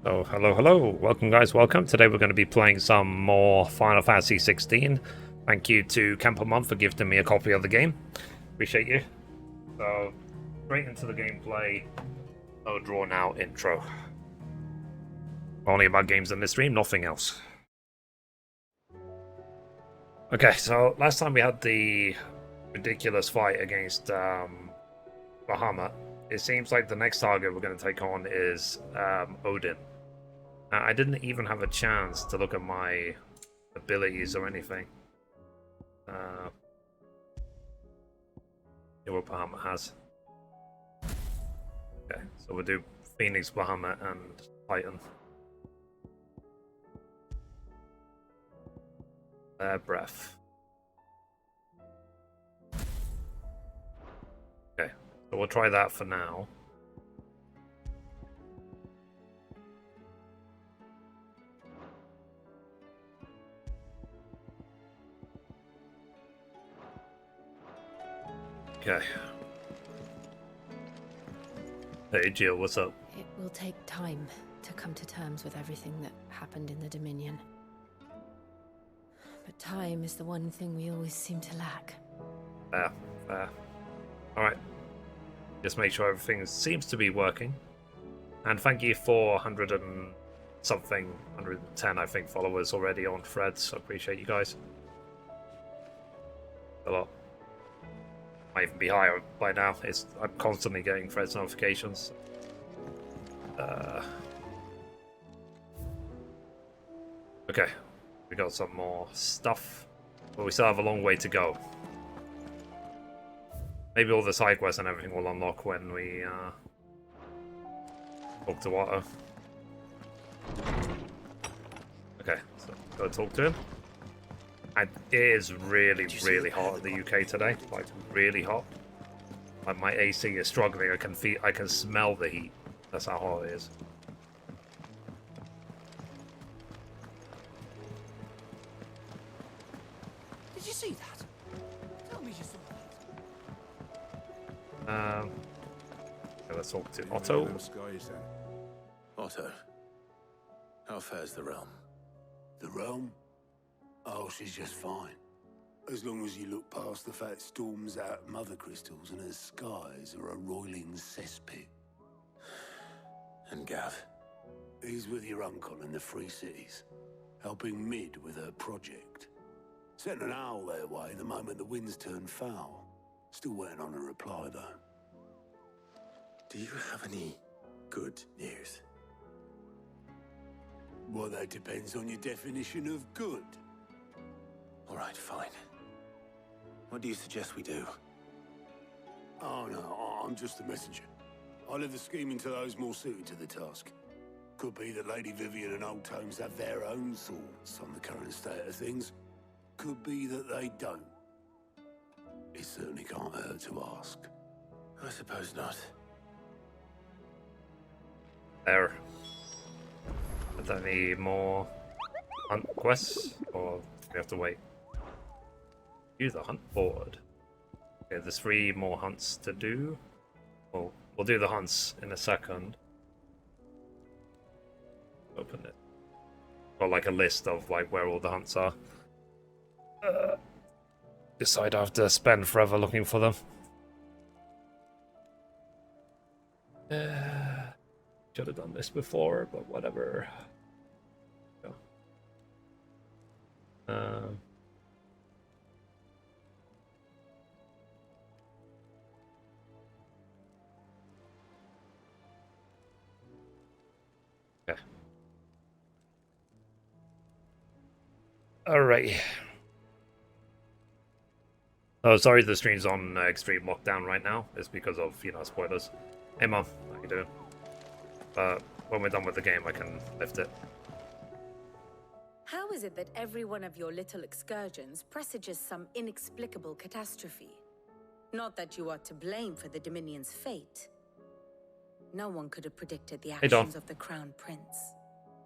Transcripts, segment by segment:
Oh, hello. Welcome, guys. Welcome. Today we're going to be playing some more Final Fantasy XVI. Thank you to Campermon for gifting me a copy of the game. Appreciate you. So, straight into the gameplay. No drawn-out intro. Only about games in this stream, nothing else. Okay, so last time we had the ridiculous fight against Bahamut. It seems like the next target we're going to take on is Odin. I didn't even have a chance to look at my abilities or anything. See what Bahamut has. Okay, so we'll do Phoenix, Bahamut, and Titan. Breath. Okay, so we'll try that for now. Okay. Hey Jill, what's up? It will take time to come to terms with everything that happened in the Dominion. But time is the one thing we always seem to lack. Fair. Alright. Just make sure everything seems to be working. And thank you for 100 and something, 110 I think followers already on Threads. I appreciate you guys. A lot. Might even be higher by now. I'm constantly getting Threads notifications. Okay, we got some more stuff, but we still have a long way to go. Maybe all the side quests and everything will unlock when we talk to Otto. Okay, so go talk to him. And it is really hot in the UK today. Like really hot. Like my AC is struggling. I can smell the heat. That's how hot it is. Did you see that? Tell me you saw that. Okay, let's talk to Otto. Otto, how fares the realm? The realm? Oh, she's just fine. As long as you look past the fat storms out mother crystals and her skies are a roiling cesspit. And Gav? He's with your uncle in the Free Cities, helping Mid with her project. Sent an owl their way the moment the winds turned foul. Still waiting on a reply, though. Do you have any good news? Well, that depends on your definition of good. All right, fine. What do you suggest we do? Oh, no, I'm just a messenger. I'll leave the scheming to those more suited to the task. Could be that Lady Vivian and Old Tomes have their own thoughts on the current state of things. Could be that they don't. It certainly can't hurt to ask. I suppose not. There. Are there any more hunt quests? Or do we have to wait? Use the hunt board. Okay, there's 3 more hunts to do. Well, we'll do the hunts in a second. Open it. Got like a list of like where all the hunts are. Decide I have to spend forever looking for them. Should have done this before, but whatever. Go. Okay. Alright. Oh, sorry the stream's on extreme lockdown right now. It's because of, spoilers. Hey Mom, how you doing? When we're done with the game, I can lift it. How is it that every one of your little excursions presages some inexplicable catastrophe? Not that you are to blame for the Dominion's fate. No one could have predicted the Don. actions of the Crown Prince.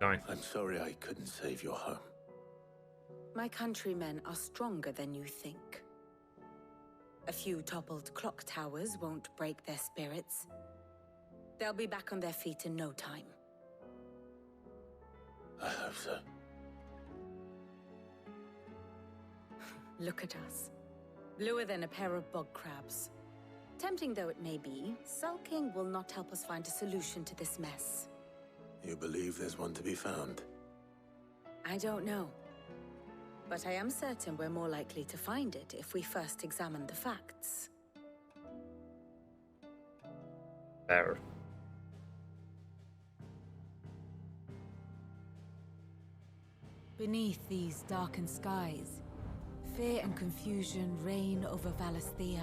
Going. I'm sorry I couldn't save your home. My countrymen are stronger than you think. A few toppled clock towers won't break their spirits. They'll be back on their feet in no time. I hope so. Look at us. Bluer than a pair of bog crabs. Tempting though it may be, sulking will not help us find a solution to this mess. You believe there's one to be found? I don't know. But I am certain we're more likely to find it if we first examine the facts. There. Beneath these darkened skies, fear and confusion reign over Valisthea.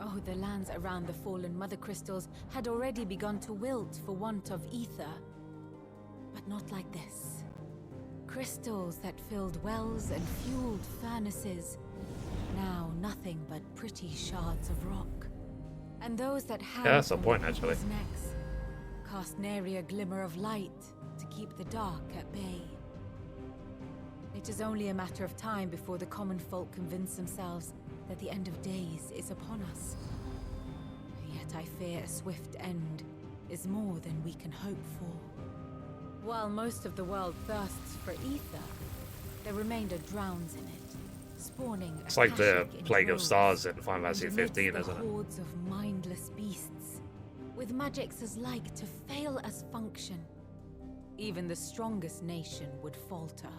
Oh, the lands around the fallen mother crystals had already begun to wilt for want of ether. But not like this. Crystals that filled wells and fueled furnaces, now nothing but pretty shards of rock. And those that hang Yeah, that's the from point, the actually. people's necks cast nary a glimmer of light to keep the dark at bay. It is only a matter of time before the common folk convince themselves that the end of days is upon us. Yet I fear a swift end is more than we can hope for. While most of the world thirsts for ether, the remainder drowns in it, spawning It's like the Akashic Plague of droves, Stars in Final Fantasy and amidst 15, the isn't it? hordes of mindless beasts, with magics as like to fail as function. Even the strongest nation would falter.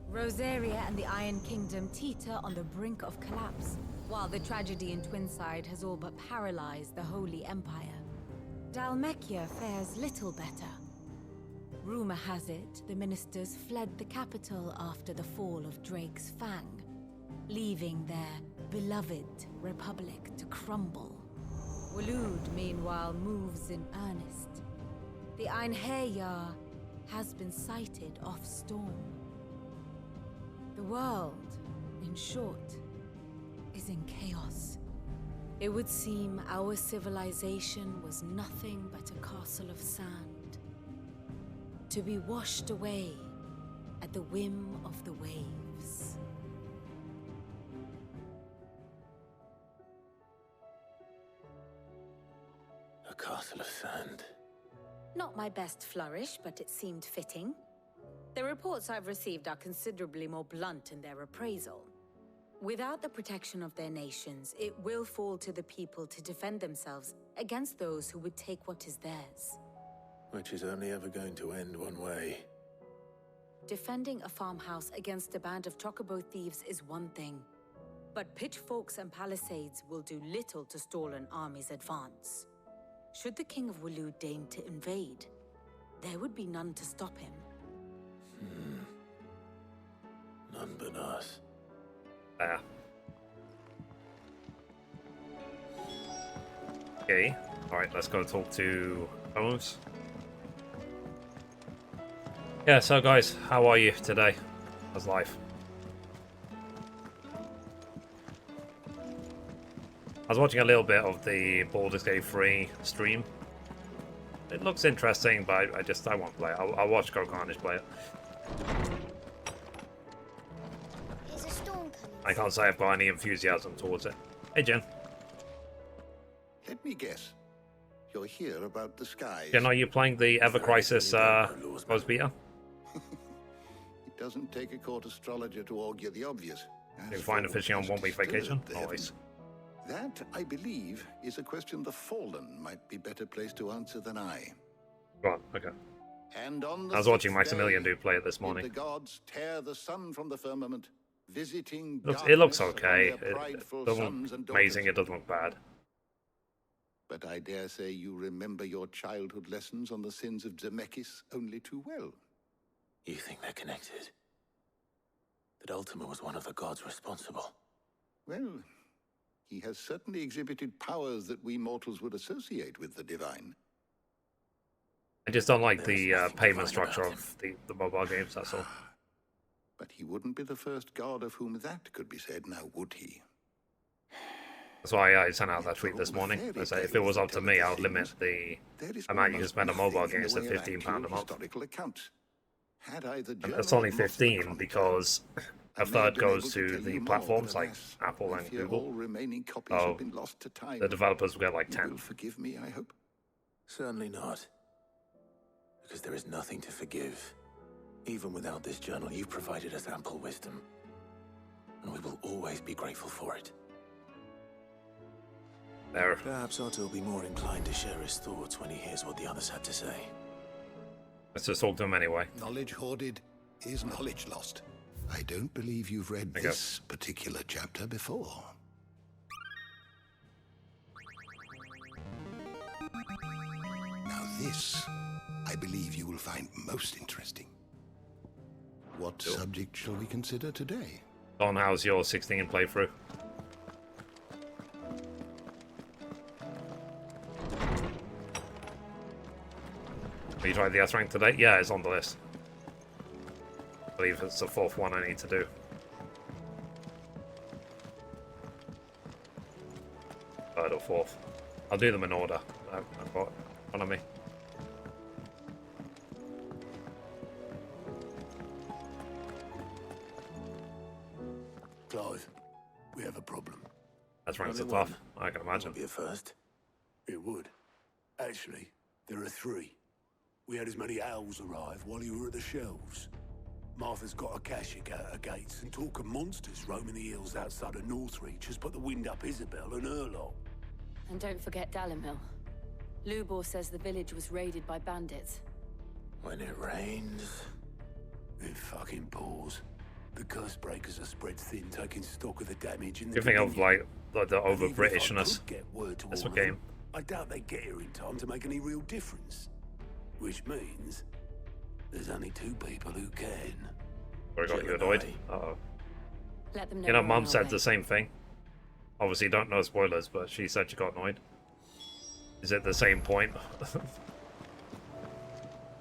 Rosaria and the Iron Kingdom teeter on the brink of collapse, while the tragedy in Twinside has all but paralyzed the Holy Empire. Dalmekia fares little better. Rumor has it the ministers fled the capital after the fall of Drake's Fang, leaving their beloved republic to crumble. Waloed, meanwhile, moves in earnest. The Einherjar has been sighted off Storm. The world, in short, is in chaos. It would seem our civilization was nothing but a castle of sand, to be washed away at the whim of the waves. A castle of sand. Not my best flourish, but it seemed fitting. The reports I've received are considerably more blunt in their appraisal. Without the protection of their nations, it will fall to the people to defend themselves against those who would take what is theirs. Which is only ever going to end one way. Defending a farmhouse against a band of chocobo thieves is one thing, but pitchforks and palisades will do little to stall an army's advance. Should the King of Waloed deign to invade, there would be none to stop him. None but us. There. Okay. Alright, let's go talk to Holmes. Yeah, so guys, how are you today? How's life? I was watching a little bit of the Baldur's Gate 3 stream. It looks interesting, but I won't play it. I'll watch Go Carnage play it. Is a storm coming? I can't say I've got any enthusiasm towards it. Hey, Jen. Let me guess. You're here about the skies. Jen, are you playing the Ever Crisis Ghost Beta? It doesn't take a court astrologer to augur the obvious. You find a fishing on 1 week vacation? Always. That, I believe, is a question the Fallen might be better placed to answer than I. Right, okay. And on the I was watching sixth Maximilian day, do play it this did morning. the gods tear the sun from the firmament, visiting It looks darkness upon okay. their It prideful doesn't sons look and amazing, it daughters. doesn't look bad. But I dare say you remember your childhood lessons on the sins of Zemeckis only too well. You think they're connected? That Ultima was one of the gods responsible? Well, he has certainly exhibited powers that we mortals would associate with the divine. I just don't like There's the nothing payment divine structure about of the mobile games, that's all. But he wouldn't be the first god of whom that could be said, now would he? That's why I sent out that tweet this morning. I said if it was up to me, I would limit the There is amount you can almost spend on mobile nothing in games the to way of £15 a actual month. historical accounts. Had I the And it's journal only not the 15 chronicle, because I a may third have been goes able to tell the you more, platforms but like alas, Apple I and fear Google. all remaining copies Oh, have been lost to time. The developers will get like You 10. will forgive me, I hope. Certainly not. Because there is nothing to forgive. Even without this journal, you've provided us ample wisdom. And we will always be grateful for it. There. Perhaps Otto will be more inclined to share his thoughts when he hears what the others had to say. Let's just talk to him anyway. Knowledge hoarded is knowledge lost. I don't believe you've read this particular chapter before. Now this, I believe you will find most interesting. What subject shall we consider today? Don, how's your 16 playthrough? Have you tried the S rank today? Yeah, it's on the list. I believe it's the 4th one I need to do. 3rd or 4th. I'll do them in order. I've got in front of me. Clive, we have a problem. That's ranks are Only tough, one. I can imagine. Would be a first. It would. Actually, there are 3. We had as many owls arrive while you were at the shelves. Martha's got a Akashic at her gates, and talk of monsters roaming the hills outside of Northreach has put the wind up Isabel and her lot. And don't forget Dalimil. Lubor says the village was raided by bandits. When it rains... It fucking pours. The curse breakers are spread thin, taking stock of the damage in the You think of Dominion. like the over And even if I Britishness. could get word to That's all what of them, game. I doubt they get here in time to make any real difference. Which means there's only 2 people who can. Where I got Jill you and annoyed. I. Uh-oh. Let them know. You know, we're on Mum our said way. the same thing. Obviously, don't know spoilers, but she said she got annoyed. Is it the same point?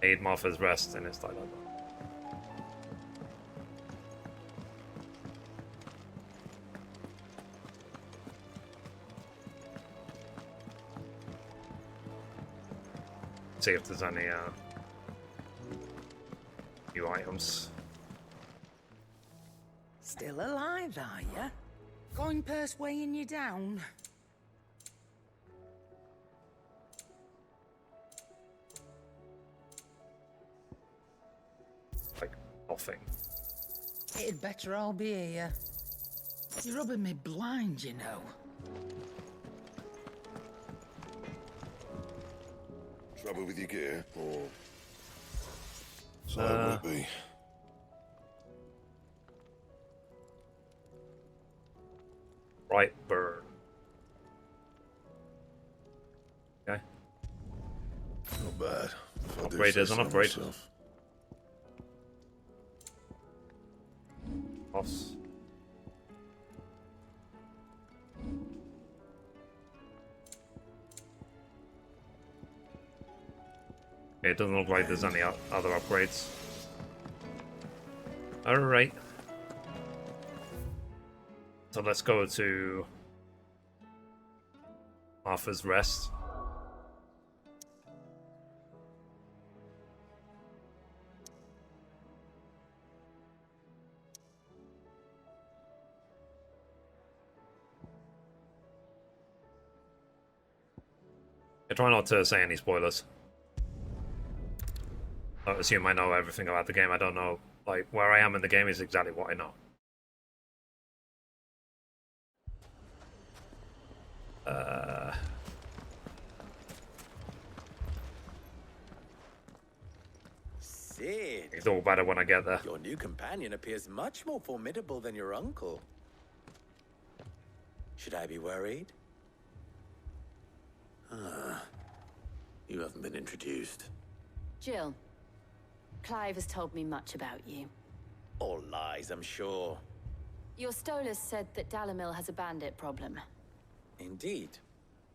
Aid Martha's rest, and it's like that. See if there's any new items. Still alive, are ya? Going purse weighing you down? Like nothing. It'd better all be here. You're rubbing me blind, you know. Trouble with your gear, or so would it be? Right burn. Okay. Not bad. If I do Upgrade say is an so upgrade. myself. Boss. It doesn't look like there's any other upgrades. Alright. So let's go to Martha's Rest. I try not to say any spoilers. I assume I know everything about the game. I don't know, like, where I am in the game is exactly what I know. Sid, It's all better when I get there. your new companion appears much more formidable than your uncle. Should I be worried? You haven't been introduced. Jill, Clive has told me much about you. All lies, I'm sure. Your Stolas said that Dalimil has a bandit problem. Indeed.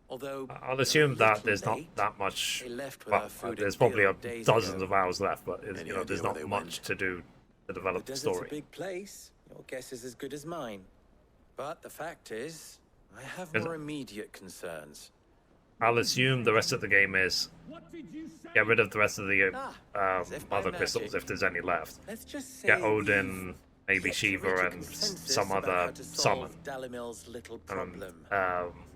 Although I'll assume they're a that there's little not late. that much. They left Well, without food there's and probably guild days dozens ago. of hours left, but Any you know, there's idea where not they much went? to do to develop The the desert's story. a big place. Your guess is as good as mine. But the fact is, I have Is more it- immediate concerns. I'll assume the rest of the game is get rid of the rest of the as if by other crystals magic. if there's any left. Let's just say Get we've Odin, maybe reached a Shiva, and consensus some about other how to summon. solve Dalimil's little And problem.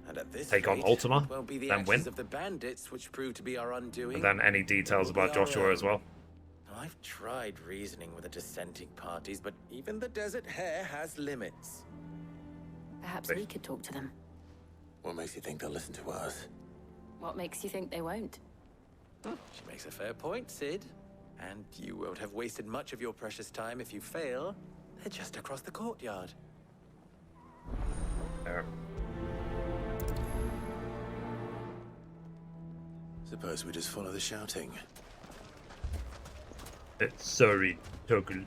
And at this take on rate, Ultima, it won't be the then win. actions of the bandits which prove to be our undoing. And then any details It will about be our Joshua own. as well. I've tried reasoning with the dissenting parties, but even the Desert Hare has limits. Perhaps we could talk to them. What makes you think they'll listen to us? What makes you think they won't? She makes a fair point, Sid. And you won't have wasted much of your precious time if you fail. They're just across the courtyard. Suppose we just follow the shouting. Sorry, Toggle.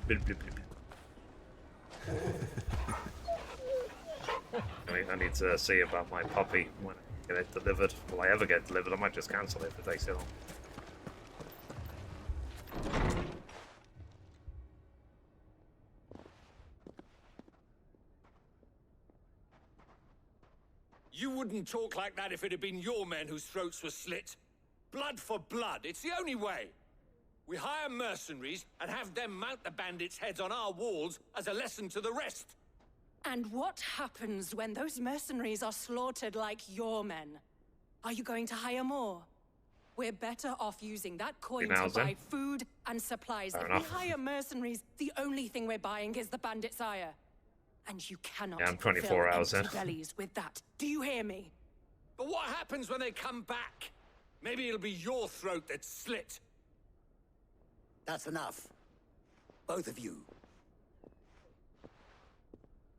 I need to see about my puppy when I get it delivered. Will I ever get delivered? I might just cancel it if it takes too long. You wouldn't talk like that if it had been your men whose throats were slit. Blood for blood, it's the only way. We hire mercenaries and have them mount the bandits' heads on our walls as a lesson to the rest. And what happens when those mercenaries are slaughtered like your men? Are you going to hire more? We're better off using that coin to buy food and supplies. If we hire mercenaries, the only thing we're buying is the bandit's ire. And you cannot I'm 24 hours in. bellies with that. Do you hear me? But what happens when they come back? Maybe it'll be your throat that's slit. That's enough. Both of you.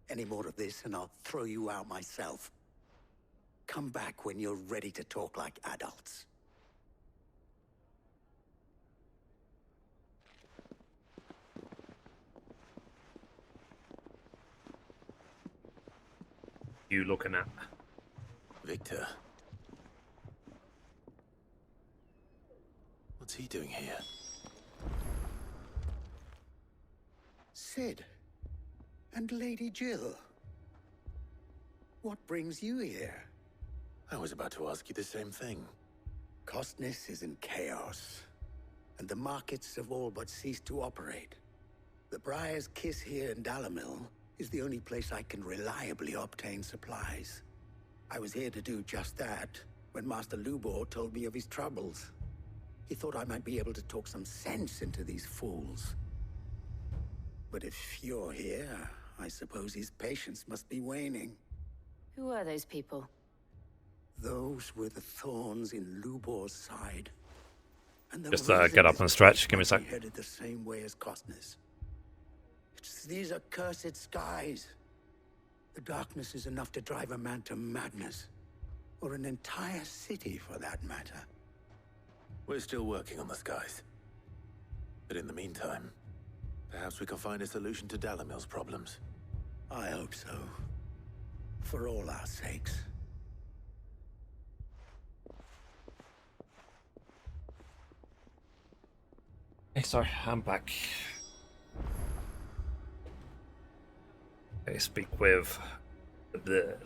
Any more of this and I'll throw you out myself. Come back when you're ready to talk like adults. You looking at? Victor. What's he doing here? Sid. And Lady Jill. What brings you here? I was about to ask you the same thing. Costness is in chaos, and the markets have all but ceased to operate. The Briar's Kiss here in Dalimil is the only place I can reliably obtain supplies. I was here to do just that when Master Lubor told me of his troubles. He thought I might be able to talk some sense into these fools. But if you're here, I suppose his patience must be waning. Who are those people? Those were the thorns in Lubor's side. And the Just reason get up this and stretch. place Give me a must sec. be headed the same way as Costner's. It's these accursed skies. The darkness is enough to drive a man to madness. Or an entire city, for that matter. We're still working on the skies. But in the meantime, perhaps we can find a solution to Dalimil's problems. I hope so. For all our sakes. Hey, sorry, I'm back. I speak with the.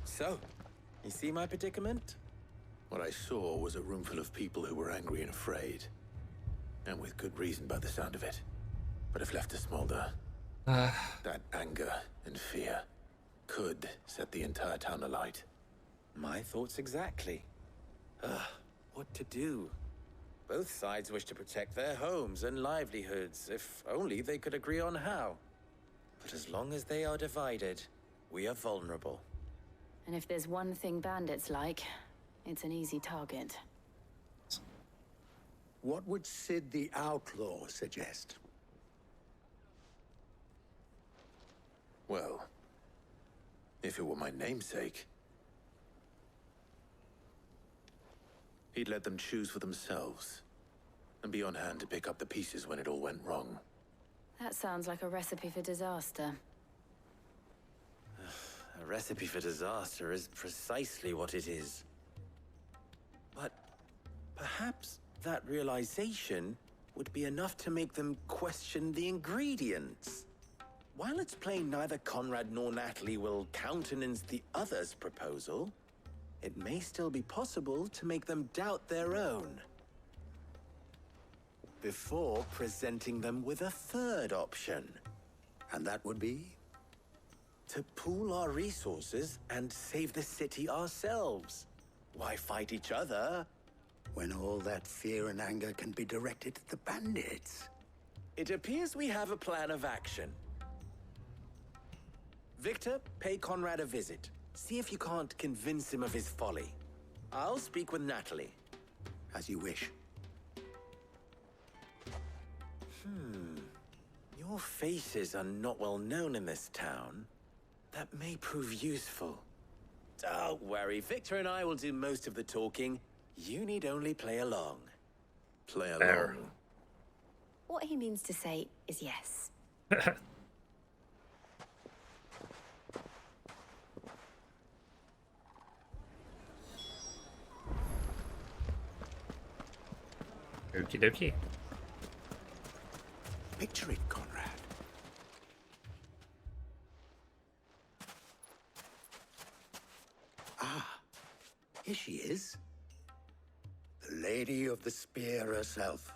So, you see my predicament? What I saw was a room full of people who were angry and afraid. And with good reason by the sound of it. But if left to smolder, that anger and fear could set the entire town alight. My thoughts exactly. What to do? Both sides wish to protect their homes and livelihoods, if only they could agree on how. But as long as they are divided, we are vulnerable. And if there's one thing bandits like, it's an easy target. What would Sid the Outlaw suggest? Well, if it were my namesake, he'd let them choose for themselves and be on hand to pick up the pieces when it all went wrong. That sounds like a recipe for disaster. A recipe for disaster is precisely what it is. But perhaps that realization would be enough to make them question the ingredients. While it's plain neither Conrad nor Natalie will countenance the other's proposal, it may still be possible to make them doubt their own. before presenting them with a third option. And that would be? To pool our resources and save the city ourselves. Why fight each other? When all that fear and anger can be directed at the bandits. It appears we have a plan of action. Victor, pay Conrad a visit. See if you can't convince him of his folly. I'll speak with Natalie. As you wish. Your faces are not well known in this town. That may prove useful. Don't worry, Victor and I will do most of the talking. You need only play along. Play along. There. What he means to say is yes. Okie dokie. Picture it, Conrad. Ah, here she is. The Lady of the Spear herself.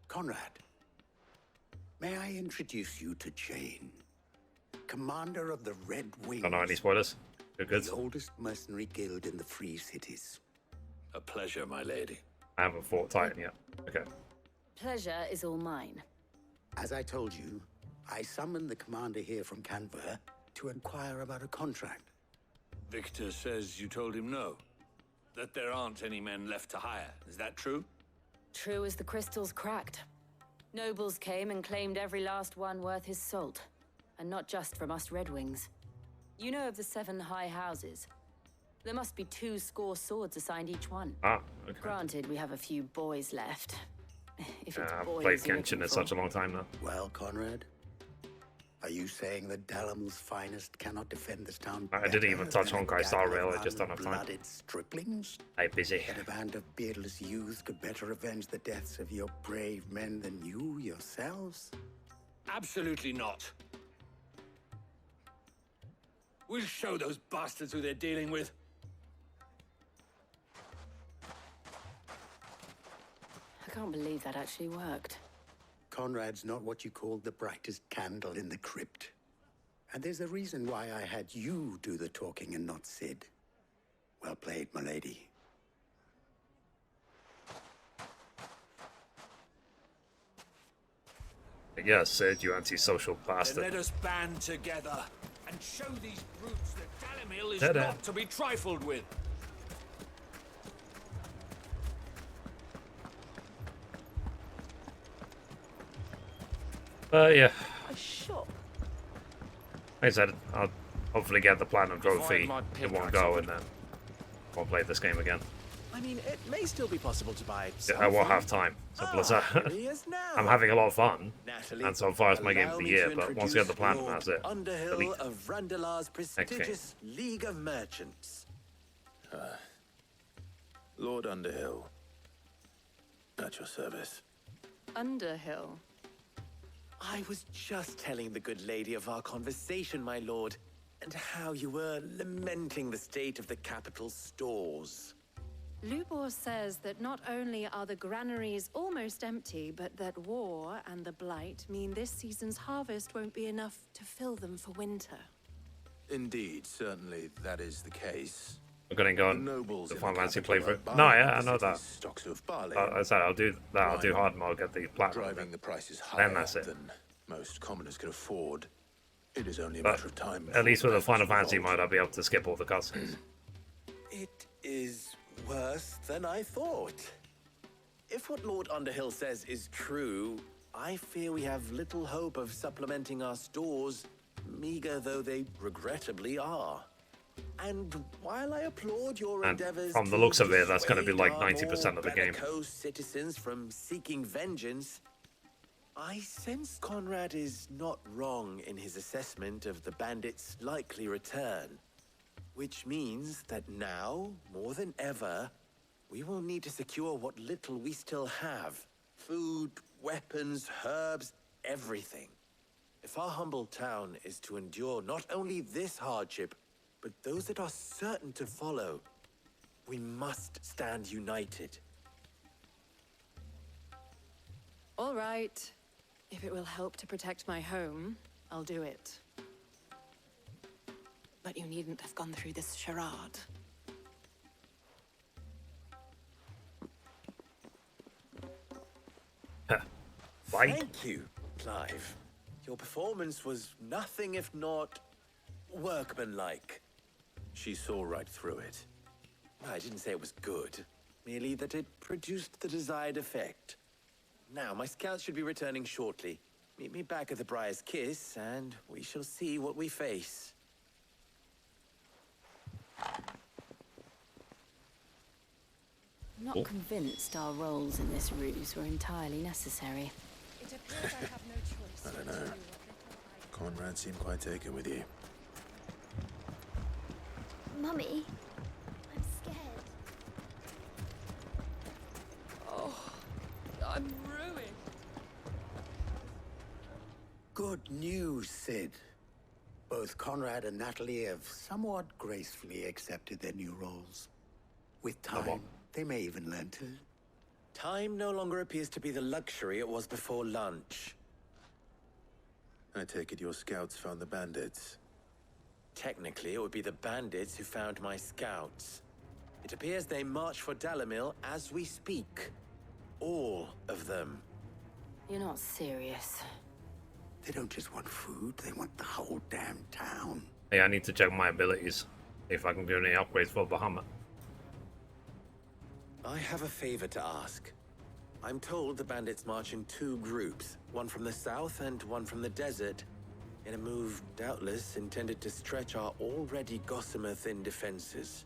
Conrad, may I introduce you to Jane, commander of the Red Wings. Don't know any spoilers. Good. The oldest mercenary guild in the Free Cities. A pleasure, my lady. I haven't fought Titan yet. Okay. Pleasure is all mine. As I told you, I summoned the commander here from Canberra to inquire about a contract. Victor says you told him no. That there aren't any men left to hire. Is that true? True as the crystals cracked. Nobles came and claimed every last one worth his salt. And not just from us Red Wings. You know of the 7 high houses. There must be 2 score swords assigned each one. Ah, okay. Granted, we have a few boys left. If it's I've boys played you're Genshin looking in for. such a long time now. Well, Conrad, are you saying that Dalamil's finest cannot defend this town? I didn't even touch Honkai Star Rail, I just don't have time. Blooded striplings? I'm busy. That a band of beardless youths could better avenge the deaths of your brave men than you yourselves? Absolutely not. We'll show those bastards who they're dealing with. I can't believe that actually worked. Conrad's not what you called the brightest candle in the crypt. And there's a reason why I had you do the talking and not Sid. Well played, my lady. Yes, Sid, you antisocial Then bastard. let us band together and show these brutes that Dalimil is Ta-da. not to be trifled with. Yeah. A shop. Like I said, I'll hopefully get the platinum trophy my in one pickaxe go, up. and then I'll play this game again. I mean, it may still be possible to buy Yeah, I won't have time. Simple as that. I'm having a lot of fun, Natalie, and so far it's my game allow of the me year. to But once you get the introduce platinum, Lord that's it. Underhill Delete. of Randalar's prestigious League of Merchants. Lord Underhill. At your service. Underhill. I was just telling the good lady of our conversation, my lord, and how you were lamenting the state of the capital's stores. Lubor says that not only are the granaries almost empty, but that war and the Blight mean this season's harvest won't be enough to fill them for winter. Indeed, certainly that is the case. I'm gonna go on nobles the in Final Fantasy capital are playthrough. No, buying yeah, I the know that. city's stocks of barley. I said I'll do that. I'll do Wine. hard mode, get the platinum. Driving Then. the prices Then higher that's it. than most commoners can afford. It is only a But matter of time. at least with the Final before Fantasy revolt. mode, I'll be able to skip all the cutscenes. It is worse than I thought. If what Lord Underhill says is true, I fear we have little hope of supplementing our stores, meager though they regrettably are. And while I applaud your And endeavors from the to looks of it, that's gonna be dissuade like our 90% of the more game. bellicose citizens from seeking vengeance, I sense Conrad is not wrong in his assessment of the bandits' likely return. Which means that now, more than ever, we will need to secure what little we still have. Food, weapons, herbs, everything. If our humble town is to endure not only this hardship, but those that are certain to follow, we must stand united. All right. If it will help to protect my home, I'll do it. But you needn't have gone through this charade. Thank you, Clive. Your performance was nothing if not workmanlike. She saw right through it. I didn't say it was good, merely that it produced the desired effect. Now, my scouts should be returning shortly. Meet me back at the Briar's Kiss, and we shall see what we face. I'm not convinced our roles in this ruse were entirely necessary. It appears I have no choice. I don't know. Conrad seemed quite taken with you. Mummy, I'm scared. Oh, I'm ruined. Good news, Sid. Both Conrad and Natalie have somewhat gracefully accepted their new roles. With time, they may even learn to. Time no longer appears to be the luxury it was before lunch. I take it your scouts found the bandits. Technically, it would be the bandits who found my scouts. It appears they march for Dalamil as we speak. All of them. You're not serious. They don't just want food, they want the whole damn town. Hey, I need to check my abilities. If I can get any upgrades for Bahamut. I have a favor to ask. I'm told the bandits march in 2 groups, one from the south and one from the desert, in a move doubtless intended to stretch our already gossamer-thin defenses.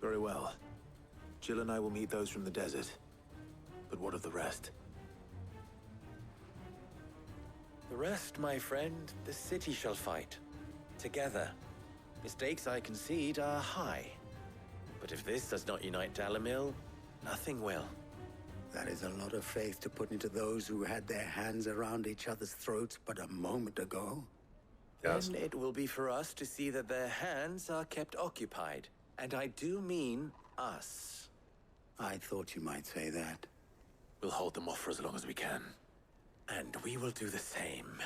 Very well. Jill and I will meet those from the desert. But what of the rest? The rest, my friend, the city shall fight. Together. Mistakes, I concede, are high. But if this does not unite Dalamil, nothing will. That is a lot of faith to put into those who had their hands around each other's throats but a moment ago. Then it will be for us to see that their hands are kept occupied. And I do mean us. I thought you might say that. We'll hold them off for as long as we can. And we will do the same.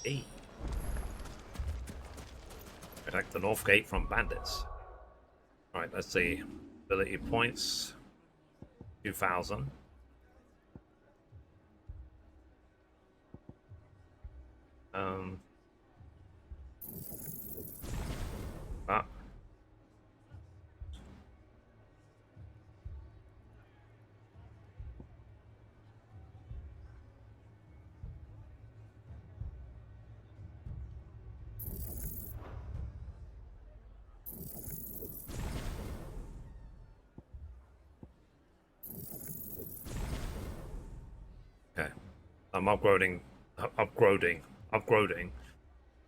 Hey. Protect the North Gate from bandits. Alright, let's see. Ability points. 2,000. Ah. Okay. I'm upgrading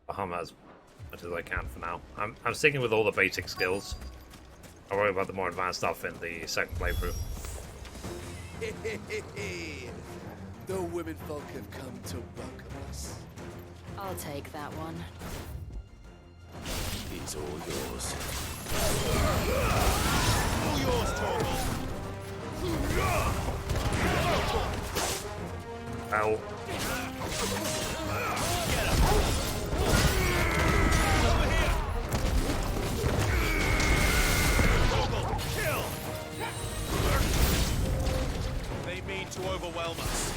Bahamut as much as I can for now. I'm sticking with all the basic skills. I'll worry about the more advanced stuff in the second playthrough. The women folk have come to welcome us. I'll take that one. It's all yours. All yours, Torvald. Ow. They mean to overwhelm us.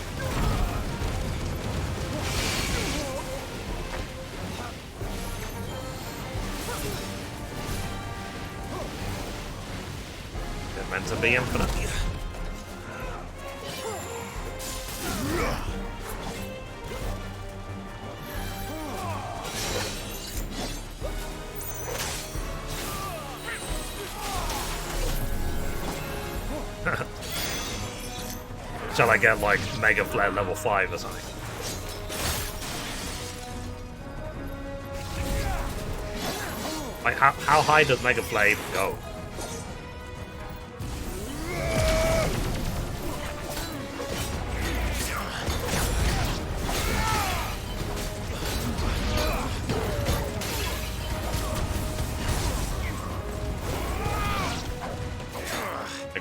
They're meant to be infinite. Shall I get like Mega Flare level 5 or something? Like how high does Mega Flare go?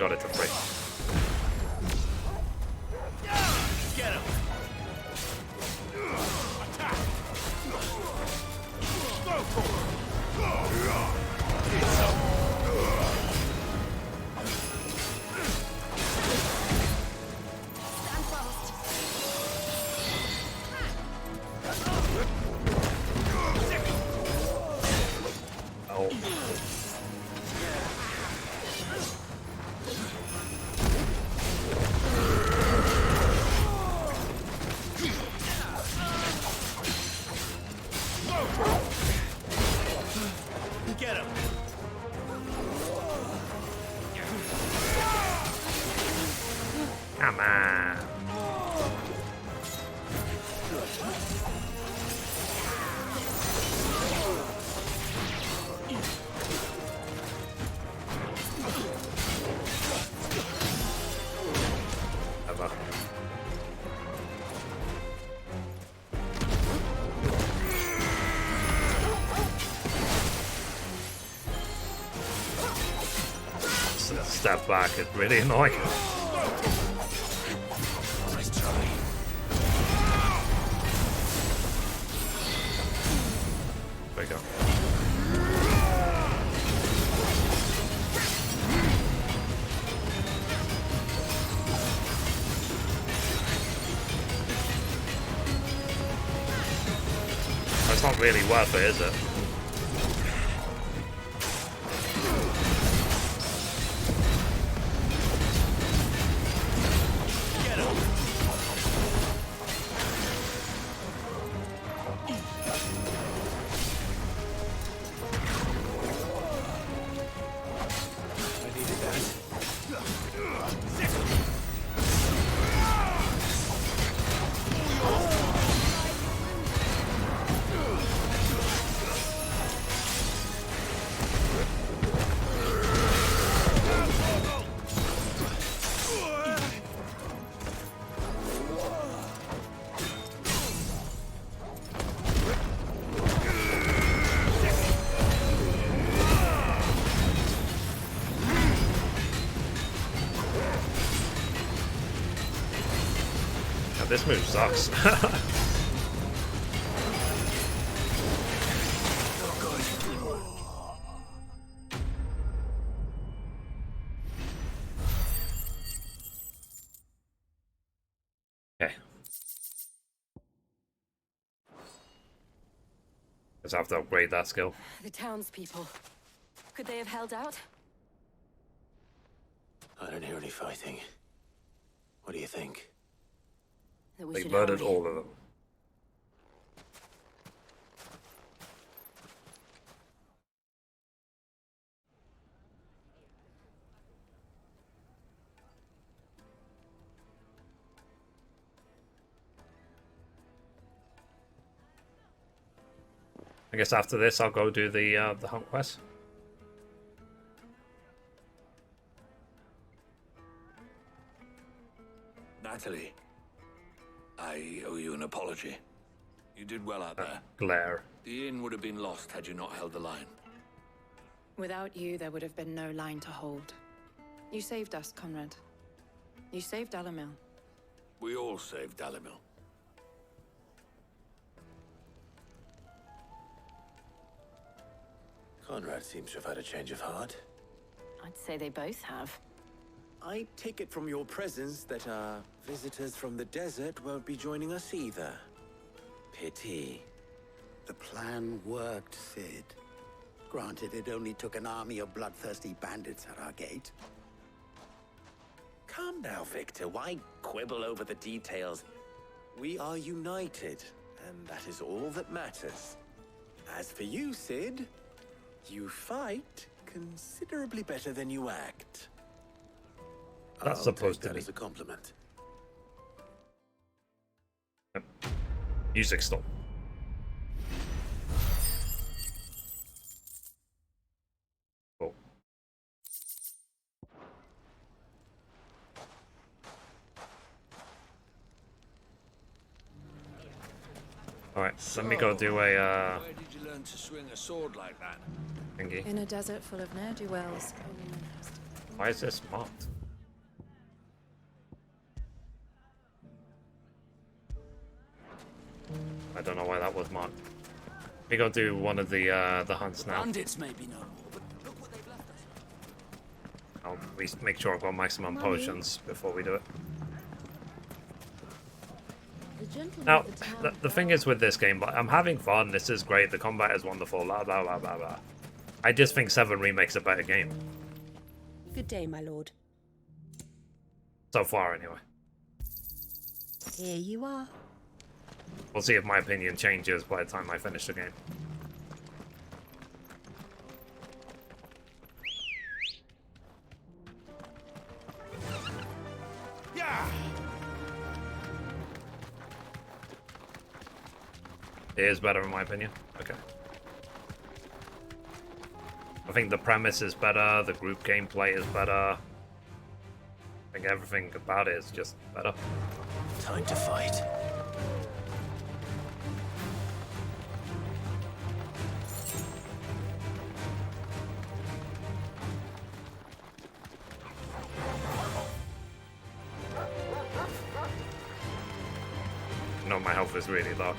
got it for free. Get him! Attack! Go for it! Stand fast. Oh. Get him! Come on. Ever. Step back, it's really annoying. Nice try. There we go. That's not really worth it, is it? This move sucks. Okay. Let's have to upgrade that skill. The townspeople. Could they have held out? I don't hear any fighting. What do you think? That we They should murdered hurry. all of them. I guess after this, I'll go do the hunt quest. Natalie, I owe you an apology. You did well out there. Glare. The inn would have been lost had you not held the line. Without you, there would have been no line to hold. You saved us, Conrad. You saved Dalamil. We all saved Dalamil. Conrad seems to have had a change of heart. I'd say they both have. I take it from your presence that our visitors from the desert won't be joining us either. Pity. The plan worked, Sid. Granted, it only took an army of bloodthirsty bandits at our gate. Come now, Victor. Why quibble over the details? We are united, and that is all that matters. As for you, Sid, you fight considerably better than you act. That's supposed to That be is a compliment. music stop. Cool. All right, let me go do a Where did you learn to swing a sword like that? thingy. In a desert full of ne'er-do-wells. Why is this marked? I don't know why that was marked. We go do one of the hunts now. Bandits may be no more, but look what they've left us. I'll make sure I've got maximum potions before we do it. Now, the thing is with this game, I'm having fun. This is great. The combat is wonderful. Blah blah blah blah blah. I just think 7 Remake's a better game. Good day, my lord. So far, anyway. Here you are. We'll see if my opinion changes by the time I finish the game. Yeah. It is better in my opinion. Okay. I think the premise is better, the group gameplay is better. I think everything about it is just better. Time to fight. No, my health is really low.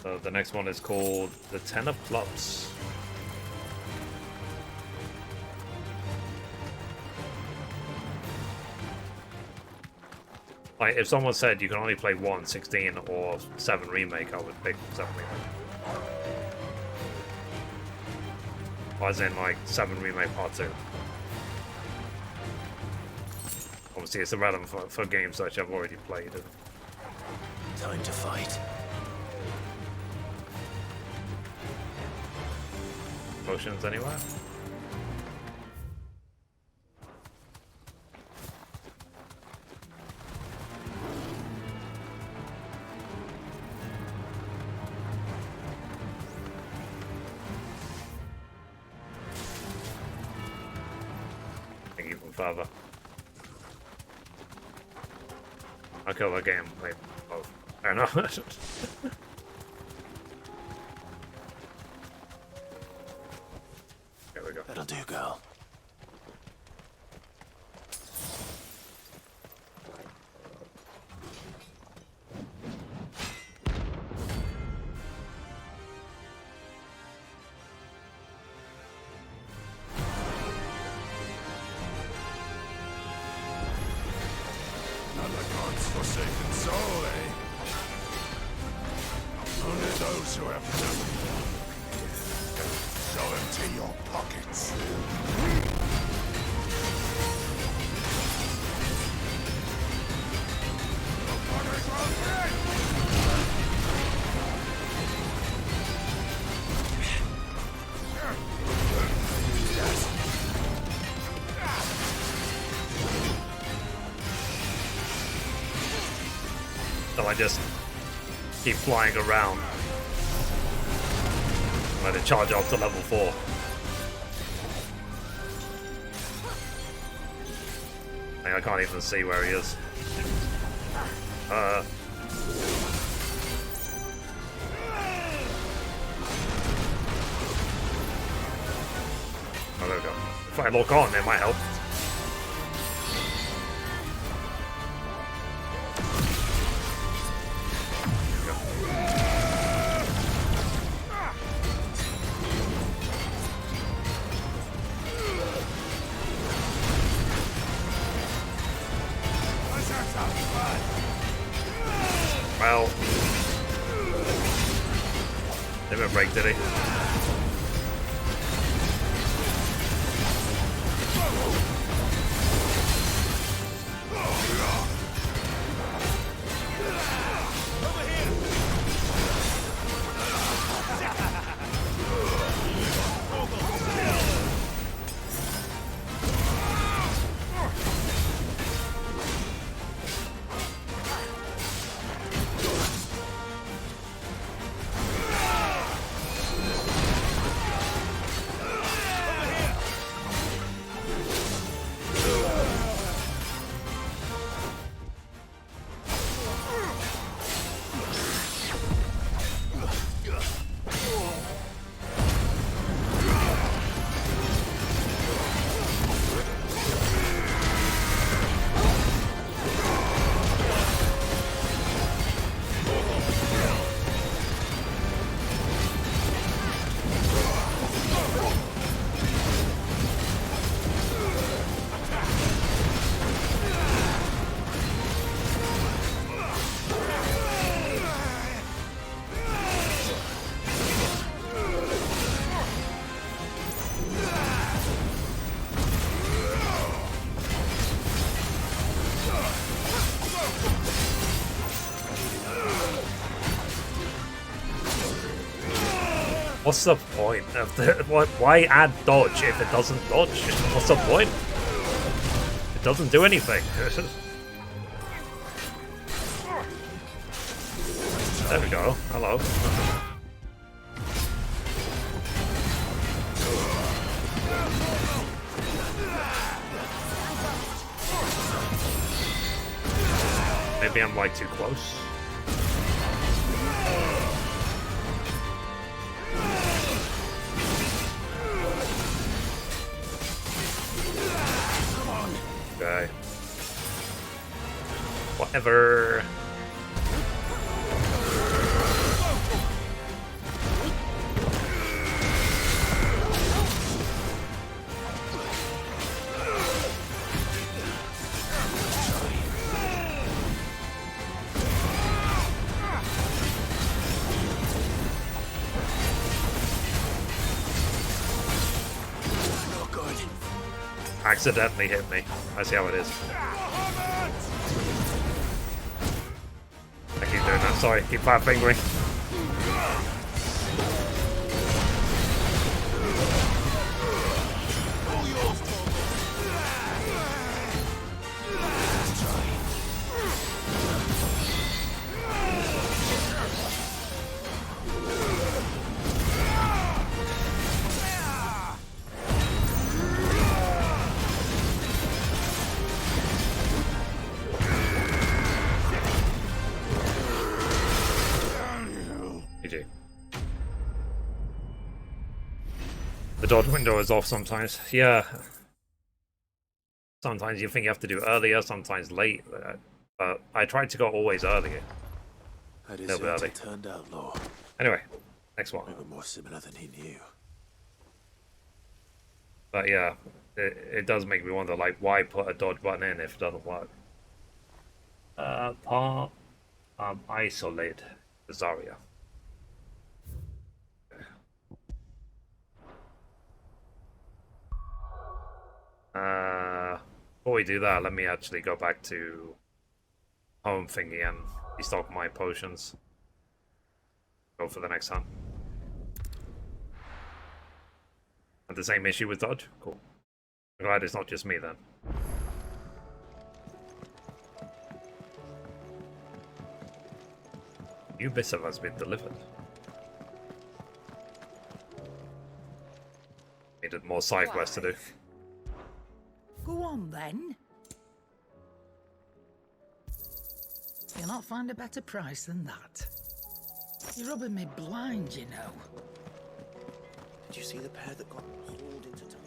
So the next one is called the 10 of Clubs. Like, if someone said you can only play 1, 16, or 7 Remake, I would pick 7 Remake. As in, like, 7 Remake Part 2. Obviously, it's irrelevant for games that I've already played. Time to fight. Potions anywhere? Even further. I'll kill the game. Wait, both. I don't know. There we go. That'll do, girl. Another god's forsaken soul, eh? Only those who have nothing. So empty your pockets. So I just keep flying around. Let it charge up to level 4. I can't even see where he is. Oh, there we go. If I lock on, it might help. Well, didn't break, did he? What's the point of the... Why add dodge if it doesn't dodge? What's the point? It doesn't do anything. There we go. Hello. Maybe I'm like too close. Okay. Whatever. Accidentally hit me. I see how it is. I keep doing that. Sorry, keep fat fingering. The dodge window is off sometimes. Yeah. Sometimes you think you have to do earlier, sometimes late. But I tried to go always earlier. That is how it turned out, Lord. Anyway, next one. Maybe more similar than he knew. But yeah, it does make me wonder, like, why put a dodge button in if it doesn't work? Isolate Zarya. Before we do that, let me actually go back to home thingy and restock my potions. Go for the next hunt. And the same issue with dodge? Cool. I'm glad it's not just me then. New missive has been delivered. Needed more side quests to do. Go on then. You'll not find a better price than that. You're rubbing me blind, you know. Did you see the pair that got hauled into time?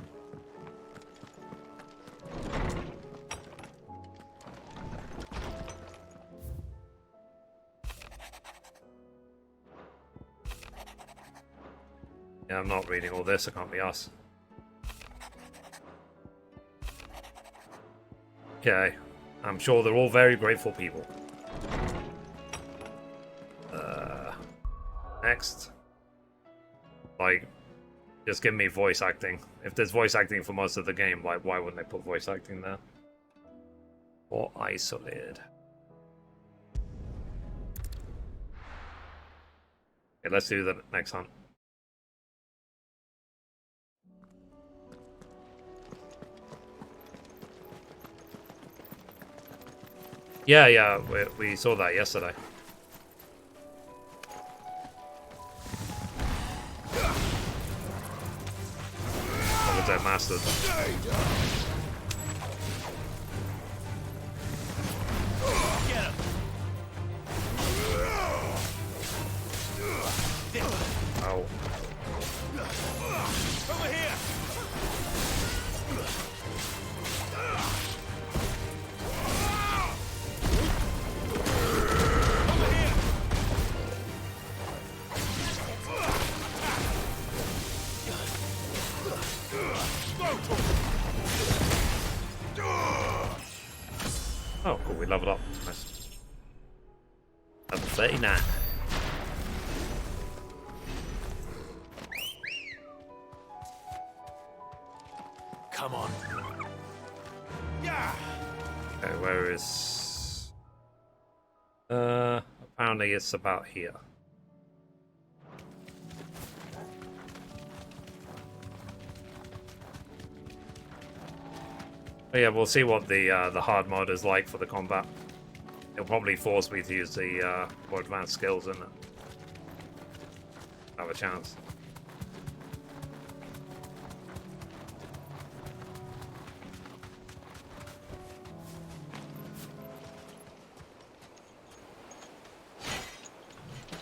Yeah, I'm not reading all this, I can't be asked. Okay, I'm sure they're all very grateful people. Next. Like, just give me voice acting. If there's voice acting for most of the game, like, why wouldn't they put voice acting there? Or isolated. Okay, let's do the next hunt. Yeah, we saw that yesterday. What was that mastered? Oh. Over here. Oh, cool, we leveled up. Nice. Level 39. Come on. Okay, where is... apparently it's about here. But yeah, we'll see what the hard mode is like for the combat. It'll probably force me to use the more advanced skills, isn't it? Have a chance.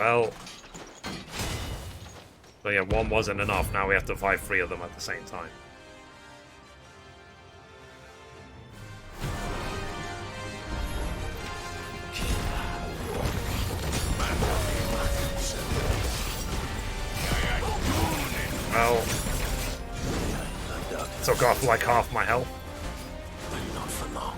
Well, so yeah, one wasn't enough. Now we have to fight 3 of them at the same time. Well, took off like half my health. Not for long.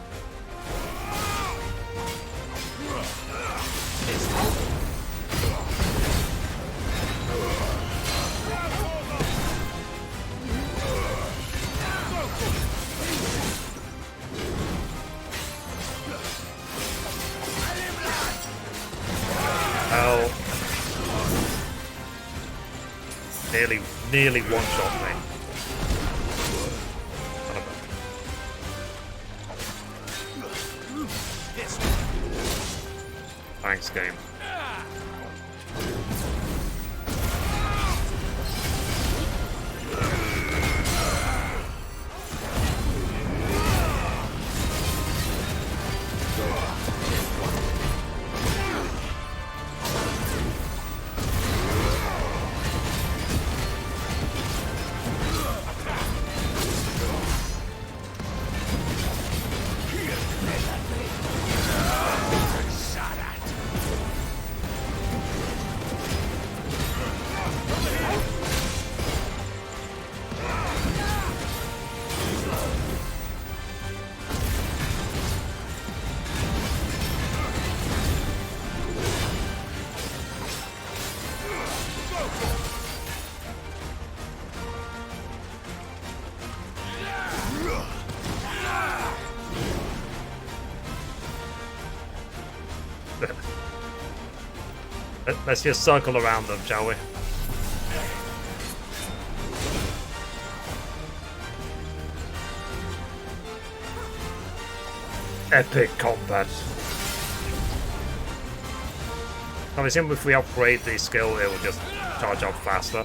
Hell. Nearly one-shot me. Thanks, game. Let's just circle around them, shall we? Epic combat. I assume if we upgrade the skill, it will just charge up faster.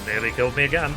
Nearly killed me again.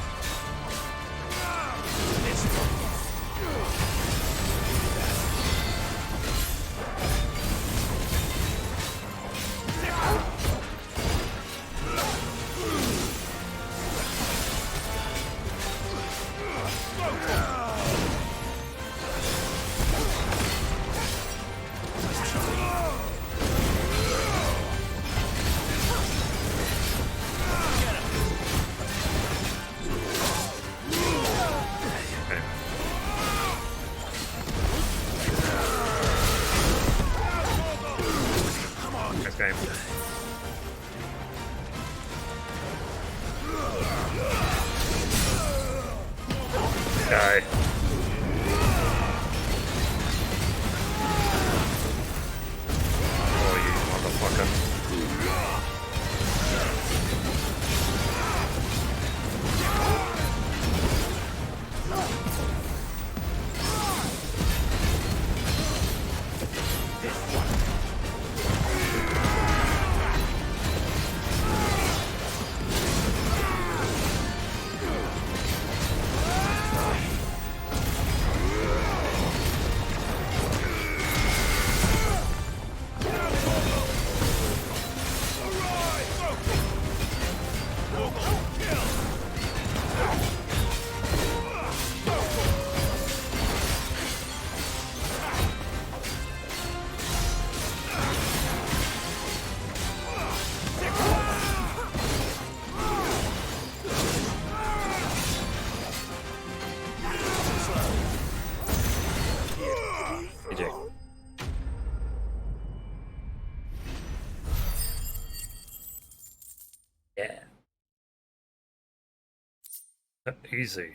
Easy.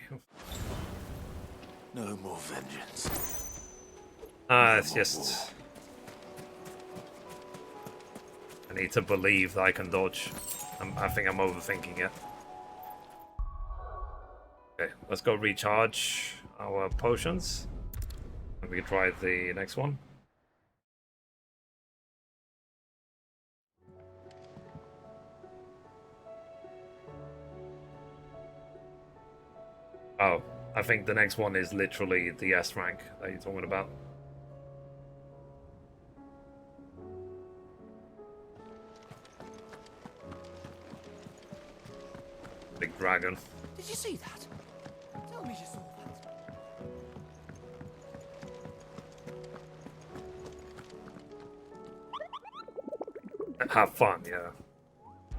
No more vengeance. It's just... I need to believe that I can dodge. I think I'm overthinking it. Okay, let's go recharge our potions. And we can try the next one. Oh, I think the next one is literally the S rank that you're talking about. Big dragon. Did you see that? Tell me you saw that. Have fun, yeah.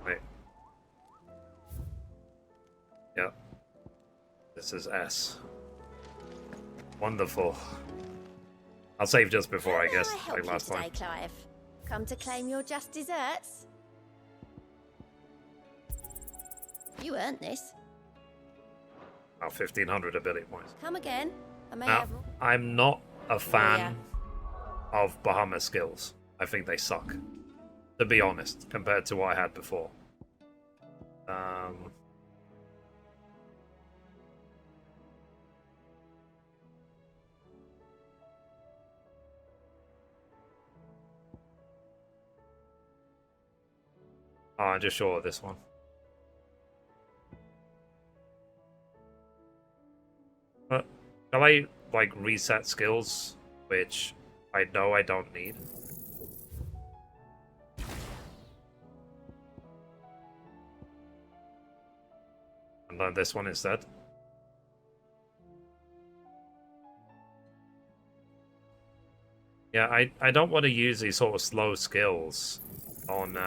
Wait. Yep. This is S. Wonderful. I'll save just before, I guess, like last time. Clive? Come to claim your just desserts? You earned this. About 1,500 ability points. Come again. I may Now, have... I'm not a fan of Bahamut's skills. I think they suck. To be honest, compared to what I had before. Oh, I'm just sure of this one. But shall I, like, reset skills, which I know I don't need? And learn this one instead. Yeah, I don't want to use these sort of slow skills on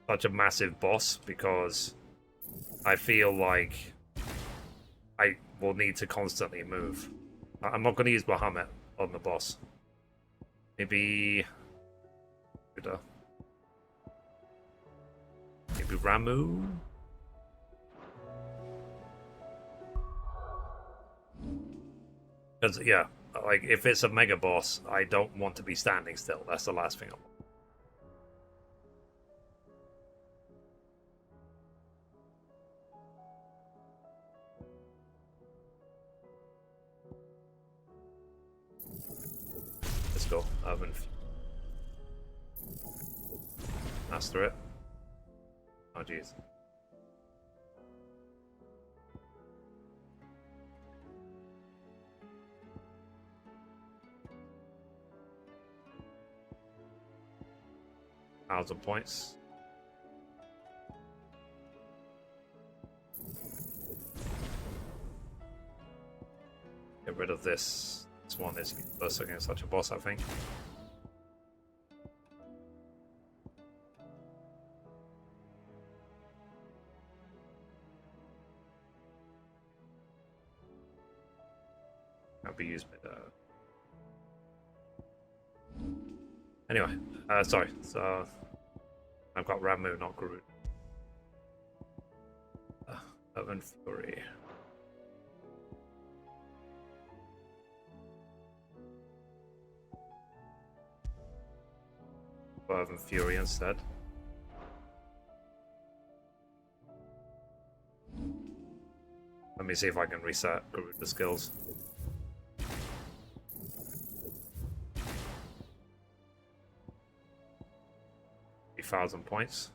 such a massive boss, because I feel like I will need to constantly move. I'm not going to use Bahamut on the boss. Maybe... Maybe Ramu? Because, yeah, like, if it's a mega boss, I don't want to be standing still. That's the last thing I want. Let's go. Master it. Oh, jeez. Thousand points. Get rid of this. This one is useless against such a boss, I think. Can't be used by Anyway, sorry. So I've got Ramu, not Groot. Urban Fury. Urban Fury instead. Let me see if I can reset Groot the skills. Thousand points.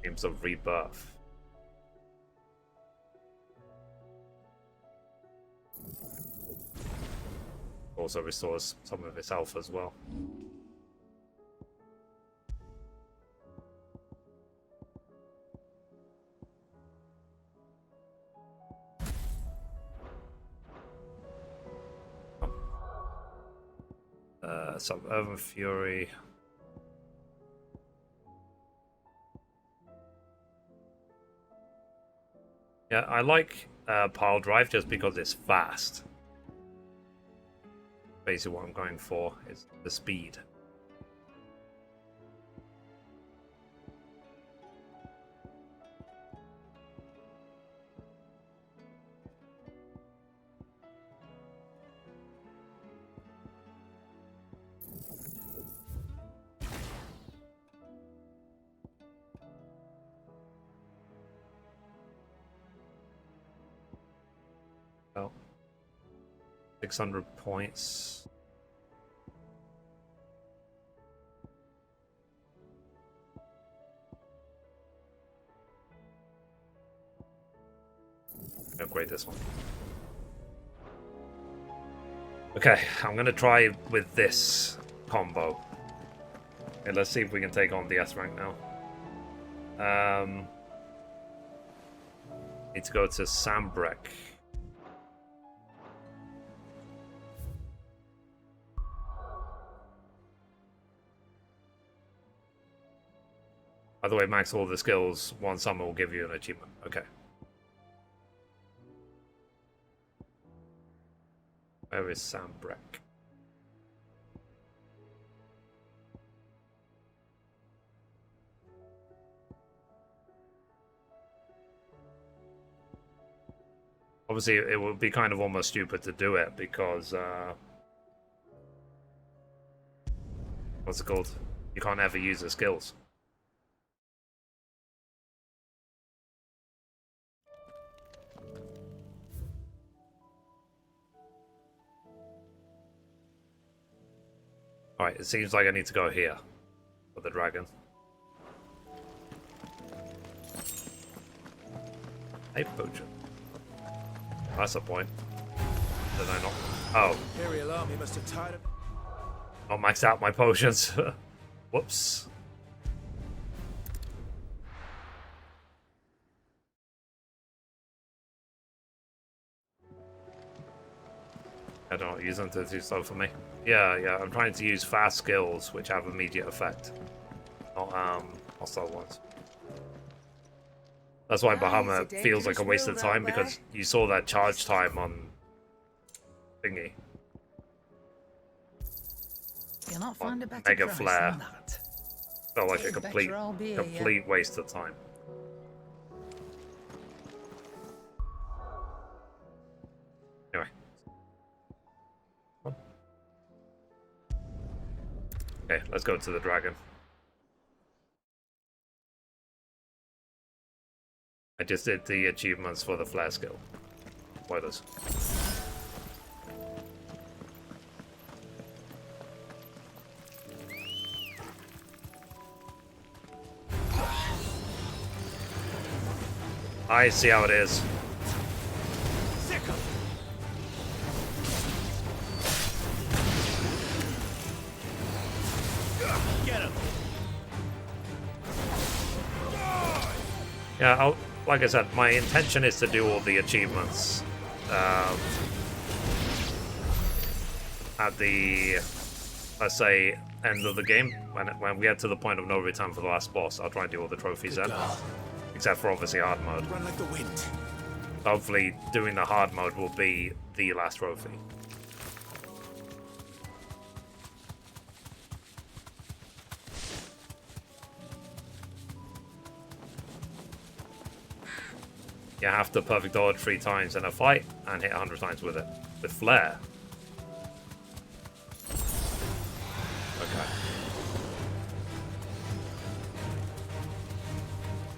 Games of Rebirth. Also restores some of its health as well. Some Urban Fury. Yeah, I like pile drive just because it's fast. Basically what I'm going for is the speed. Oh, 600 points. Upgrade this one. Okay, I'm gonna try with this combo. Okay, let's see if we can take on the S rank now. Need to go to Sambrek. By the way, max all the skills. One summer will give you an achievement. Okay. Where is Sambrek? Obviously, it would be kind of almost stupid to do it because what's it called? You can't ever use the skills. Alright, it seems like I need to go here for the dragon. A potion. That's a point. Did I not? Oh. Imperial army must have tied him. Not maxed out my potions. Whoops. I don't use them to do stuff for me. Yeah, I'm trying to use fast skills which have immediate effect. Not hostile ones. That's why Bahamut feels like a waste of time, because you saw that charge time on thingy. You'll not find a better Mega price Flare. than that. Felt like a It's complete better I'll be here. waste of time. Anyway. Okay, let's go to the dragon. I just did the achievements for the flare skill. Spoilers. I see how it is. Get him. Yeah, like I said, my intention is to do all the achievements at the, let's say, end of the game. When we get to the point of no return for the last boss, I'll try and do all the trophies then. Except for obviously hard mode. Run like the wind. Hopefully doing the hard mode will be the last trophy. You have to perfect dodge 3 times in a fight and hit 100 times with it. With Flare. Okay.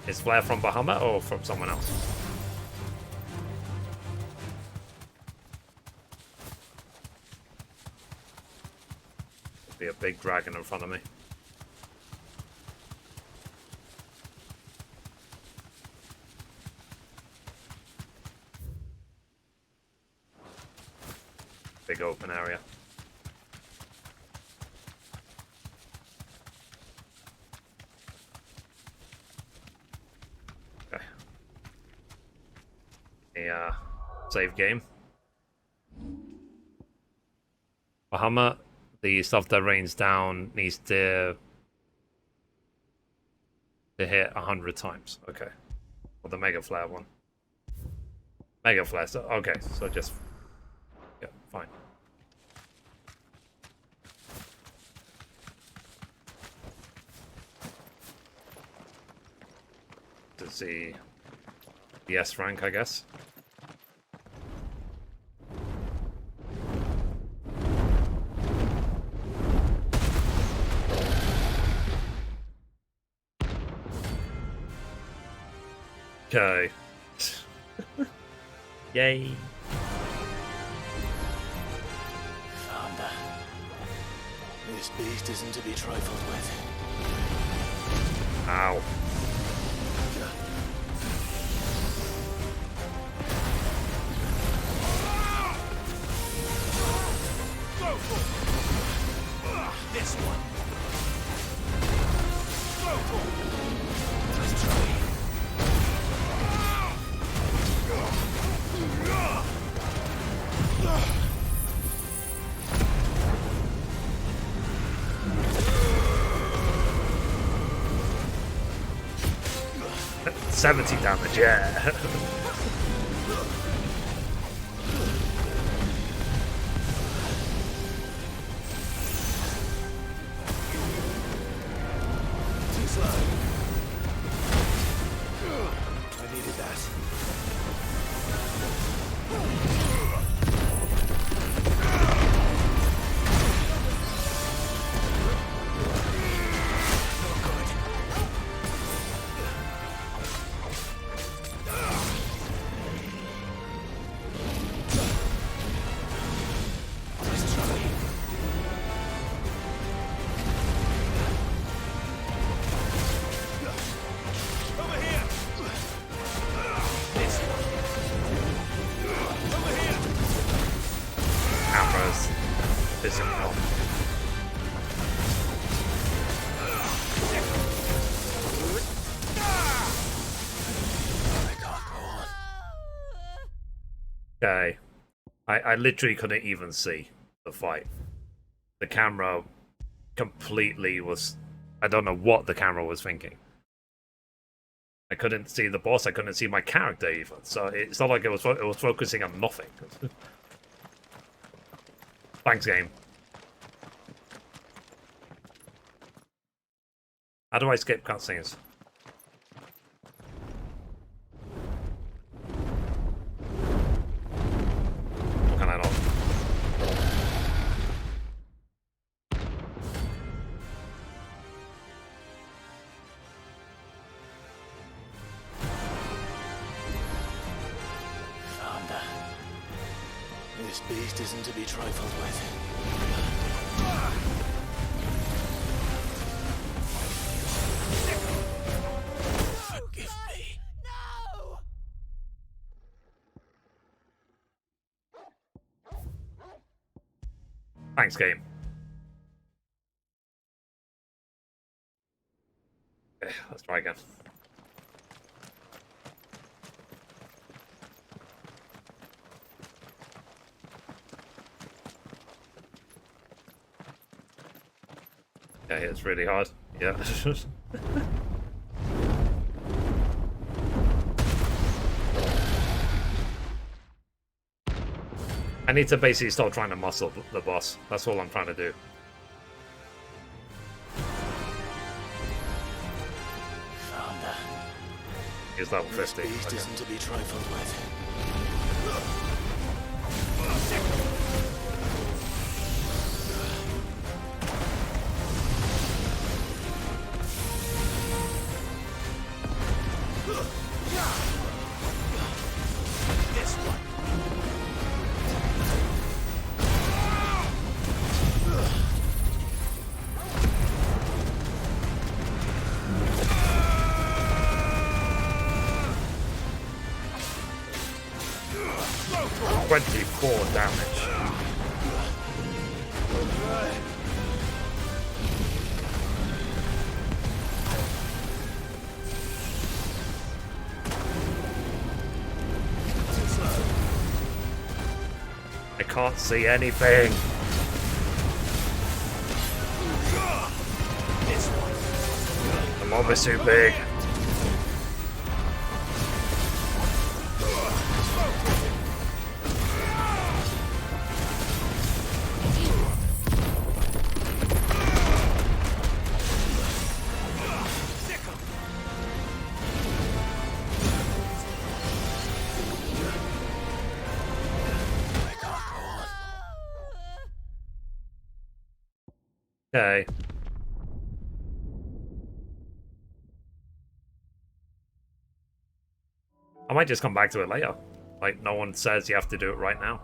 Is Flare from Bahamut or from someone else? There'll be a big dragon in front of me. Big open area. Okay. A save game. Bahamut, the stuff that rains down needs to hit 100 times. Okay. Or the Mega Flare one. Mega Flash. Okay, so just... Yeah, fine. To see the S rank, I guess. Okay. Yay. Founder. This beast isn't to be trifled with. Ow. This one. Let's try. 70 damage, yeah. Too slow. I needed that. Cameras pissing me off. Okay. I literally couldn't even see the fight. The camera completely was... I don't know what the camera was thinking. I couldn't see the boss, I couldn't see my character even. So it's not like it was focusing on nothing. Thanks, game. How do I skip cutscenes? Or can I not? Founder. This beast isn't to be trifled with. Forgive me. No! Thanks, game. Okay, let's try again. Okay, it's really hard. Yeah. I need to basically stop trying to muscle the boss. That's all I'm trying to do. Founder. He's level 50. This beast Okay. isn't to be trifled with. This one. Oh, 24 damage. I can't see anything. The mob is too big. Okay. I might just come back to it later. Like, no one says you have to do it right now.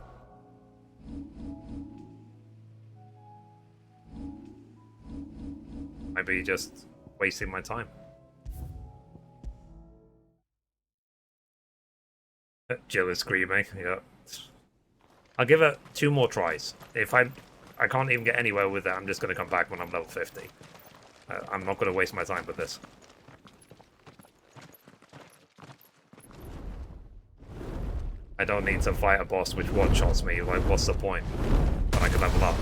Maybe just wasting my time. Jill is screaming, yeah. I'll give it 2 more tries. If I can't even get anywhere with it, I'm just going to come back when I'm level 50. I'm not going to waste my time with this. I don't need to fight a boss which one-shots me. Like, what's the point? When I can level up.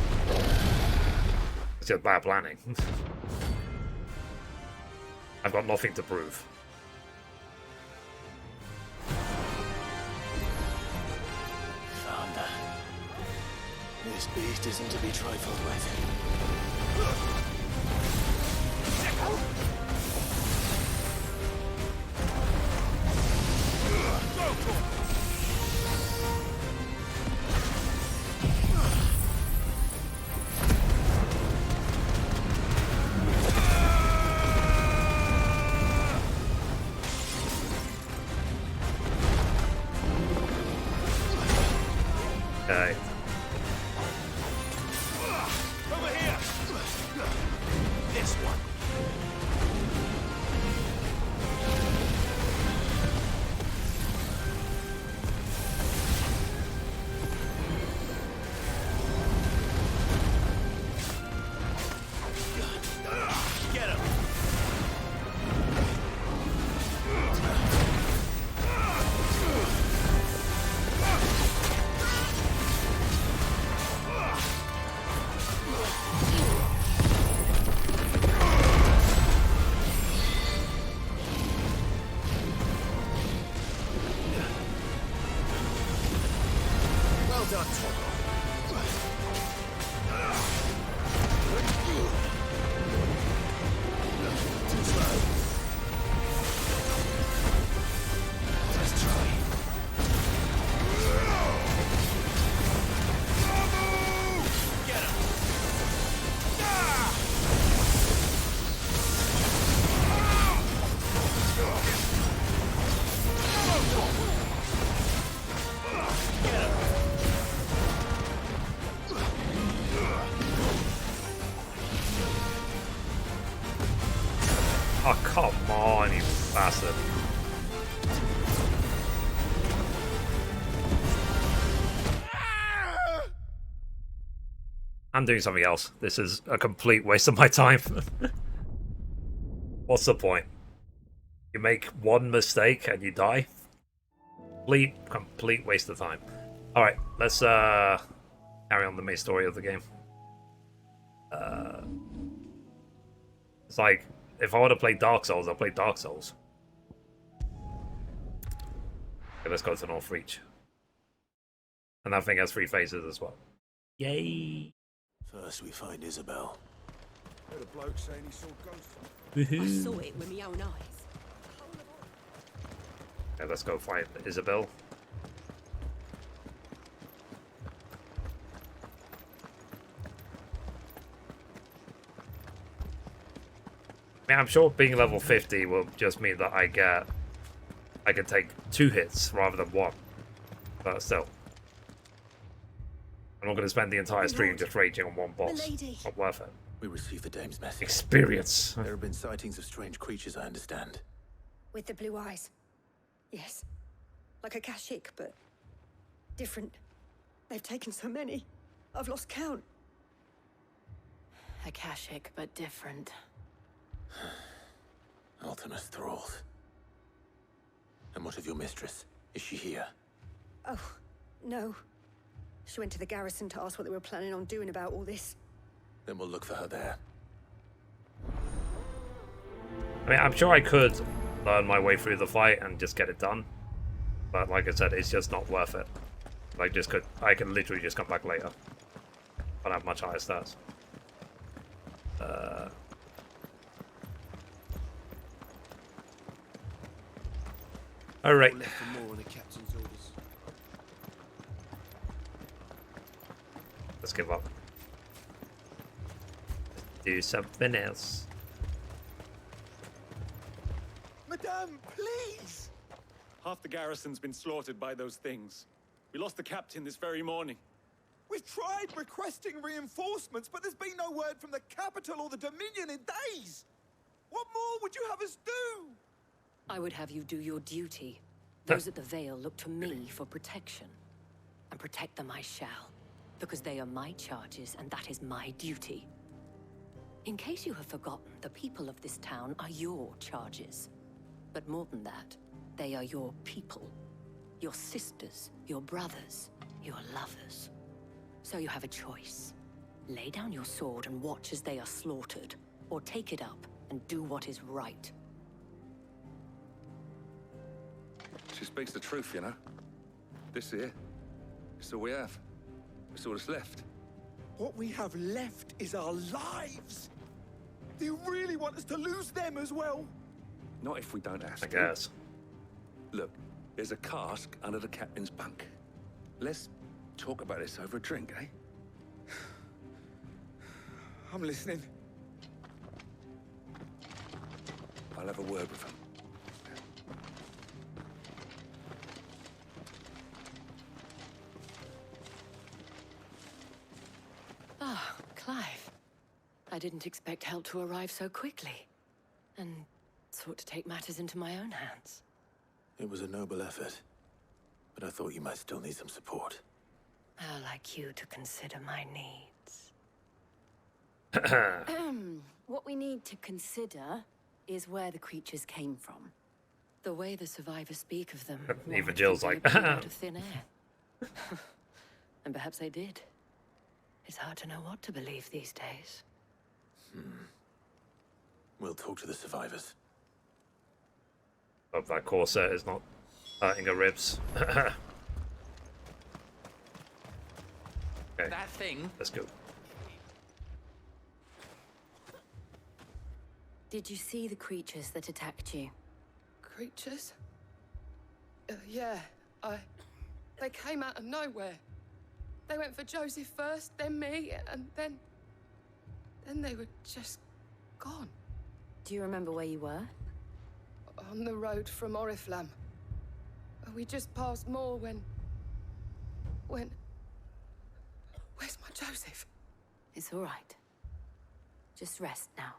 It's just bad planning. I've got nothing to prove. Thunder. This beast isn't to be trifled with. Okay. Over here! This one. Get him! Well done, too slow. Let's try. Get him! Oh, come on, you bastard. I'm doing something else. This is a complete waste of my time. What's the point? You make one mistake and you die? Complete waste of time. Alright, let's carry on the main story of the game. It's like, if I want to play Dark Souls, I'll play Dark Souls. Okay, let's go to North Reach. And that thing has 3 phases as well. Yay! First we find Isabel. Heard a bloke saying he saw ghosts. I saw it with my own eyes. Okay, let's go find Isabel. I mean, I'm sure being level 50 will just mean that I can take 2 hits rather than 1. But still. I'm not going to spend the entire stream just raging on one boss. Not worth it. We received the dame's message. Experience. There have been sightings of strange creatures, I understand. With the blue eyes. Yes. Like a Kashik, but different. They've taken so many. I've lost count. Akashic, but different. Ultimus thralls. And what of your mistress? Is she here? Oh, no. She went to the garrison to ask what they were planning on doing about all this. Then we'll look for her there. I mean, I'm sure I could learn my way through the fight and just get it done. But like I said, it's just not worth it. I can literally just come back later. But I have much higher stats. Alright. Let's give up. do something else. Madame, please! Half the garrison's been slaughtered by those things. We lost the captain this very morning. We've tried requesting reinforcements, but there's been no word from the capital or the Dominion in days. What more would you have us do? I would have you do your duty. Those at the Vale look to me for protection. And protect them I shall. Because they are my charges, and that is my duty. In case you have forgotten, the people of this town are your charges. But more than that, they are your people. Your sisters, your brothers, your lovers. So you have a choice. Lay down your sword and watch as they are slaughtered, or take it up and do what is right. She speaks the truth, you know. This here, it's all we have. It's all that's left. What we have left is our lives. Do you really want us to lose them as well? Not if we don't have to. I guess. Look, there's a cask under the captain's bunk. Let's talk about this over a drink, eh? I'm listening. I'll have a word with him. Ah, Clive. I didn't expect help to arrive so quickly. And sought to take matters into my own hands. It was a noble effort, but I thought you might still need some support. How like you to consider my needs. What we need to consider is where the creatures came from. The way the survivors speak of them. Even Jill's like, out of thin air. And perhaps they did. It's hard to know what to believe these days. We'll talk to the survivors. Hope that corset is not hurting her ribs. Okay. That thing. Let's go. Did you see the creatures that attacked you? Creatures? Yeah, they came out of nowhere. They went for Joseph first, then me, and then they were just gone. Do you remember where you were? On the road from Oriflamme. We just passed Moor when... Where's my Joseph? It's all right. Just rest now.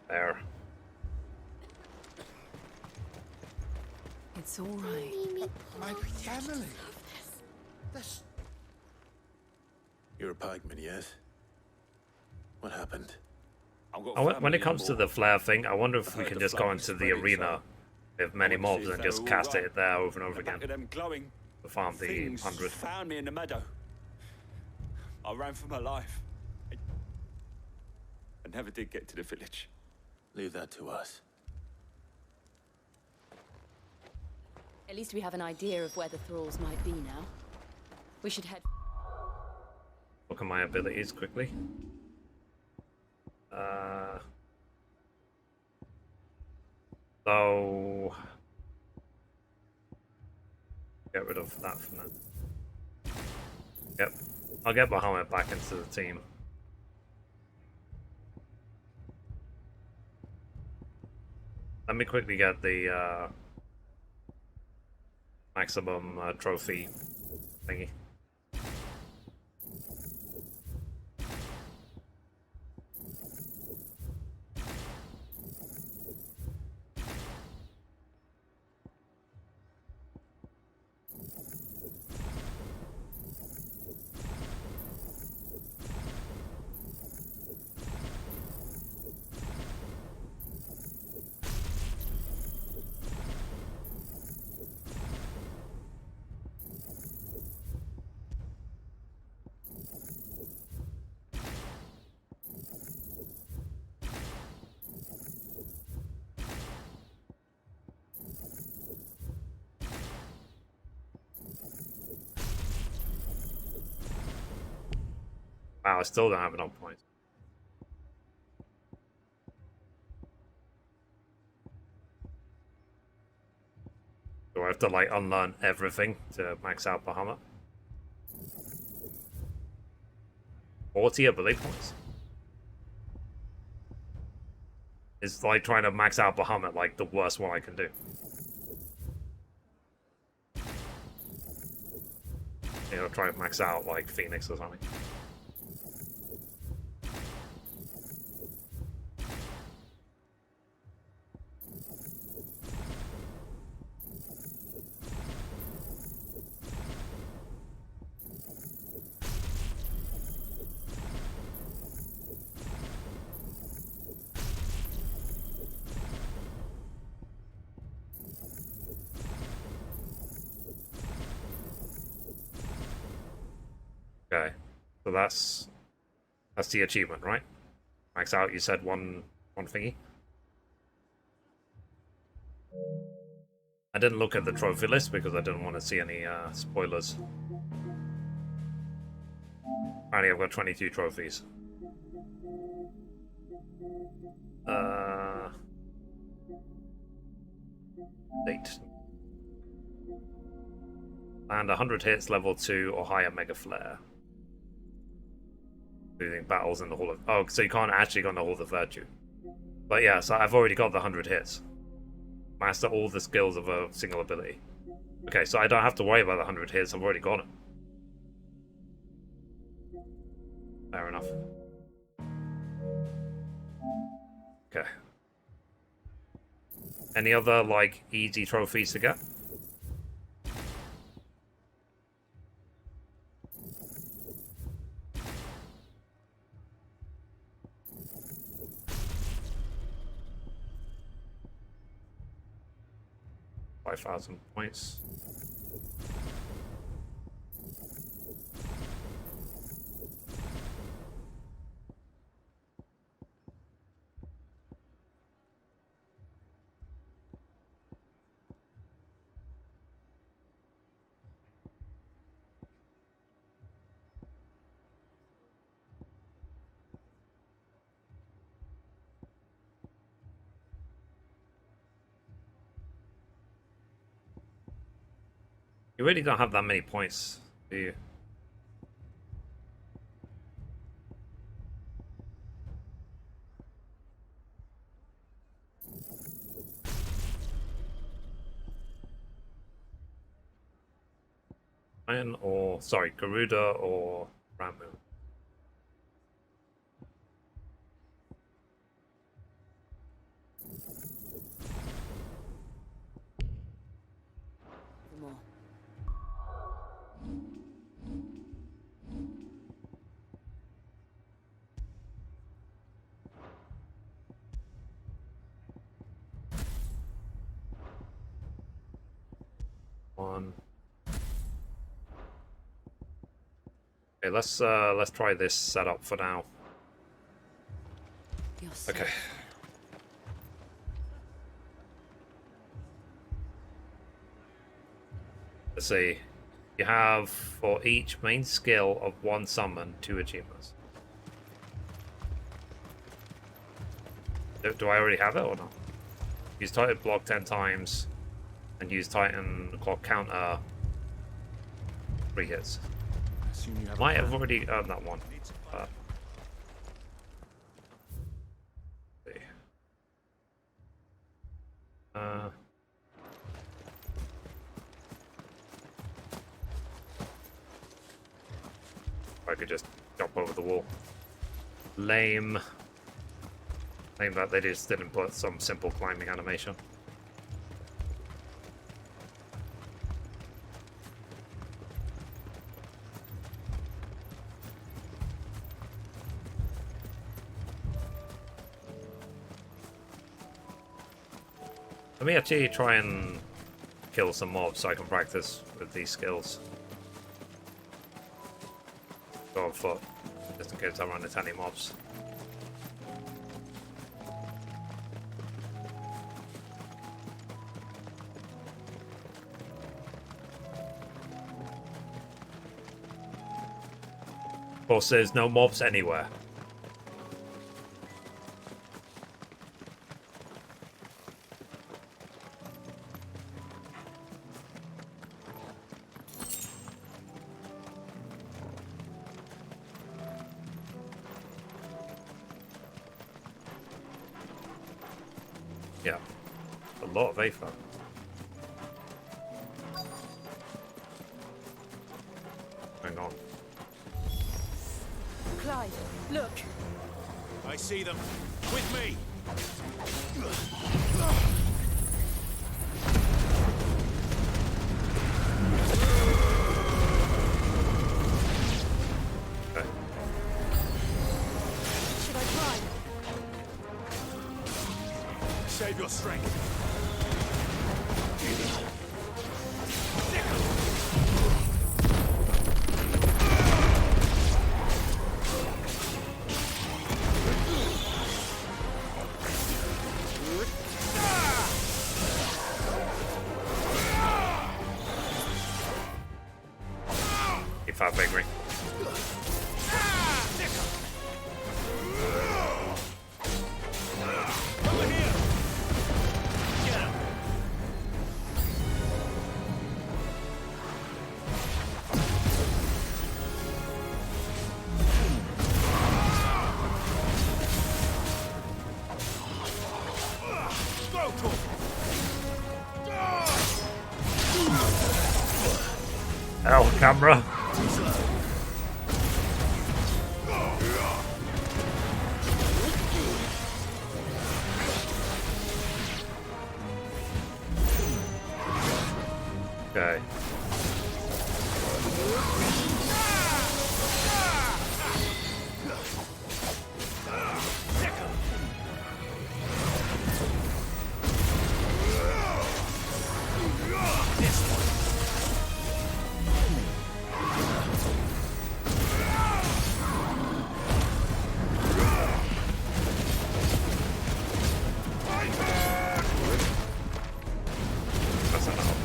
There. It's all right. My family. You're a pikeman, yes? What happened? When it comes to the flare thing, I wonder if we can just go into the arena with many mobs and just cast it there over and over again. To farm the 100. Found me in the meadow. I ran for my life. I never did get to the village. Leave that to us. At least we have an idea of where the thralls might be now. We should head... Look at my abilities quickly. So... Get rid of that for now. Yep. I'll get Bahamut back into the team. Let me quickly get the maximum trophy thingy. Wow, I still don't have enough points. Do I have to like unlearn everything to max out Bahamut? 40 ability points. It's like trying to max out Bahamut, like the worst one I can do. You know, try to max out like Phoenix or something. Okay, so that's the achievement, right? Max out. You said one thingy. I didn't look at the trophy list because I didn't want to see any spoilers. Apparently, I've got 22 trophies. 8. And 100 hits, level 2 or higher Mega Flare. Including battles in the Hall of... Oh, so you can't actually go in the Hall of Virtue. But yeah, so I've already got the 100 hits. Master all the skills of a single ability. Okay, so I don't have to worry about the 100 hits, I've already got it. Fair enough. Okay. Any other, like, easy trophies to get? $5,000 points. You really don't have that many points, do you? Iron or, sorry, Garuda or Ramu? More. One. Okay, let's try this setup for now. Okay. Let's see. You have for each main skill of one summon 2 achievements. Do I already have it or not? Use Titan block 10 times and use Titan clock counter 3 hits. Might have already earned that one. See. I could just jump over the wall. Lame. Lame that they just didn't put some simple climbing animation. Let me actually try and kill some mobs so I can practice with these skills. Go on foot, just in case I run into any mobs. Of course, there's no mobs anywhere. Yeah. A lot of Aether. Hang on. Clive, look. I see them. With me. Okay. Should I try? Save your strength. If I angry. Ow, camera. Okay. That's enough.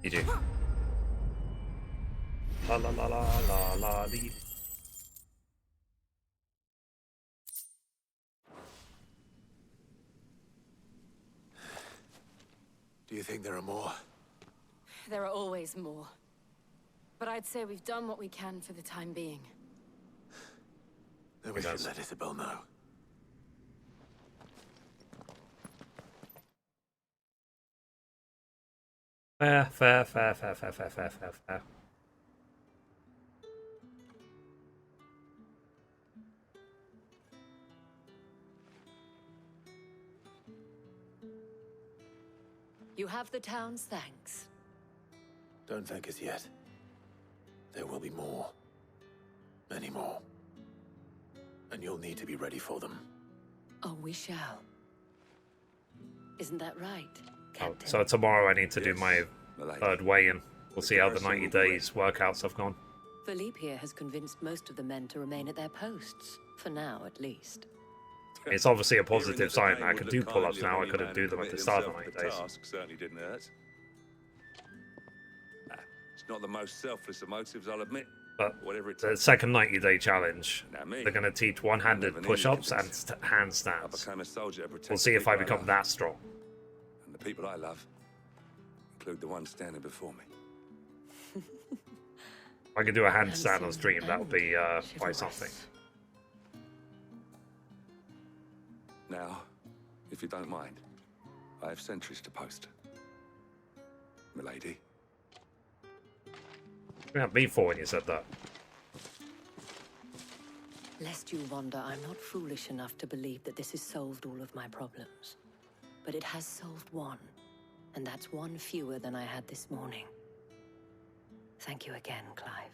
You do. La la la la la la lee. Do you think there are more? There are always more. But I'd say we've done what we can for the time being. Then we should let Isabel know. Fair. You have the town's thanks. Don't thank us yet. There will be more. Many more. And you'll need to be ready for them. Oh, we shall. Isn't that right, Captain? Oh, so tomorrow I need to do my third weigh-in. We'll see how the 90 days workouts have gone. Valisthea has convinced most of the men to remain at their posts. For now, at least. It's obviously a positive sign. I can do pull-ups now. I couldn't do them at the start of the 90 days. Task certainly didn't hurt. It's not the most selfless of motives, I'll admit. But whatever it the takes. second 90-day challenge, Now me, they're going to teach one-handed push-ups and handstands. We'll see if I become that strong. And the people I love include the ones standing before me. If I can do a handstand on stream, that would be quite something. Now, if you don't mind, I have sentries to post. Milady. You had me for when you said that. Lest you wonder, I'm not foolish enough to believe that this has solved all of my problems. But it has solved one, and that's one fewer than I had this morning. Thank you again, Clive.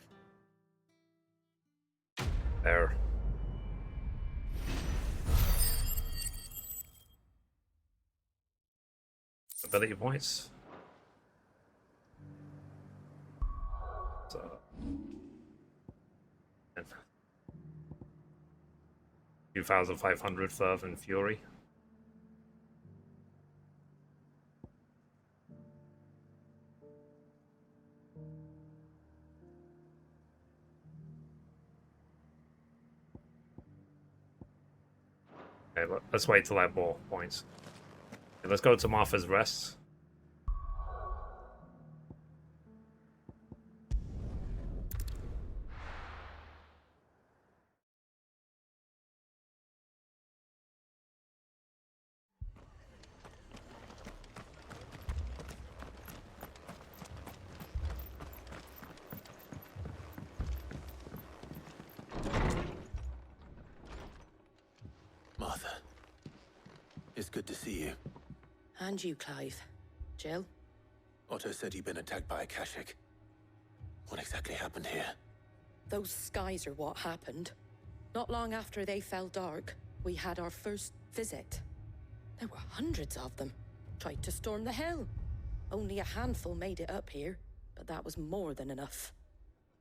There. ability points. So, 2,500 Ferv and Fury. Okay, let's wait till I have more points. Okay, let's go to Martha's Rest. It's good to see you. And you, Clive. Jill? Otto said you'd been attacked by a Akashic. What exactly happened here? Those skies are what happened. Not long after they fell dark, we had our first visit. There were hundreds of them. Tried to storm the hill. Only a handful made it up here, but that was more than enough.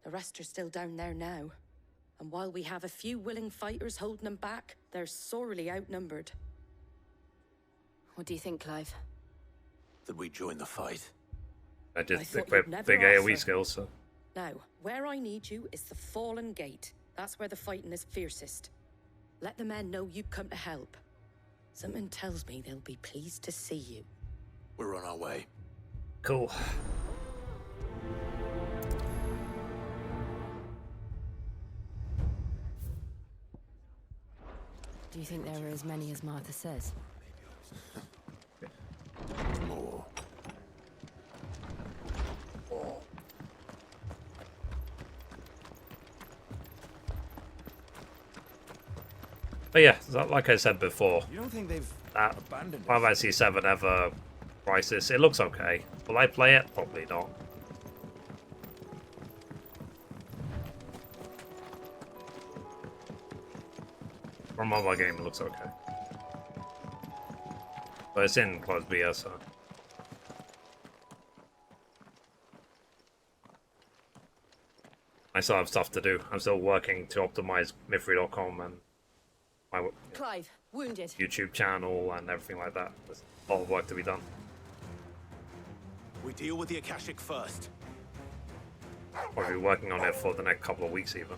The rest are still down there now. And while we have a few willing fighters holding them back, they're sorely outnumbered. What do you think, Clive? That we join the fight. I did thought equip you'd never big AoE offer. skills, so. Now, where I need you is the Fallen Gate. That's where the fighting is fiercest. Let the men know you come to help. Something tells me they'll be pleased to see you. We're on our way. Cool. Do you think there are as many as Martha says? More. But yeah, like I said before, You don't think they've that abandoned Final us? Fantasy VII Ever Crisis, it looks okay. Will I play it? Probably not. For a mobile game, it looks okay. But it's in closed beta, so. I still have stuff to do. I'm still working to optimize Mithrie.com and my Clive, wounded. YouTube channel and everything like that. There's a lot of work to be done. We deal with the Akashic first. Probably be working on it for the next couple of weeks even.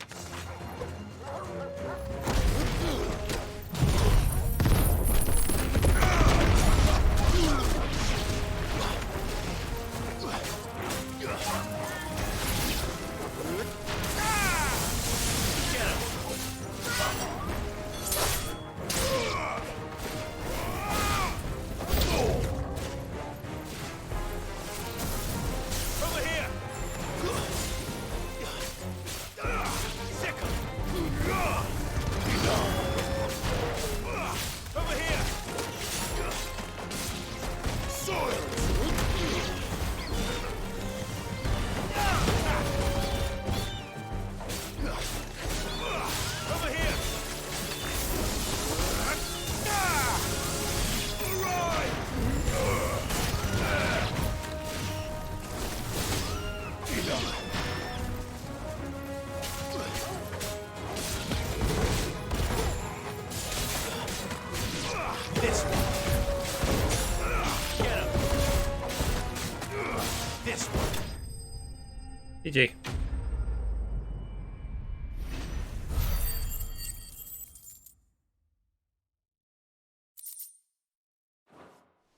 GG.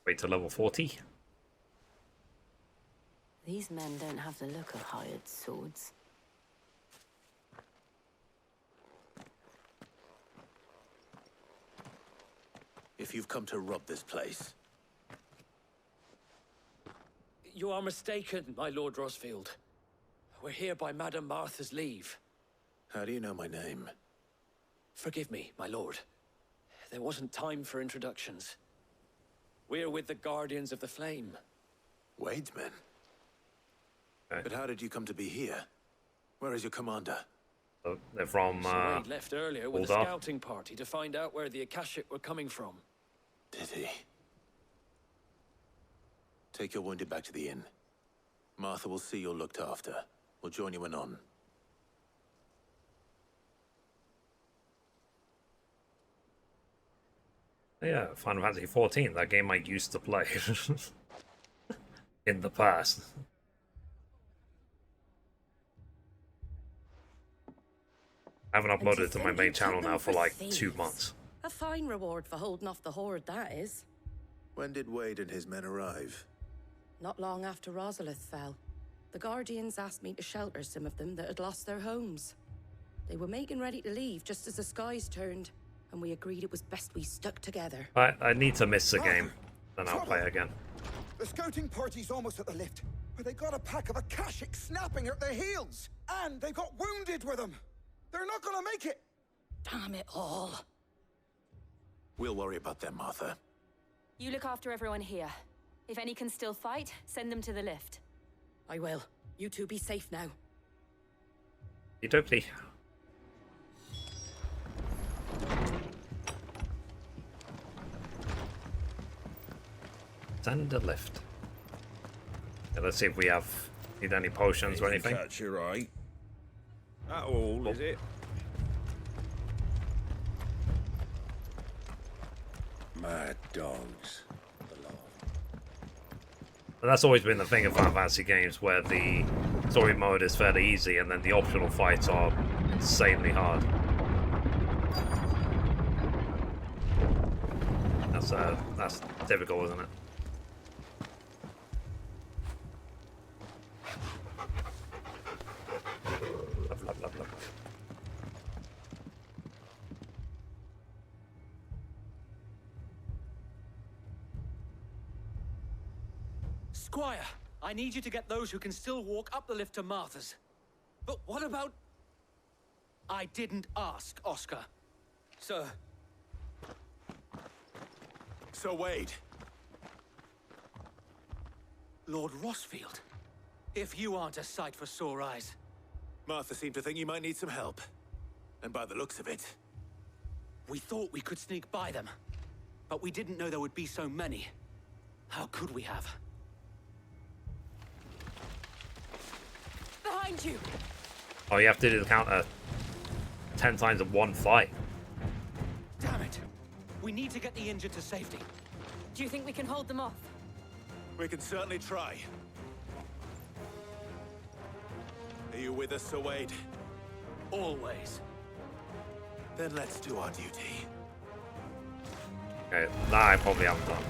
Wait till level 40. These men don't have the look of hired swords. If you've come to rob this place, You are mistaken, my Lord Rosfield. We're here by Madame Martha's leave. how do you know my name? Forgive me, my lord. There wasn't time for introductions. We're with the Guardians of the Flame. Wade's men? But how did you come to be here? Where is your commander? They're from Sir Wade left earlier with a Uldar. scouting party to find out where the Akashic were coming from. Did he? Take your wounded back to the inn. Martha will see you're looked after. We'll join you anon. Yeah, Final Fantasy XIV, that game I used to play in the past. I haven't uploaded it to my main channel now for like 2 months. A fine reward for holding off the horde, that is. When did Wade and his men arrive? Not long after Rosalith fell. The Guardians asked me to shelter some of them that had lost their homes. They were making ready to leave just as the skies turned, and we agreed it was best we stuck together. I need to miss the game, then I'll play again. The scouting party's almost at the lift, but they got a pack of Akashic snapping at their heels, and they got wounded with them. They're not gonna make it. Damn it all. We'll worry about them, Martha. You look after everyone here. If any can still fight, send them to the lift. I will. You two be safe now. Okie Send a lift. Yeah, let's see if we need any potions or anything. Catch your eye. That all, is it? Mad dogs. And that's always been the thing in Final Fantasy games, where the story mode is fairly easy and then the optional fights are insanely hard. That's typical, isn't it? Love. Squire, I need you to get those who can still walk up the lift to Martha's. But what about... I didn't ask, Oscar. Sir. Sir Wade. Lord Rosfield. If you aren't a sight for sore eyes. Martha seemed to think you might need some help. And by the looks of it... We thought we could sneak by them. But we didn't know there would be so many. How could we have? Behind you! Oh, you have to do the counter 10 times in one fight. Damn it! We need to get the injured to safety. Do you think we can hold them off? We can certainly try. Are you with us, Sir Wade? Always. Then let's do our duty. Okay, that I probably haven't done.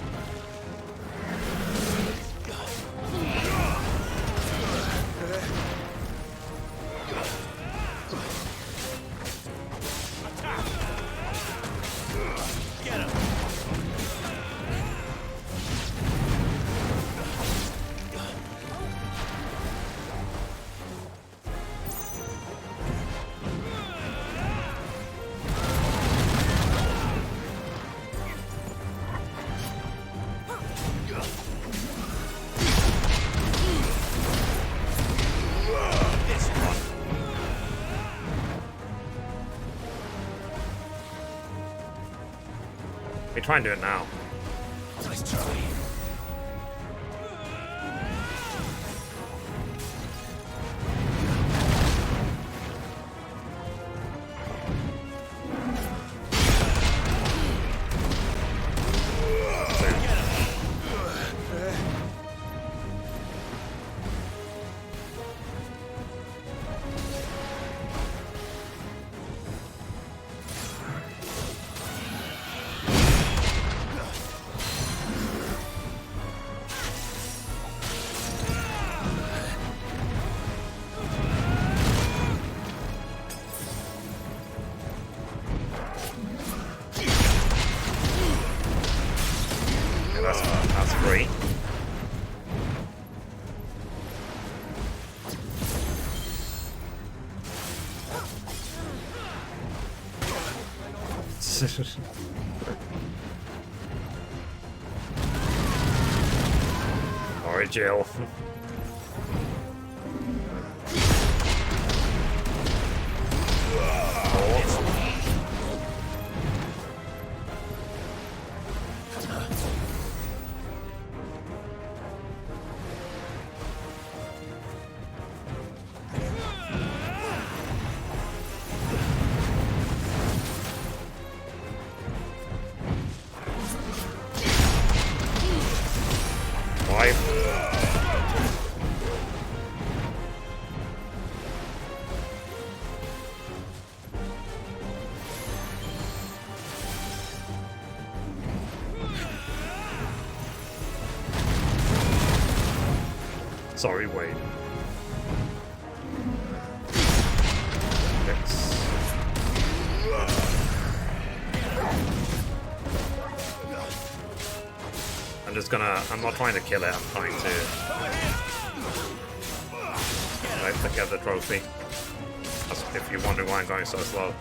Get him! We try and do it now. Nice try. That's great. Alright, Jill. Sorry, Wade. I'm not trying to kill it, I'm trying to get the trophy. That's if you wonder why I'm going so slow.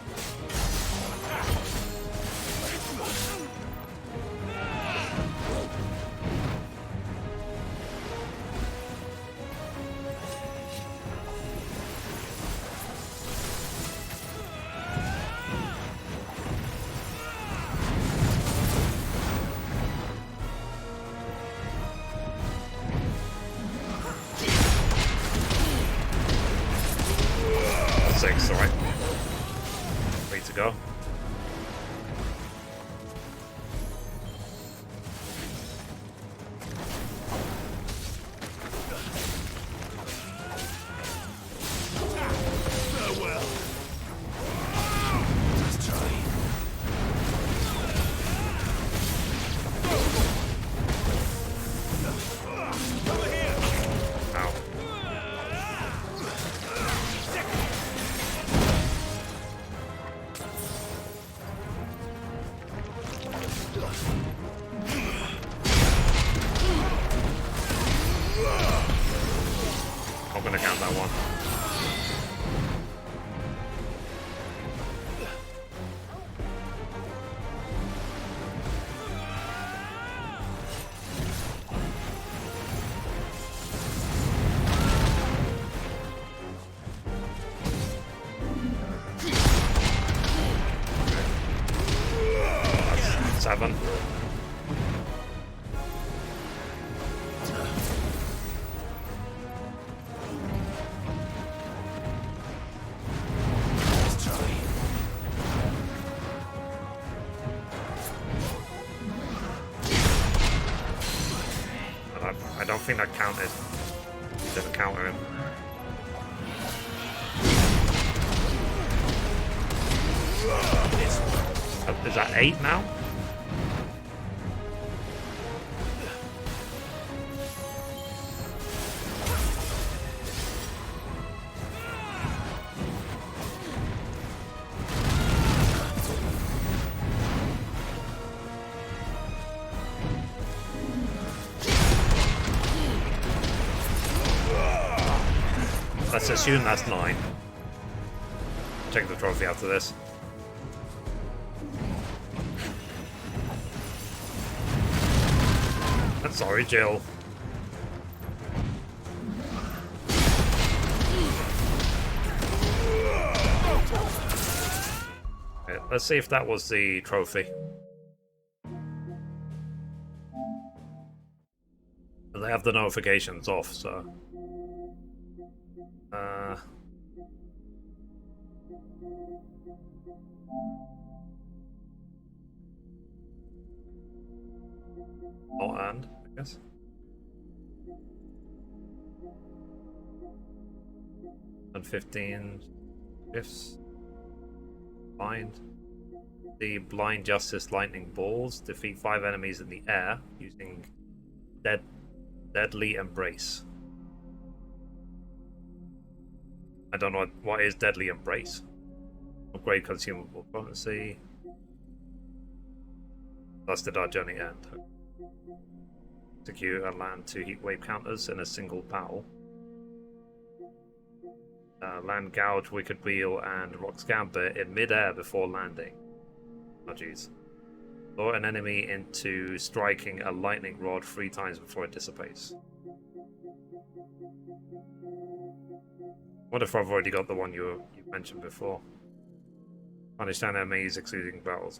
Alright. Ready to go. Seven. I don't think that counted. Didn't counter him. Is that 8 now? Let's assume that's 9. Take the trophy after this. Sorry, Jill. Okay, let's see if that was the trophy. And they have the notifications off, so... Not and, I guess. And 15 shifts. Find the blind justice lightning balls. Defeat 5 enemies in the air using deadly embrace. I don't know what is deadly embrace. Upgrade consumable potency. Thus did our journey end. Secure and land 2 heat wave counters in a single battle. Land Gouge, Wicked Wheel, and Rock's Gambit in mid-air before landing. Oh jeez. Lure an enemy into striking a lightning rod 3 times before it dissipates. What if I've already got the one you mentioned before? Punish enemies excluding battles.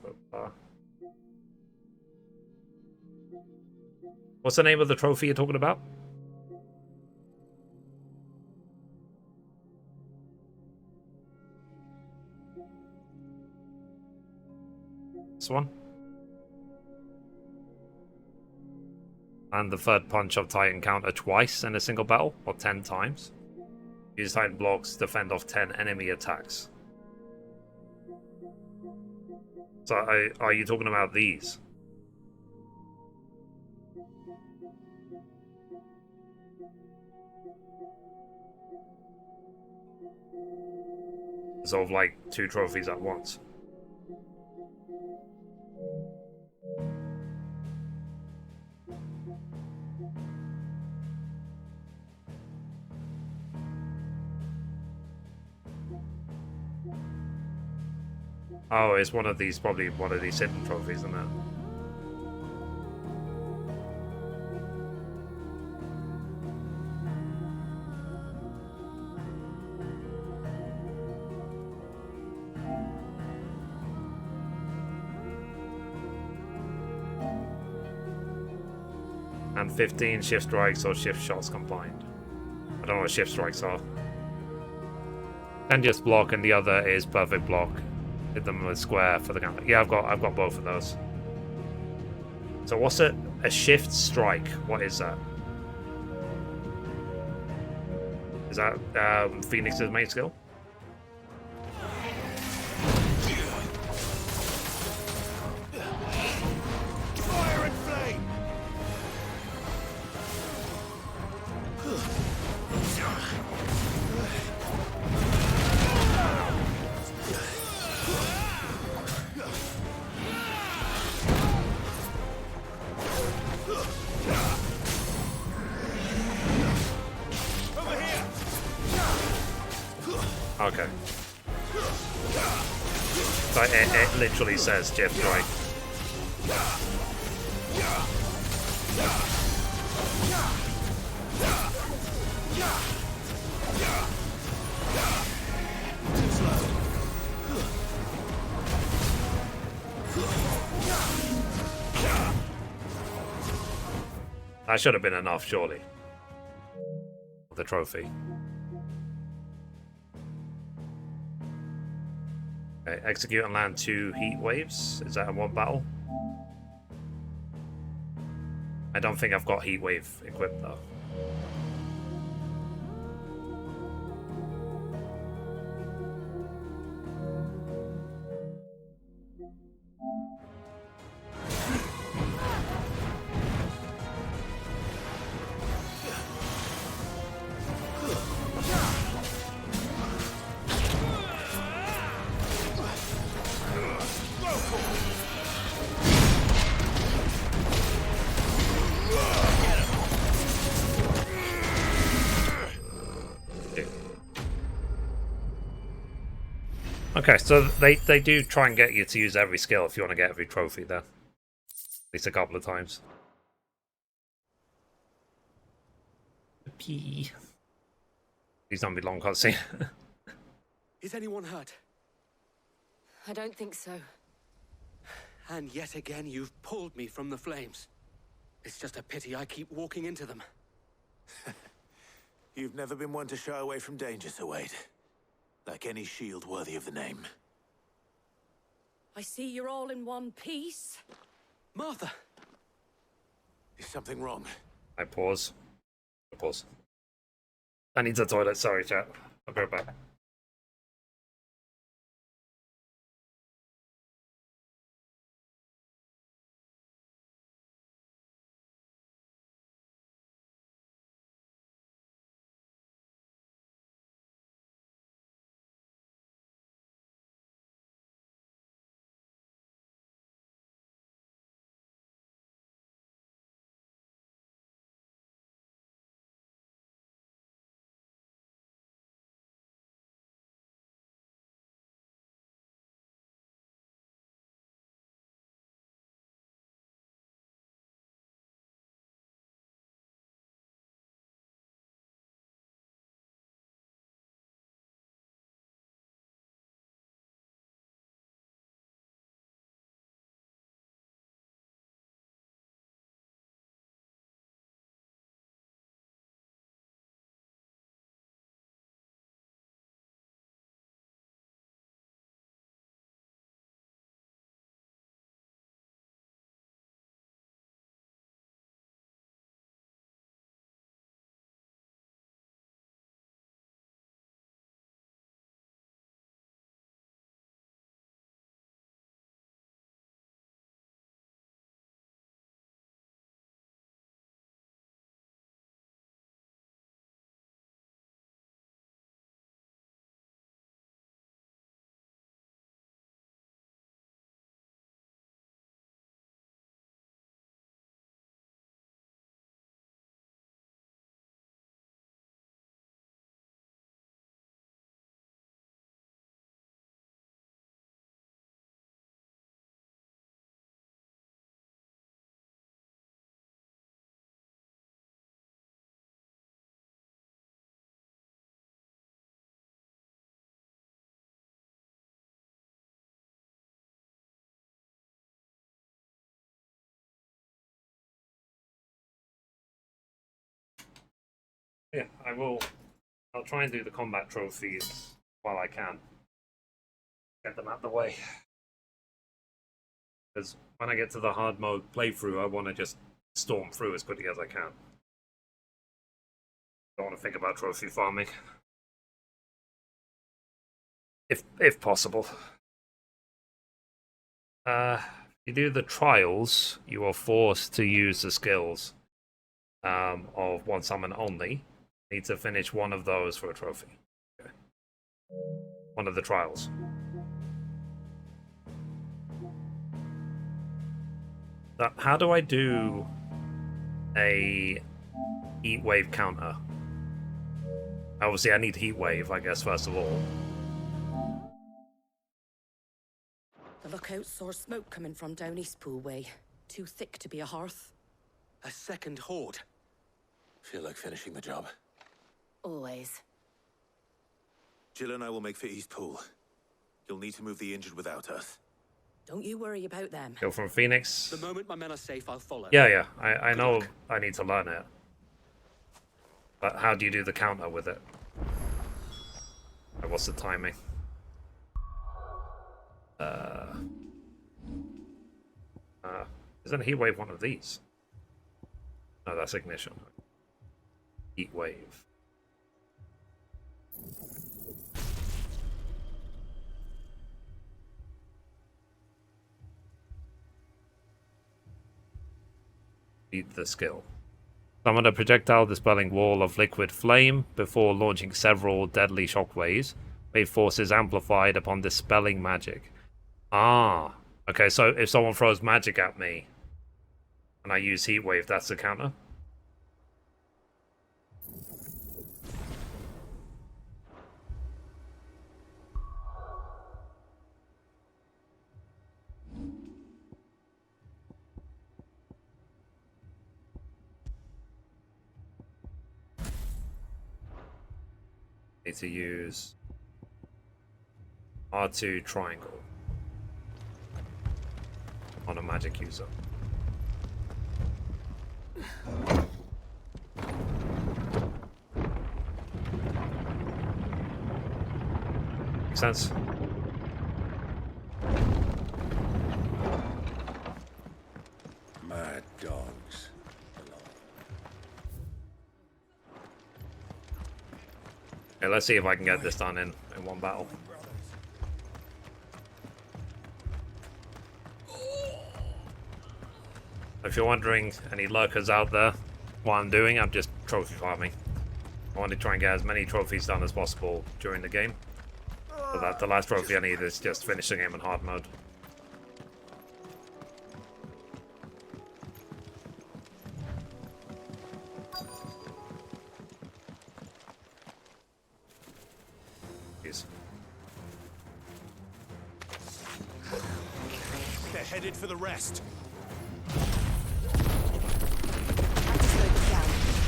What's the name of the trophy you're talking about? This one? And the third punch of Titan counter twice in a single battle, or 10 times. Use Titan blocks to fend off 10 enemy attacks. So are you talking about these? Resolve like 2 trophies at once. Oh, it's one of these, probably one of these hidden trophies, isn't it? And 15 shift strikes or shift shots combined. I don't know what shift strikes are. And just block, and the other is perfect block. Hit them with square for the counter. Yeah, I've got both of those. So what's it? A shift strike. What is that? Is that Phoenix's main skill? Fire and flame! Okay. So it literally says shift strike. That should have been enough, surely. The trophy. Okay, execute and land 2 heat waves. Is that in one battle? I don't think I've got heat wave equipped though. Okay, so they do try and get you to use every skill if you want to get every trophy there. At least a couple of times. Please don't be long cutscene. Is anyone hurt? I don't think so. And yet again, you've pulled me from the flames. It's just a pity I keep walking into them. You've never been one to shy away from danger, Sir Wade. Like any shield worthy of the name. I see you're all in one piece. Martha! Is something wrong? I pause. I need the toilet, sorry chat. I'll be right back. Yeah, I will. I'll try and do the combat trophies while I can. Get them out the way. Because when I get to the hard mode playthrough, I want to just storm through as quickly as I can. Don't want to think about trophy farming. If possible. You do the trials, you are forced to use the skills of one summon only. Need to finish one of those for a trophy. Okay. One of the trials. How do I do a heat wave counter? Obviously, I need heat wave, I guess, first of all. The lookout saw smoke coming from down Eastpool way. Too thick to be a hearth. A second horde. Feel like finishing the job. Always. Jill and I will make for Eastpool. You'll need to move the injured without us. Don't you worry about them. Go from Phoenix. The moment my men are safe, I'll follow. Yeah. I know I need to learn it. But how do you do the counter with it? What's the timing? Isn't heat wave one of these? No, that's ignition. Heat wave. Beat the skill. Summon a projectile dispelling wall of liquid flame before launching several deadly shockwaves. Wave force is amplified upon dispelling magic. Ah, okay. So if someone throws magic at me and I use heat wave, that's the counter. Need to use R2 triangle on a magic user. Makes sense. Mad dogs. Okay, let's see if I can get this done in one battle. If you're wondering, any lurkers out there, what I'm doing, I'm just trophy farming. I want to try and get as many trophies done as possible during the game. So that the last trophy I need is just finish the game in hard mode. Jeez. They're headed for the rest.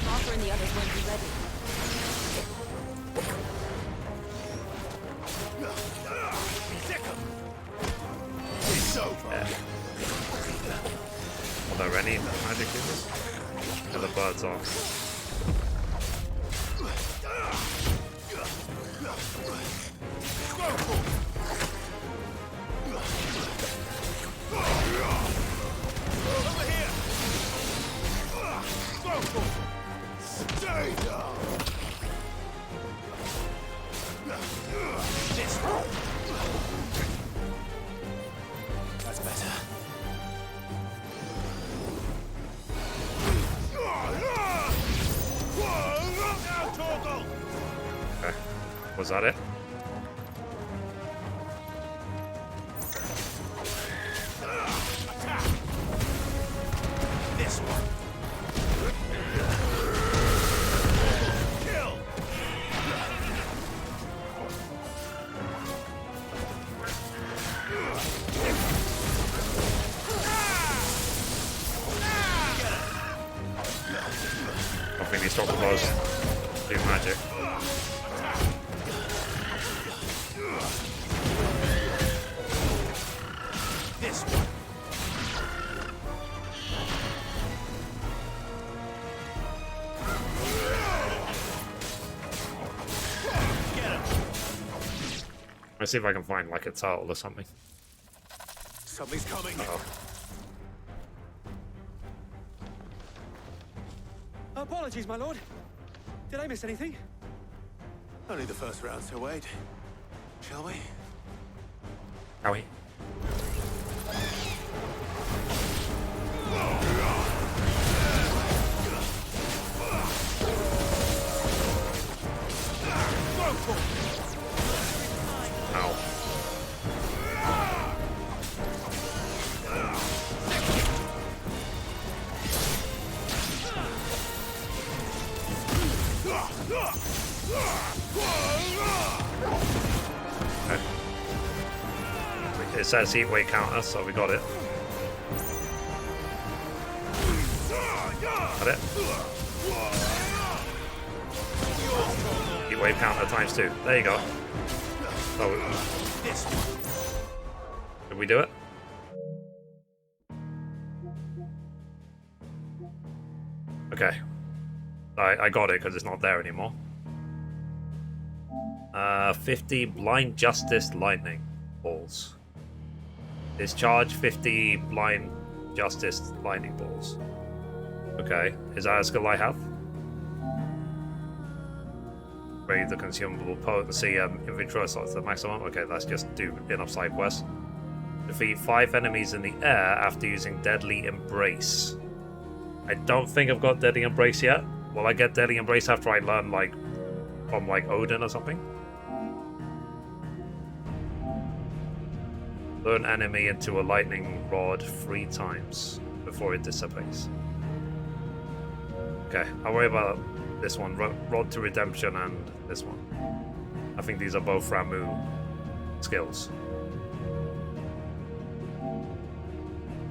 Arthur and the others won't be ready. It's over. Are there any magic users? Yeah, the birds are. Over here. Stay down. This one. That's better. Okay. Was that it? This one. Kill. I think these top close. Do magic. This one. Let's see if I can find like a turtle or something. Something's coming. Uh-oh. Apologies, my lord. Did I miss anything? Only the first round, Sir Wade. Shall we? Shall we? Ow. Okay. It says heat weight counter, so we got it. Got it. Heat wave counter ×2. There you go. Oh. Did we do it? Okay. I got it because it's not there anymore. 50 blind justice lightning balls. Discharge 50 blind justice lightning balls. Okay, is that a skill I have? Raise the consumable potency inventory slots to the maximum. Okay, let's just do enough side quests. Defeat 5 enemies in the air after using Deadly Embrace. I don't think I've got Deadly Embrace yet. Will I get Deadly Embrace after I learn, like, from, like, Odin or something? Turn enemy into a lightning rod 3 times before it dissipates. Okay, I'll worry about this one. Rod to Redemption and this one. I think these are both Ramu skills.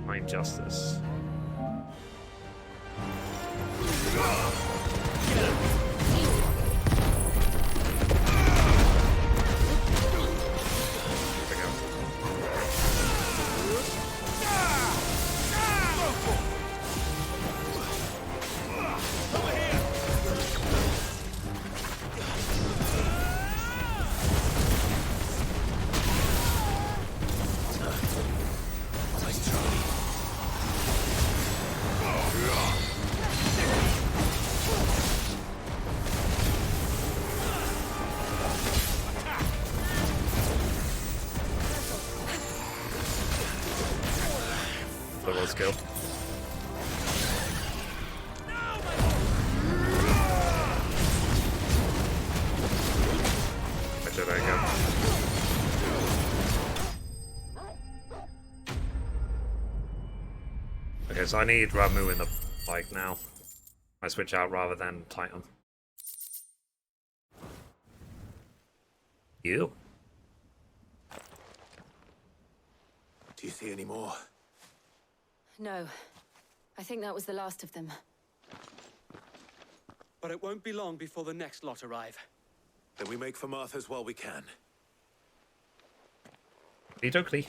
Mind Justice. Let's go. There you go. Okay, so I need Ramu in the bike now. I switch out rather than Titan. You? Do you see any more? No. I think that was the last of them. But it won't be long before the next lot arrive. Then we make for Martha's while we can. Oakley.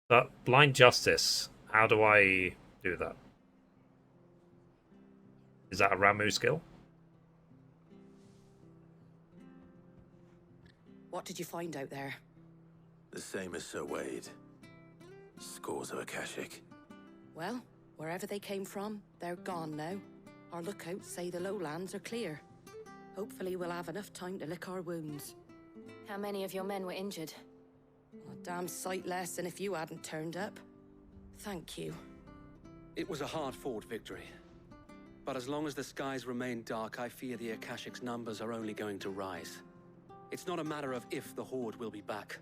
But blind justice, how do I do that? Is that a Ramu skill? What did you find out there? The same as Sir Wade. Scores of Akashic. Well, wherever they came from, they're gone now. Our lookouts say the lowlands are clear. Hopefully we'll have enough time to lick our wounds. How many of your men were injured? A damn sight less than if you hadn't turned up. Thank you. It was a hard-fought victory. But as long as the skies remain dark, I fear the Akashic's numbers are only going to rise. It's not a matter of if the Horde will be back,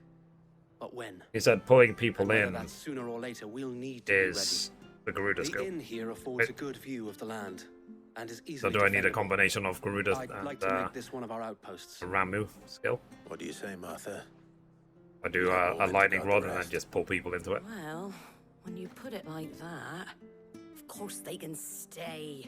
but when. He said pulling people in that sooner or later we'll need to is the Garuda skill. The inn here affords a good view of the land, and is easily So do I need a combination of Garuda I'd and like to make this one of our outposts. a Ramu skill? What do you say, Martha? I do a lightning rod and then just pull people into it. Well, when you put it like that, of course they can stay.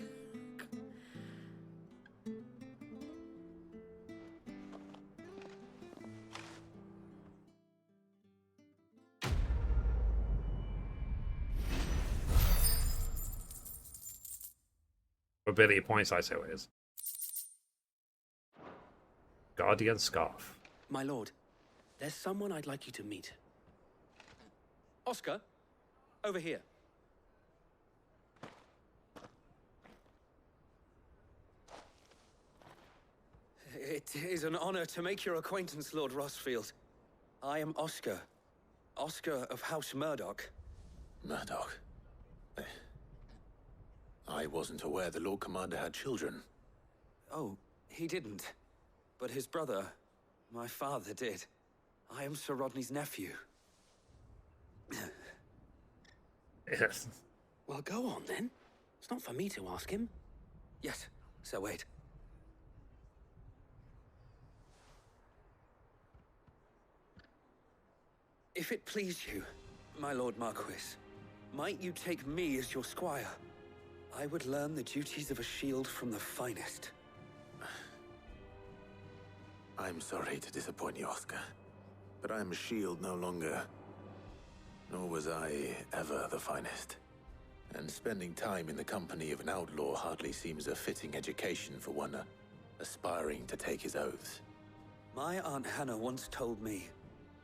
Ability points, I say it is. Guardian Scarf. My lord, there's someone I'd like you to meet. Oscar, over here. It is an honor to make your acquaintance, Lord Rosfield. I am Oscar. Oscar of House Murdoch. Murdoch? I wasn't aware the Lord Commander had children. Oh, he didn't. But his brother, my father, did. I am Sir Rodney's nephew. Yes. Well, go on then. It's not for me to ask him. Yes, Sir Wade. If it please you, my Lord Marquis, might you take me as your squire? I would learn the duties of a shield from the finest. I'm sorry to disappoint you, Oscar, but I'm a shield no longer. Nor was I ever the finest. And spending time in the company of an outlaw hardly seems a fitting education for one aspiring to take his oaths. My Aunt Hannah once told me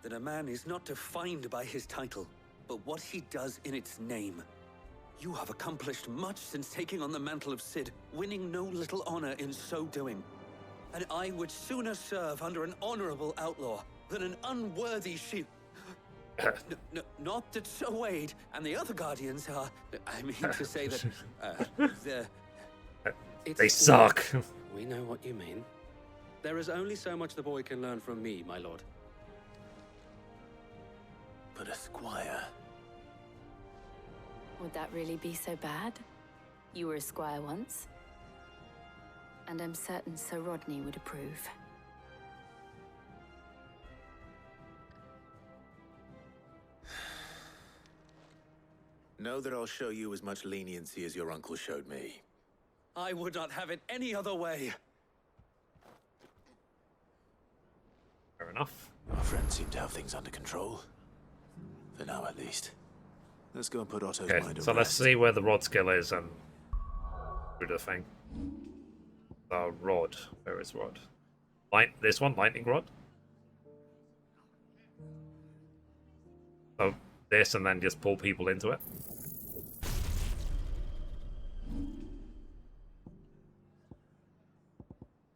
that a man is not defined by his title, but what he does in its name. You have accomplished much since taking on the mantle of Cid, winning no little honor in so doing. And I would sooner serve under an honorable outlaw than an unworthy shield. Not that Sir Wade and the other Guardians are... I mean to say that... they suck. We know what you mean. There is only so much the boy can learn from me, my lord. But a squire... Would that really be so bad? You were a squire once. And I'm certain Sir Rodney would approve. Know that I'll show you as much leniency as your uncle showed me. I would not have it any other way. Fair enough. Our friends seem to have things under control. For now, at least. Let's go and put Otto's mind at rest. So let's see where the rod skill is and do the thing. Rod. Where is rod? This one, lightning rod. So this, and then just pull people into it.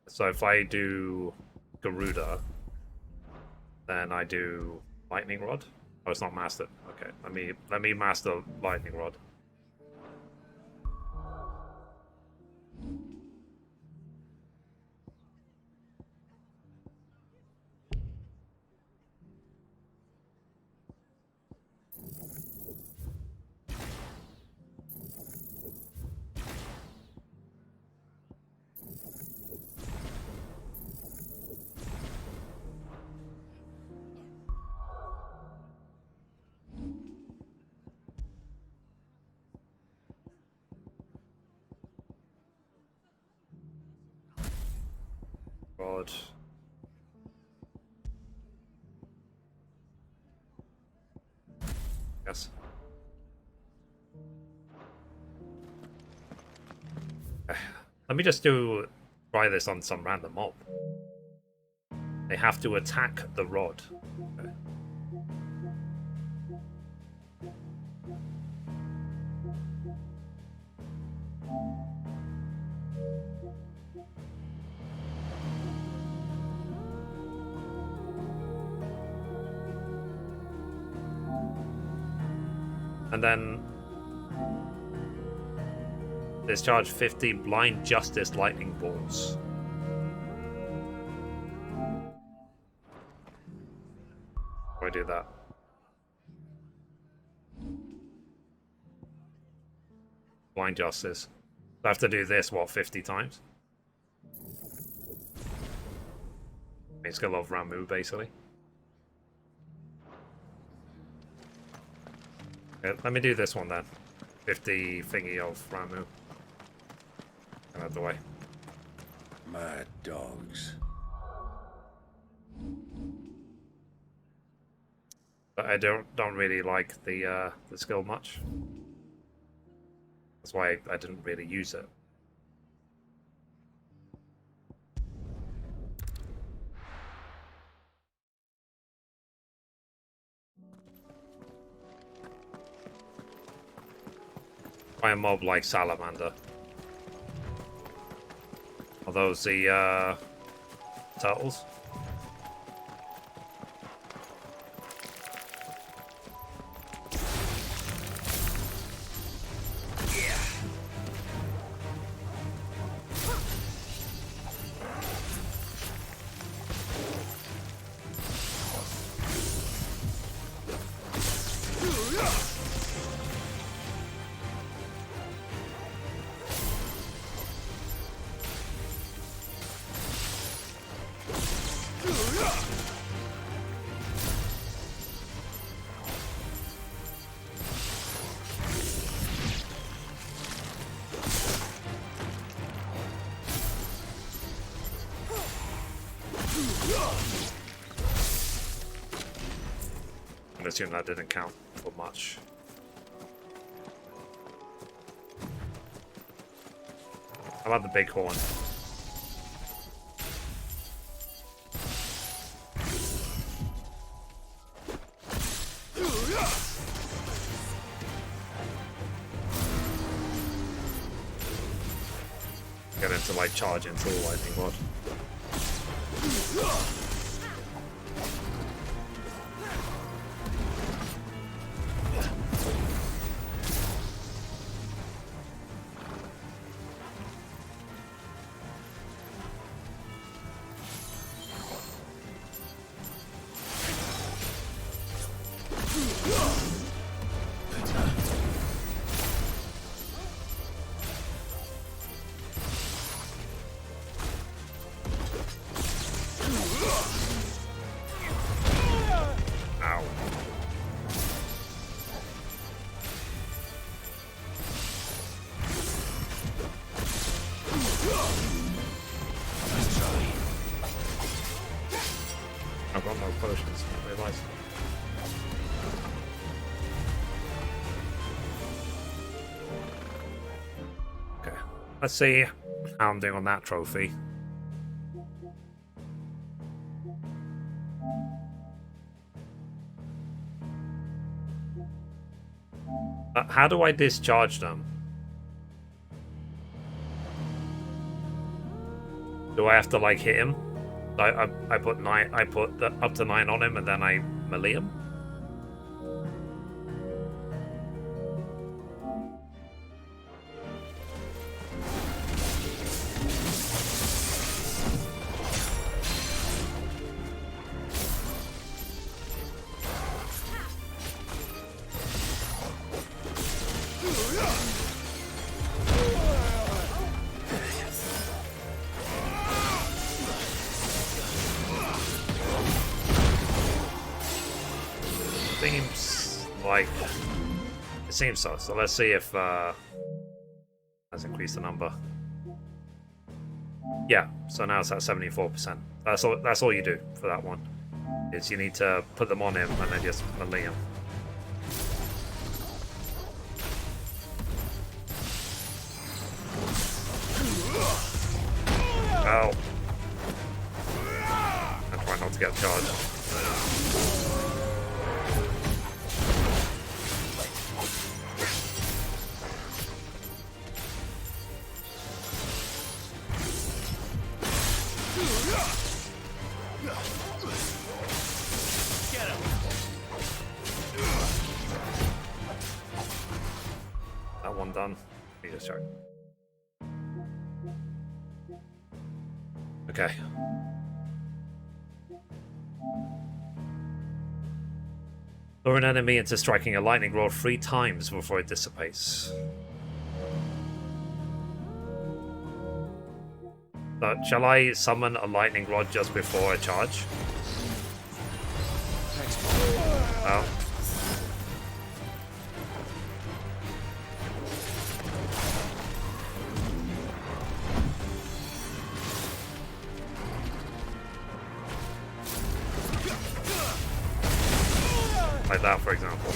So if I do Garuda, then I do lightning rod. Oh, it's not mastered. Okay, let me master lightning rod. God. Yes. Let me just try this on some random mob. They have to attack the rod. Okay. And then discharge 50 blind justice lightning bolts. How do I do that? Blind justice. I have to do this, what, 50 times? It's got a lot of Ramu, basically. Okay, let me do this one then. 50 thingy of Ramu. Get out of the way. Mad dogs. But I don't really like the skill much. That's why I didn't really use it. by a mob like Salamander. Are those the turtles? I assume that didn't count for much. How about the big horn? Get him to like charge into the lightning rod. I've got no potions, I realise. Okay, let's see how I'm doing on that trophy. How do I discharge them? Do I have to like hit him? I put 9. I put up to 9 on him, and then I melee him. Seems like it seems so. So let's see if has increased the number. Yeah, so now it's at 74%. That's all you do for that one. Is you need to put them on him and then just melee him. Oh. I try not to get charged. That one done. Let me just check. Okay. Lure an enemy into striking a lightning rod 3 times before it dissipates. So, shall I summon a lightning rod just before I charge? Oh. Like that, for example.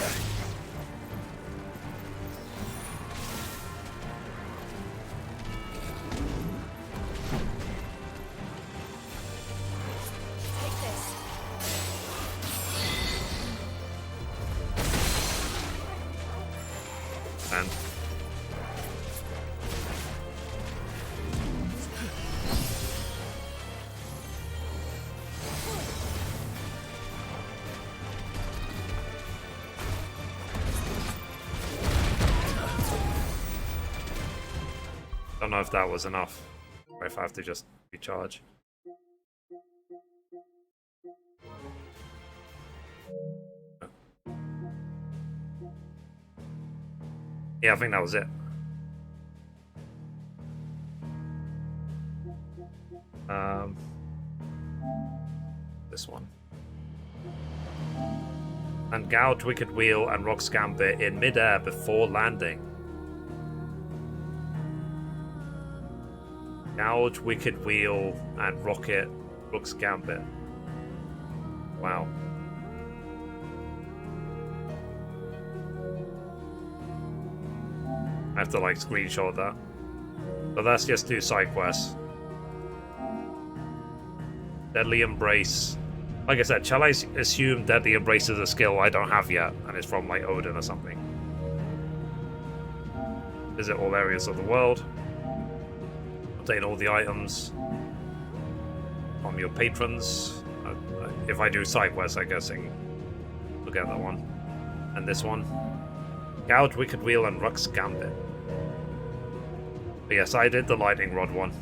And Don't know if that was enough, or if I have to just recharge. Yeah, I think that was it. This one. And gouge Wicked Wheel and Rock's Gambit in midair before landing. Gouge, Wicked Wheel, and Rock's Gambit. Wow. I have to like screenshot that. But let's just do side quests. Deadly Embrace. Like I said, shall I assume Deadly Embrace is a skill I don't have yet, and it's from like Odin or something? Visit all areas of the world. Obtain all the items from your patrons. If I do side quests, I'm guessing we'll get that one. And this one. Gouge, Wicked Wheel, and Rock's Gambit. But yes, I did the lightning rod one.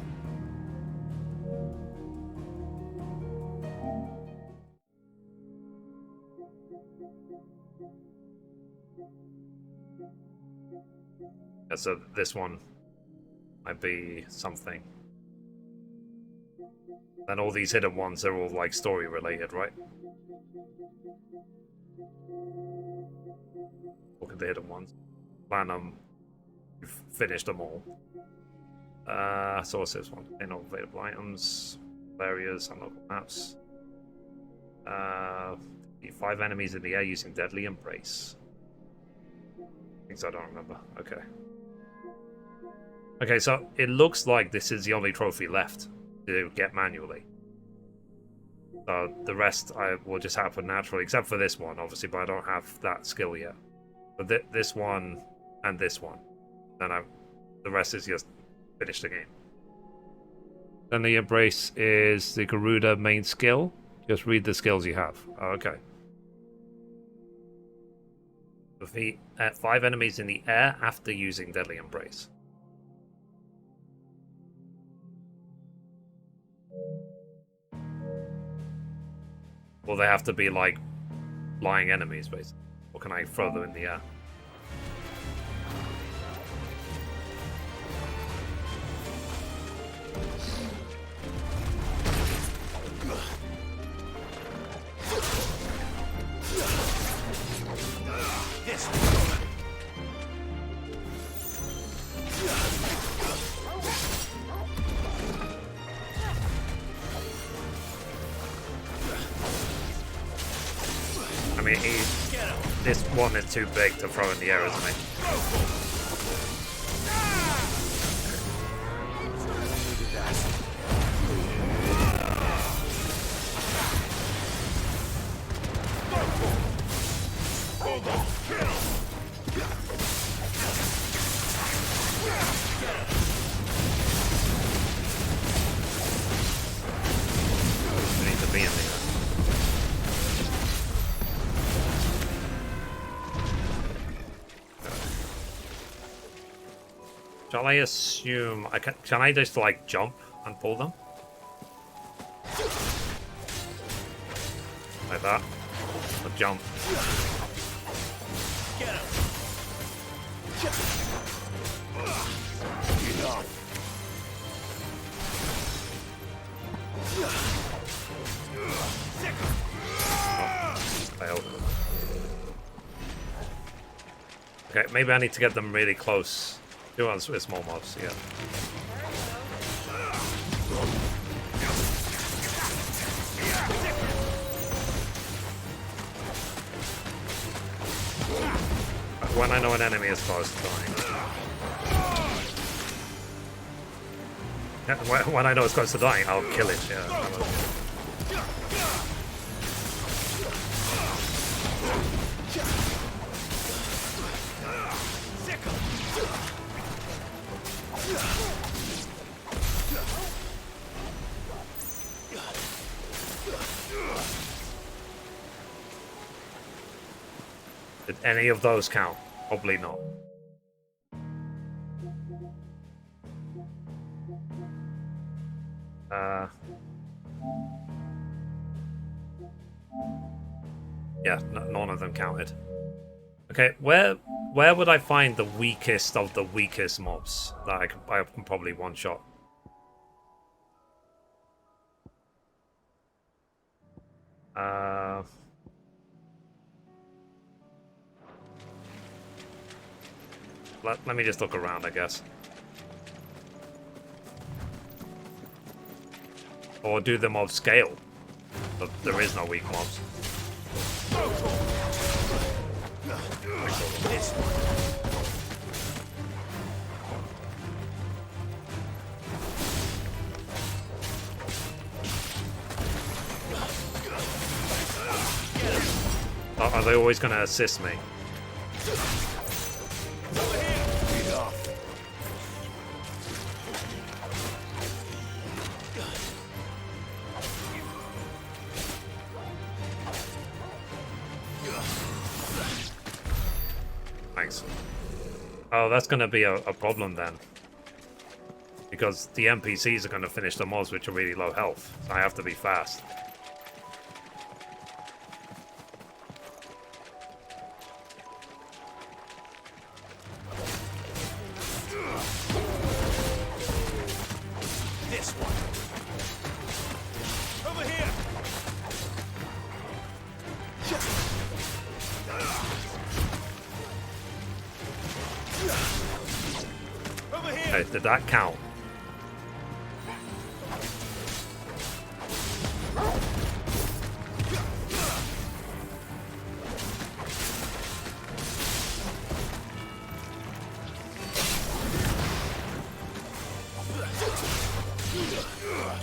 Yeah, so this one might be something. And all these hidden ones are all like story related, right? Look at the hidden ones. Plan them. You've finished them all. Sources one. No available items. Areas and local maps. 5 enemies in the air using Deadly Embrace. Things I don't remember. Okay. Okay, so it looks like this is the only trophy left to get manually. So the rest will just happen naturally, except for this one, obviously, but I don't have that skill yet. But this one and this one. Then the rest is just finish the game. Then the Embrace is the Garuda main skill. Just read the skills you have. Oh, okay. Defeat 5 enemies in the air after using Deadly Embrace. Well, they have to be like flying enemies, basically. Or can I throw them in the air? I mean, this one is too big to throw in the air, isn't it? We need to be in the air. Shall I assume can I just like jump and pull them? Like that. Or jump. Get him. Failed. Okay, maybe I need to get them really close. Do ones with small mobs, yeah. When I know an enemy is close to dying. Yeah, when I know it's close to dying, I'll kill it, yeah. Did any of those count? Probably not. Yeah, none of them counted. Okay, where would I find the weakest of the weakest mobs that I can probably one-shot? Let me just look around, I guess. Or do the mobs scale? But there is no weak mobs. Are they always going to assist me? Thanks. Oh, that's going to be a problem then. Because the NPCs are going to finish the mobs which are really low health. So I have to be fast. Did that count?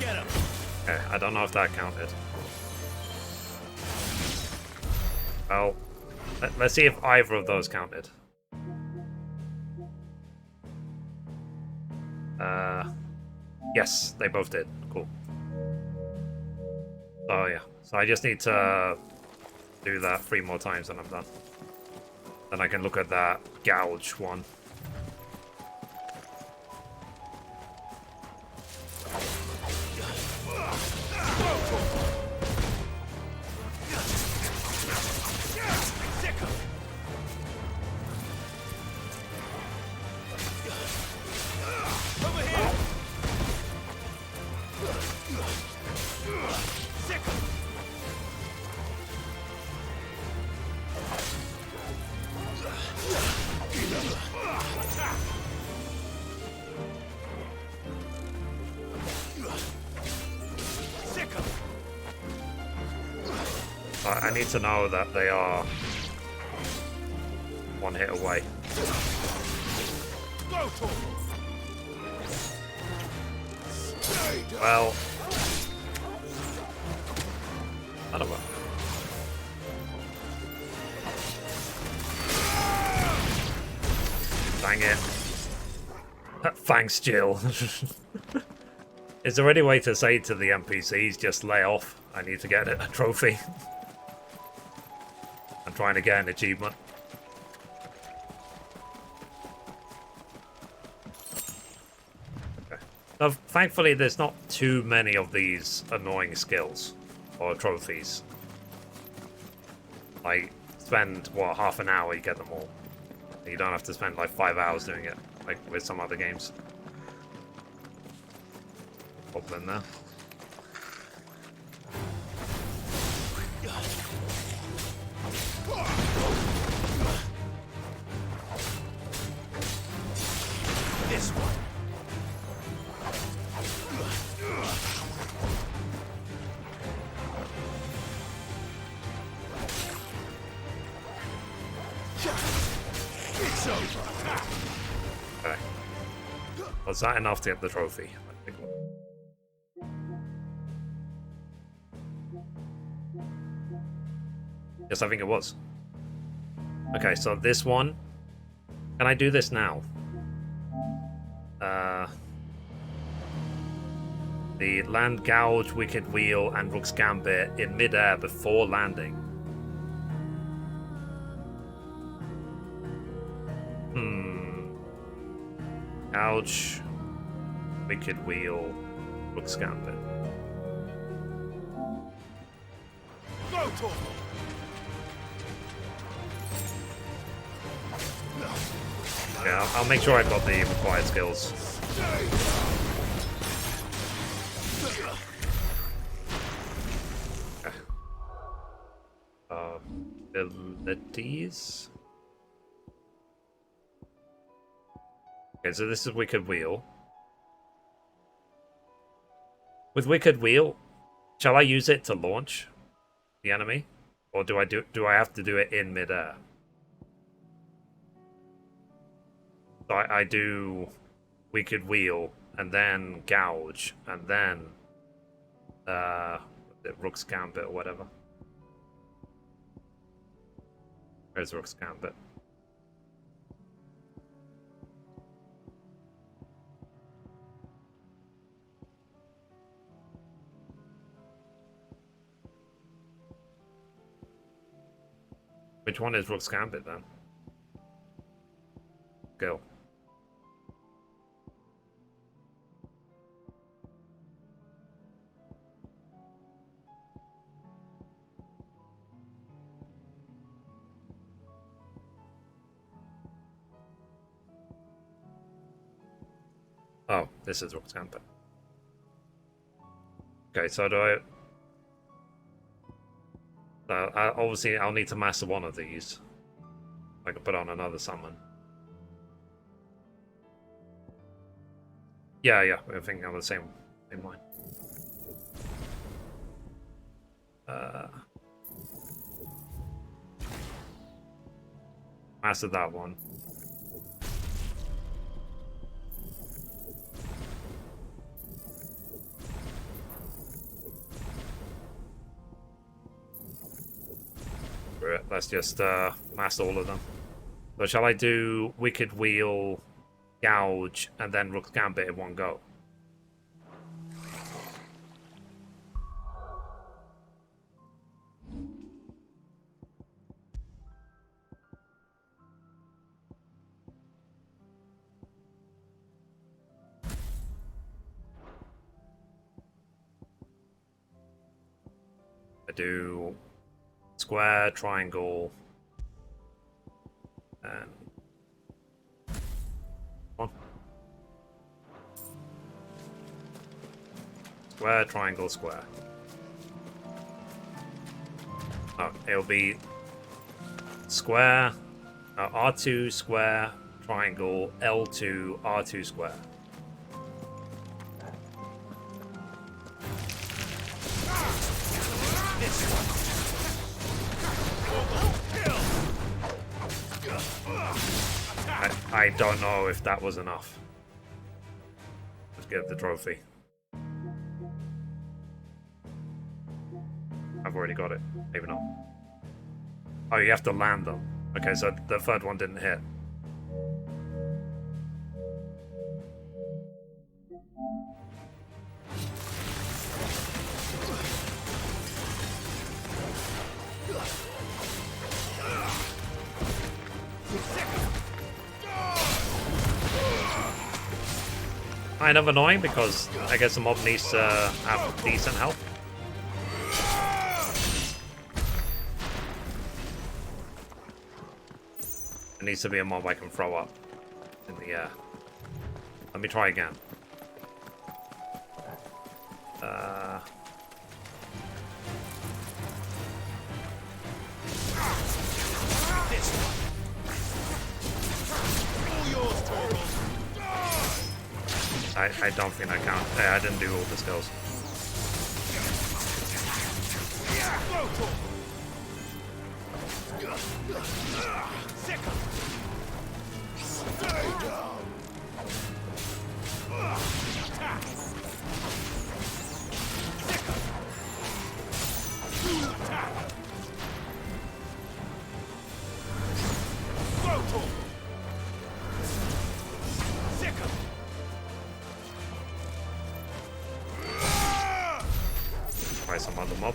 Get him. Okay, I don't know if that counted. Well, let's see if either of those counted. Yes, they both did. Cool. Oh yeah, so I just need to do that 3 more times and I'm done. Then I can look at that gouge one. I need to know that they are 1 hit away. Well, I don't know. Dang it. Thanks, Jill. Is there any way to say to the NPCs, just lay off? I need to get a trophy. I'm trying to get an achievement. Okay. So thankfully, there's not too many of these annoying skills or trophies. Like, spend, what, half an hour, you get them all. You don't have to spend like 5 hours doing it, like with some other games. Pop in there. This one. It's over. Okay. Was that enough to get the trophy? Yes, I think it was. Okay, so this one. Can I do this now? The land gouge, wicked wheel, and rook's gambit in midair before landing. Gouge, wicked wheel, Rook's Gambit. Yeah, I'll make sure I've got the required skills. Abilities. Okay, so this is Wicked Wheel. With Wicked Wheel, shall I use it to launch the enemy, or do I have to do it in midair? So I do Wicked Wheel and then Gouge and then Rook's Gambit or whatever. Where's Rook's Gambit? Which one is Rook's Gambit then? Go. Oh, this is Rook's Gambit. Okay, so do I... obviously, I'll need to master one of these. I can put on another summon. Yeah, I think I'm the same in mind. Master that one. Let's just master all of them. So shall I do Wicked Wheel, Gouge, and then Rook's Gambit in one go? I do square, triangle, and one. Square, triangle, square. Oh, it'll be square, R2 square, triangle, L2, R2 square. I don't know if that was enough. Let's get the trophy. I've already got it. Maybe not. Oh, you have to land them. Okay, so the third one didn't hit. Kind of annoying because I guess the mob needs to have decent health. It needs to be a mob I can throw up in the air. Let me try again. I don't think I count. I didn't do all the skills. Try some other mob.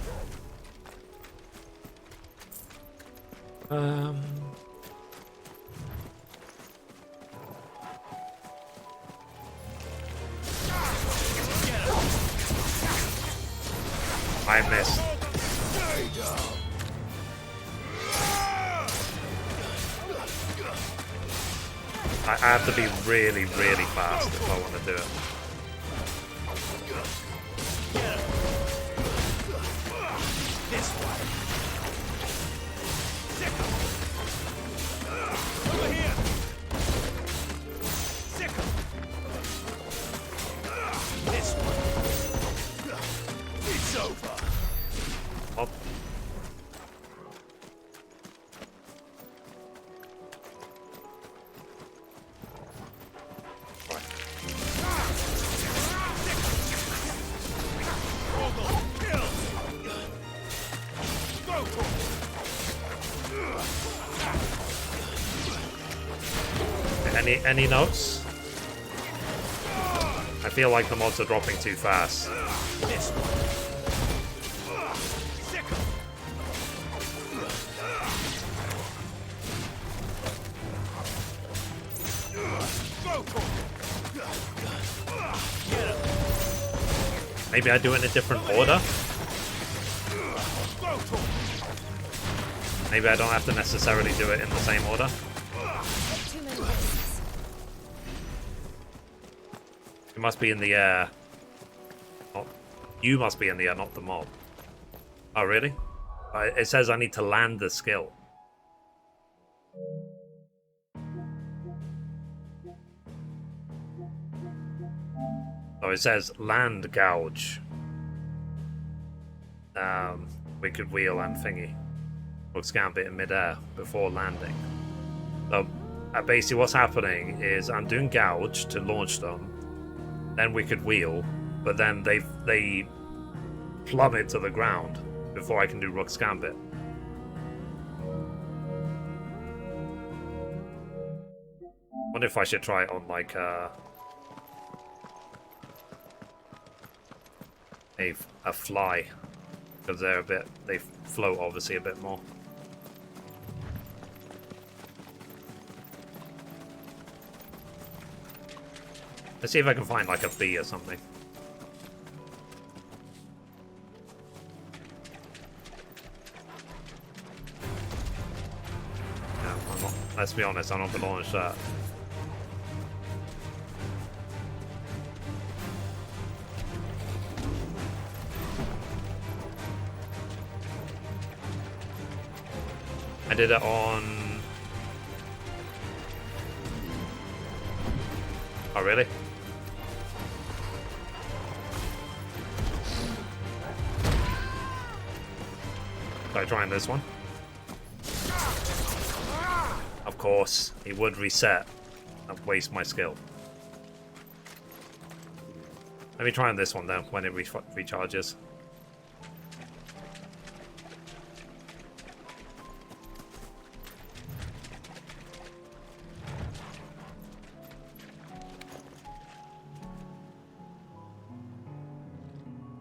I missed. I have to be really, really fast if I want to do it. This one. Over here. This one. It's over. Oh. Any notes? I feel like the mods are dropping too fast. Maybe I do it in a different order? Maybe I don't have to necessarily do it in the same order? It must be in the air. Oh, you must be in the air, not the mob. Oh, really? It says I need to land the skill. So it says land gouge. Wicked wheel and thingy. Looks gambit in midair before landing. So basically what's happening is I'm doing gouge to launch them. Then Wicked Wheel, but then they plummet to the ground before I can do Rook's Gambit. Wonder if I should try it on like a fly, because they float obviously a bit more. Let's see if I can find like a bee or something. Yeah, I'm not, let's be honest, I'm not gonna launch that. I did it on... Oh, really? Try trying this one. Of course, he would reset and waste my skill. Let me try on this one then, when it recharges.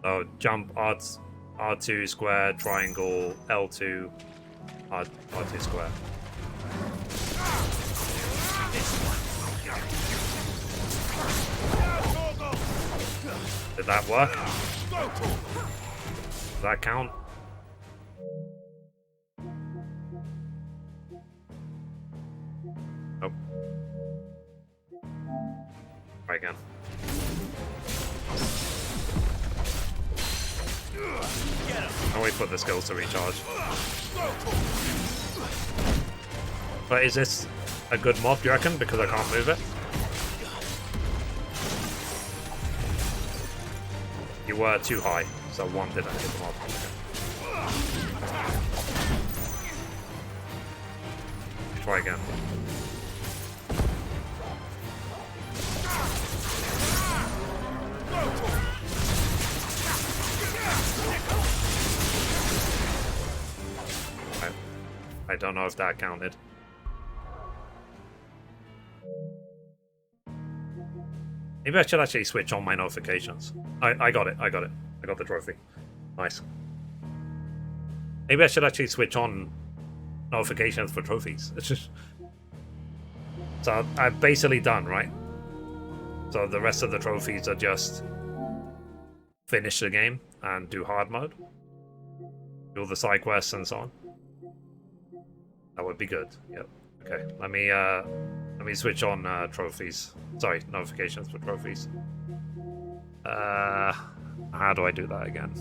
So jump R2 square, triangle, L2, R2 square. Did that work? Does that count? Nope. Try again. I'll wait for the skills to recharge. But is this a good mob, do you reckon? Because I can't move it? You were too high, so one didn't hit the mob. Try again. I don't know if that counted. Maybe I should actually switch on my notifications. I got it. I got the trophy. Nice. Maybe I should actually switch on notifications for trophies. It's just... So I'm basically done, right? So the rest of the trophies are just finish the game and do hard mode. do all the side quests and so on. That would be good. Yep. Okay. Let me switch on trophies. Sorry, notifications for trophies. How do I do that again?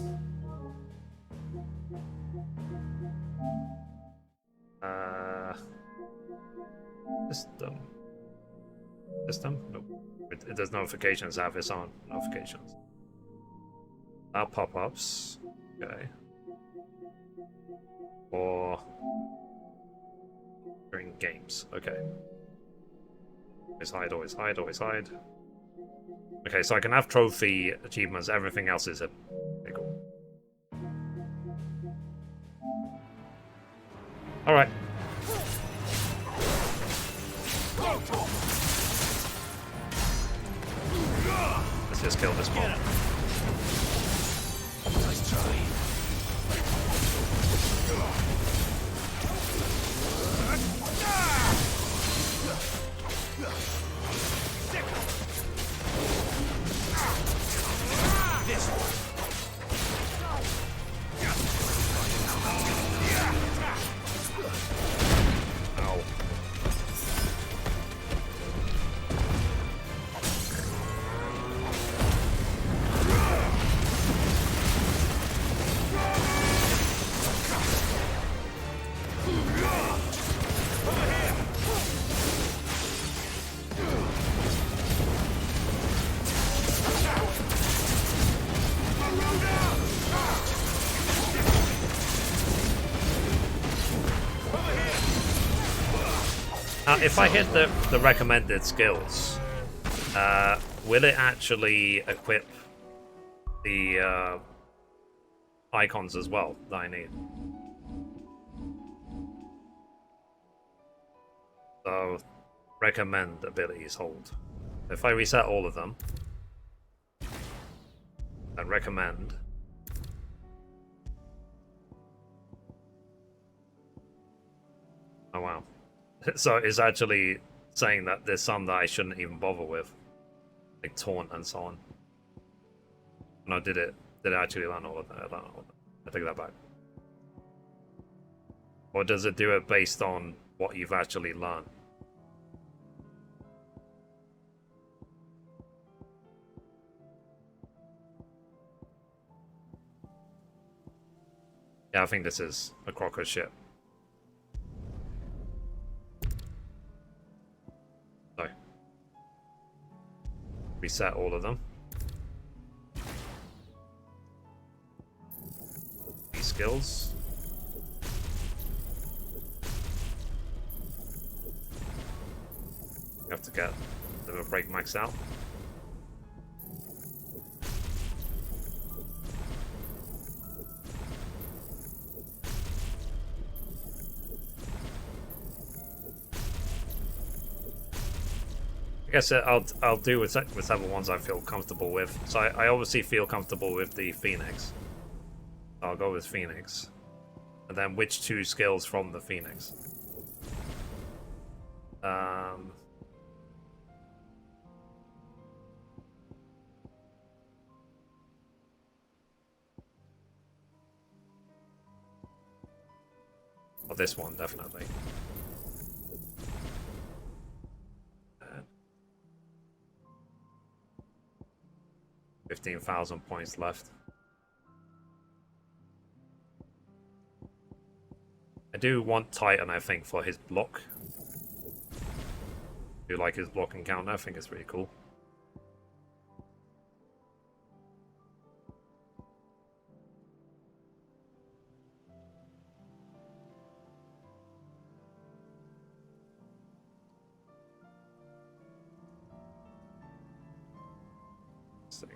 System? Nope. It does notifications have its own notifications. Pop-ups. Okay. Or during games. Okay. Always hide, always hide, always hide. Okay, so I can have trophy achievements. Everything else is a okay, cool. All right. Let's just kill this mob. Nice try. This one. Ow. If I hit the recommended skills, will it actually equip the icons as well that I need? So, recommend abilities hold. If I reset all of them, and recommend, oh wow. So it's actually saying that there's some that I shouldn't even bother with, like taunt and so on. No, did it actually learn all of that? I take that back. Or does it do it based on what you've actually learned? Yeah, I think this is a crock of shit. So, reset all of them. These skills. You have to get the break maxed out. I guess I'll do with whichever ones I feel comfortable with. So I obviously feel comfortable with the Phoenix. I'll go with Phoenix. And then which two skills from the Phoenix? Oh, this one, definitely. 15,000 points left. I do want Titan, I think, for his block. I do like his block encounter, I think it's really cool. Let's see.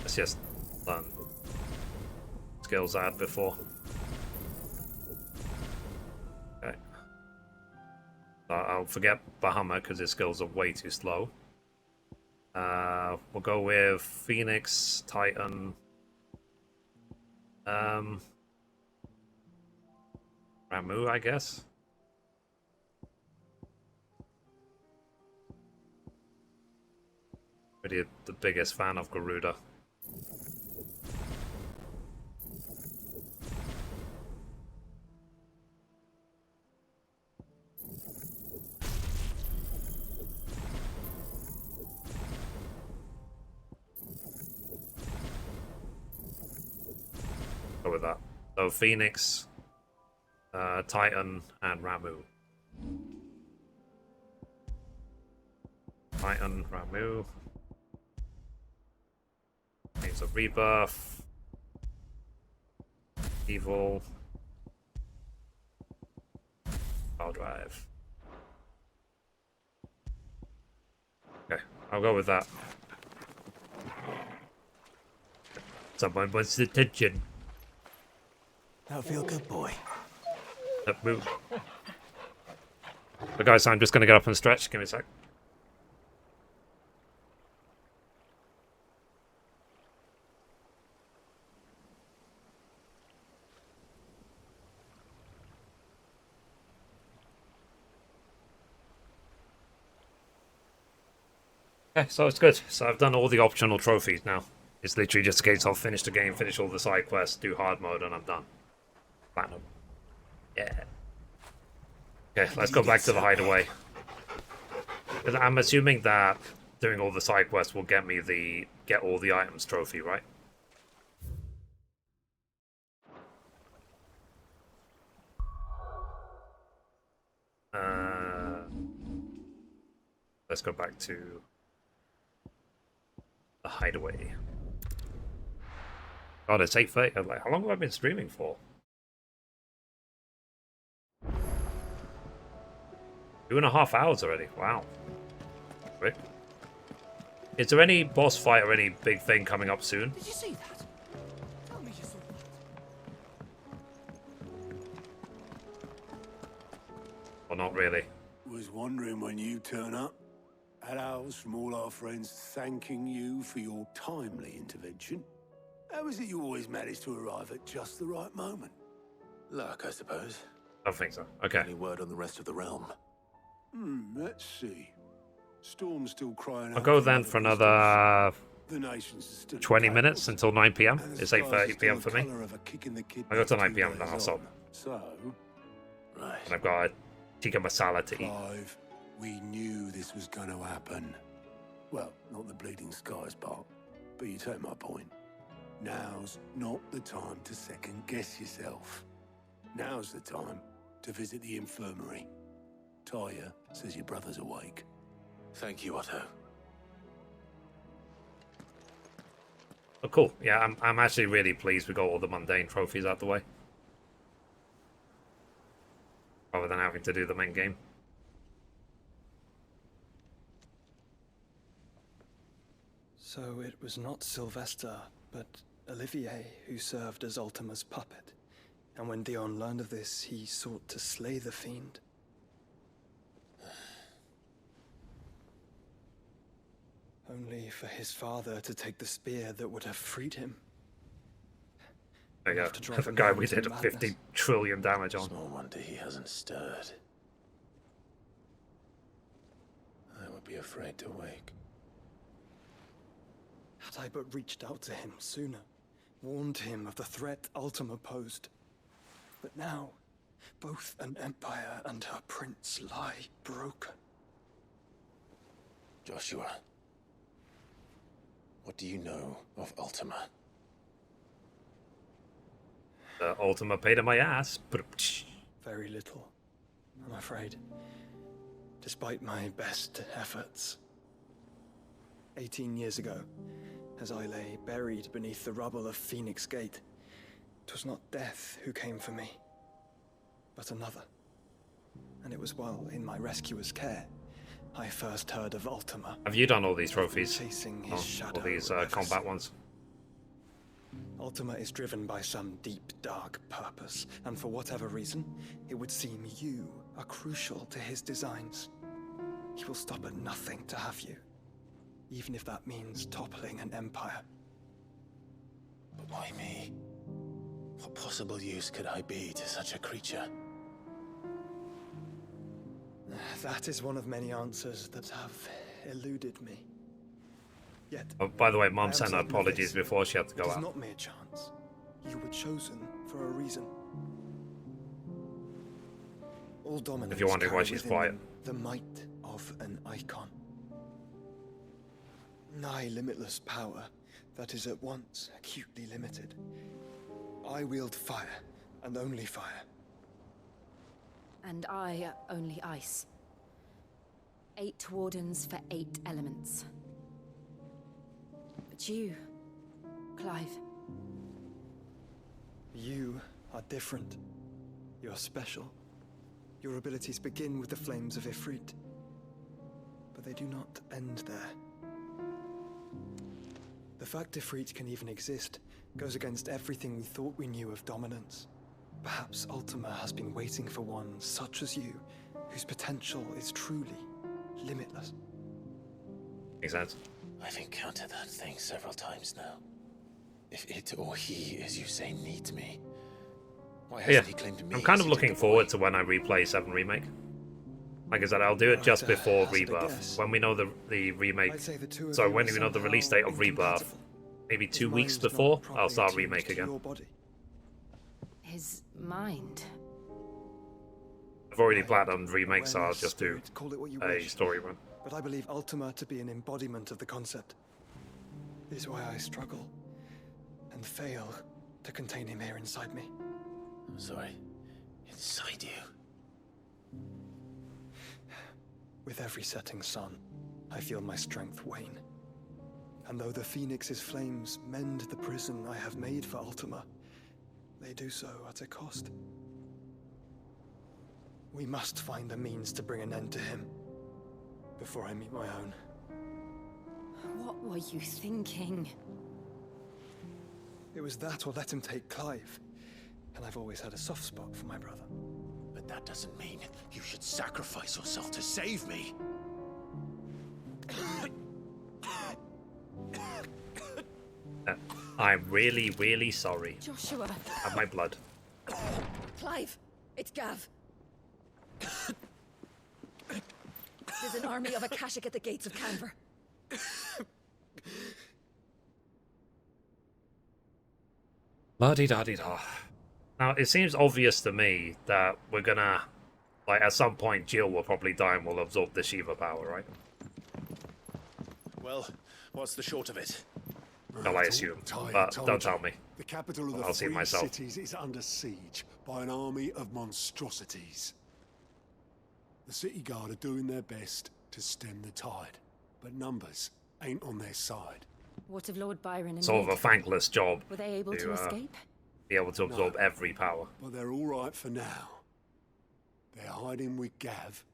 Let's just learn skills I had before. Okay. I'll forget Bahamut because his skills are way too slow. We'll go with Phoenix, Titan. Ramu, I guess. Really the biggest fan of Garuda. Go with that. So Phoenix, Titan, and Ramu. Titan, Ramu. Needs a rebirth. Evil. I'll drive. Okay, I'll go with that. Someone wants attention. I feel good, boy. Move. But guys, I'm just going to get up and stretch. Give me a sec. Okay, so it's good. So I've done all the optional trophies now. It's literally just a case of finish the game, finish all the side quests, do hard mode, and I'm done. Platinum. Yeah. Okay, let's go back to the hideaway. Because I'm assuming that doing all the side quests will get me the get all the items trophy, right? Let's go back to the hideaway. God, it's 8:30. I'm like, how long have I been streaming for? 2.5 hours already. Wow. Great. Is there any boss fight or any big thing coming up soon? Did you see that? Tell me you saw that. Or not really? Was wondering when you turn up. Had ours from all our friends thanking you for your timely intervention. How is it you always manage to arrive at just the right moment? Luck, I suppose. I don't think so. Okay. Any word on the rest of the realm? Let's see. Storm's still crying out. I'll go then for another The nation's still 20 minutes until 9 p.m. and the It's skies 8:30 are p.m. still for me. the colour of a kick in the kidney I go to 9 2 p.m. then I'll days stop. on. So, right. And I've got a tikka masala to eat. Clive, we knew this was going to happen. Well, not the bleeding skies part, but you take my point. Now's not the time to second guess yourself. Now's the time to visit the infirmary. Taya says your brother's awake. Thank you, Otto. Oh, cool. Yeah, I'm actually really pleased we got all the mundane trophies out the way. Rather than having to do the main game. So it was not Sylvester, but Olivier who served as Ultima's puppet. And when Dion learned of this, he sought to slay the fiend. Only for his father to take the spear that would have freed him. There you go. The guy we did 50 trillion damage on. Small wonder he hasn't stirred. I would be afraid to wake. Had I but reached out to him sooner, warned him of the threat Ultima posed. But now, both an empire and her prince lie broken. Joshua, what do you know of Ultima? Ultima paid in my ass. Very little, I'm afraid. Despite my best efforts. 18 years ago, as I lay buried beneath the rubble of Phoenix Gate, 'twas not death who came for me, but another. And it was while in my rescuer's care, I first heard of Ultima. Have you done all these trophies? Chasing his shadow all these ever combat since. ones? Ultima is driven by some deep, dark purpose, and for whatever reason, it would seem you are crucial to his designs. He will stop at nothing to have you, even if that means toppling an empire. But why me? What possible use could I be to such a creature? That is one of many answers that have eluded me. Yet, Oh, by the way, Mom I sent am her certain of apologies this. before she had to go It is out. not mere chance. You were chosen for a reason. All dominants If you're wondering why carry she's within quiet. them the might of an icon. Nigh limitless power that is at once acutely limited. I wield fire, and only fire. And I only ice. 8 wardens for 8 elements. But you, Clive. You are different. You're special. Your abilities begin with the flames of Ifrit. But they do not end there. The fact Ifrit can even exist goes against everything we thought we knew of dominance. Perhaps Ultima has been waiting for one such as you, whose potential is truly limitless. Makes sense. I've encountered that thing several times now. If it or he, as you say, needs me, why hasn't he claimed me? I'm kind of looking forward to when I replay 7 Remake. Like I said, I'll do it just before Rebirth. When we know the remake, so when we know the release date of Rebirth, maybe 2 weeks before, I'll start Remake again. His mind. I've already planned Remake, so I'll just do a story run. But I believe Ultima to be an embodiment of the concept. This is why I struggle and fail to contain him here inside me. I'm sorry. Inside you. With every setting sun, I feel my strength wane. And though the Phoenix's flames mend the prison I have made for Ultima, they do so at a cost. We must find a means to bring an end to him before I meet my own. What were you thinking? It was that or let him take Clive. And I've always had a soft spot for my brother. But that doesn't mean you should sacrifice yourself to save me. I'm really, really sorry. Joshua. Have my blood. Clive, it's Gav. There's an army of Akashic at the gates of Canver. La-di-da-di-da. Now, it seems obvious to me that we're gonna, like, at some point, Jill will probably die and will absorb the Shiva power, right? Well, what's the short of it? Well, I assume, but don't tell me. The capital of the I'll see Free myself. Cities is under siege by an army of monstrosities. The city guard are doing their best to stem the tide, but numbers ain't on their side. What of Lord Byron and Sort of a thankless job. Were they able to escape? Be able to absorb every power. But they're all right for now. They're hiding with Gav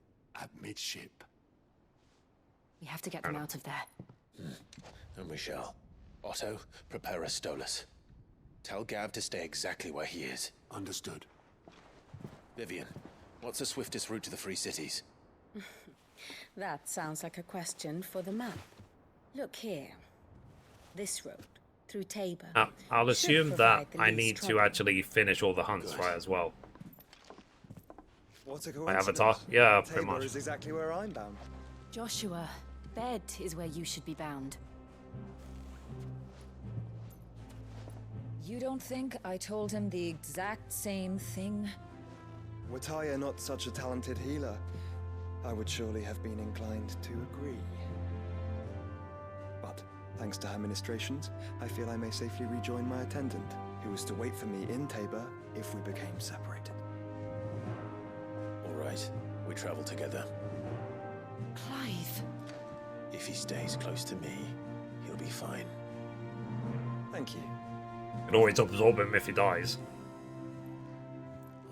at midship. We have to get them out of there. And we shall. Otto, prepare a Stolas. Tell Gav to stay exactly where he is. Understood. Vivian, what's the swiftest route to the Free Cities? That sounds like a question for the map. Look here. This road, through Tabor. I'll assume that I need to actually finish all the hunts, right, as well. What a My coincidence. avatar? Yeah, pretty Tabor much. is exactly where I'm bound. Joshua, bed is where you should be bound. You don't think I told him the exact same thing? Were Taya not such a talented healer, I would surely have been inclined to agree. But, thanks to her ministrations, I feel I may safely rejoin my attendant, who was to wait for me in Tabor if we became separated. All right, we travel together. Clive. If he stays close to me, he'll be fine. Thank you. Can always absorb him if he dies.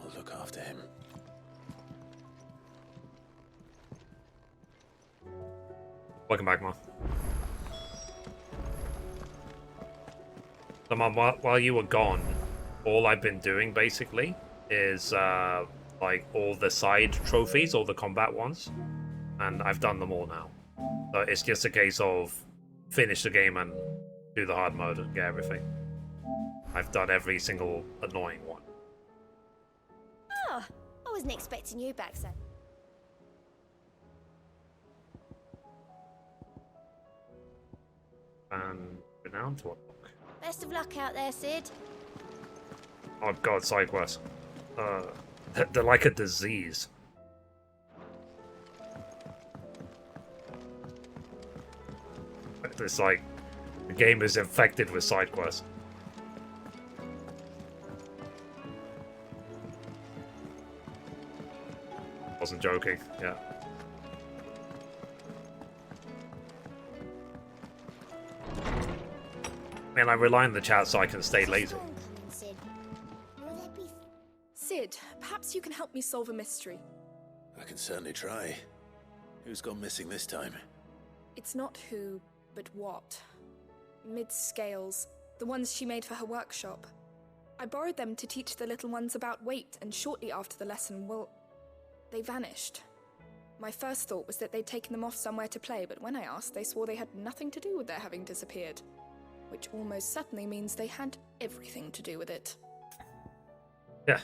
I'll look after him. Welcome back, Mom. So, Mom, while you were gone, all I've been doing, basically, is, like, all the side trophies, all the combat ones. And I've done them all now. So it's just a case of finish the game and do the hard mode and get everything. I've done every single annoying one. Oh, I wasn't expecting you back, so. And renowned to unlock. Best of luck out there, Sid. Oh god, side quests. They're like a disease. It's like the game is infected with side quests. Wasn't joking, yeah. Man, I rely on the chat so I can stay lazy. Sid, perhaps you can help me solve a mystery. I can certainly try. Who's gone missing this time? It's not who, but what. Mid's scales, the ones she made for her workshop. I borrowed them to teach the little ones about weight, and shortly after the lesson, well, they vanished. My first thought was that they'd taken them off somewhere to play, but when I asked, they swore they had nothing to do with their having disappeared. Which almost certainly means they had everything to do with it. Yeah.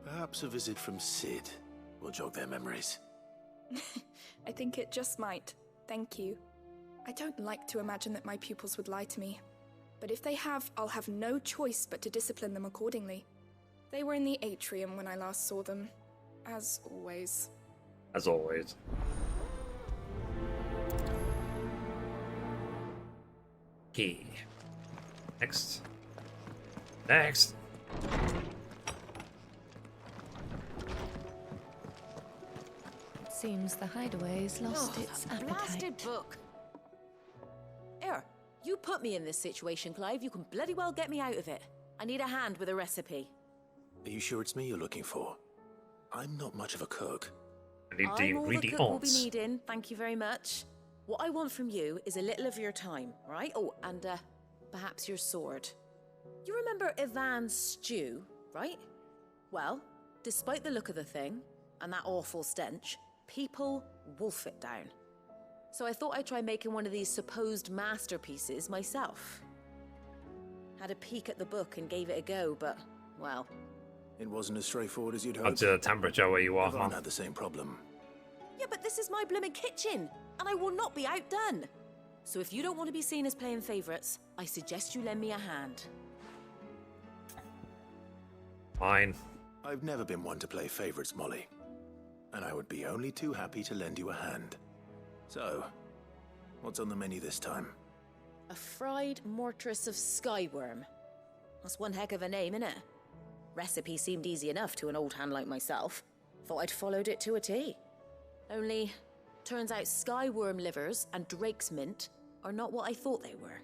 Perhaps a visit from Sid will jog their memories. I think it just might. Thank you. I don't like to imagine that my pupils would lie to me. But if they have, I'll have no choice but to discipline them accordingly. They were in the atrium when I last saw them. As always. As always. Key. Next. Next. Seems the hideaway's lost its appetite. Blasted book. Here, you put me in this situation, Clive. You can bloody well get me out of it. I need a hand with a recipe. Are you sure it's me you're looking for? I'm not much of a cook. I need the I'm all the cook ingredients. will be needing. Thank you very much. What I want from you is a little of your time, all right? Oh, and perhaps your sword. You remember Ivan's stew, right? Well, despite the look of the thing and that awful stench, people wolf it down. So I thought I'd try making one of these supposed masterpieces myself. Had a peek at the book and gave it a go, but, well... It wasn't as straightforward as you'd Up hoped. to the temperature where you are, Ivan huh? had the same problem. Yeah, but this is my blimmin' kitchen, and I will not be outdone. So if you don't want to be seen as playing favourites, I suggest you lend me a hand. Fine. I've never been one to play favourites, Molly. And I would be only too happy to lend you a hand. So, what's on the menu this time? A fried mortress of skyworm. That's one heck of a name, innit? Recipe seemed easy enough to an old hand like myself. Thought I'd followed it to a T. Only, turns out skyworm livers and drake's mint are not what I thought they were.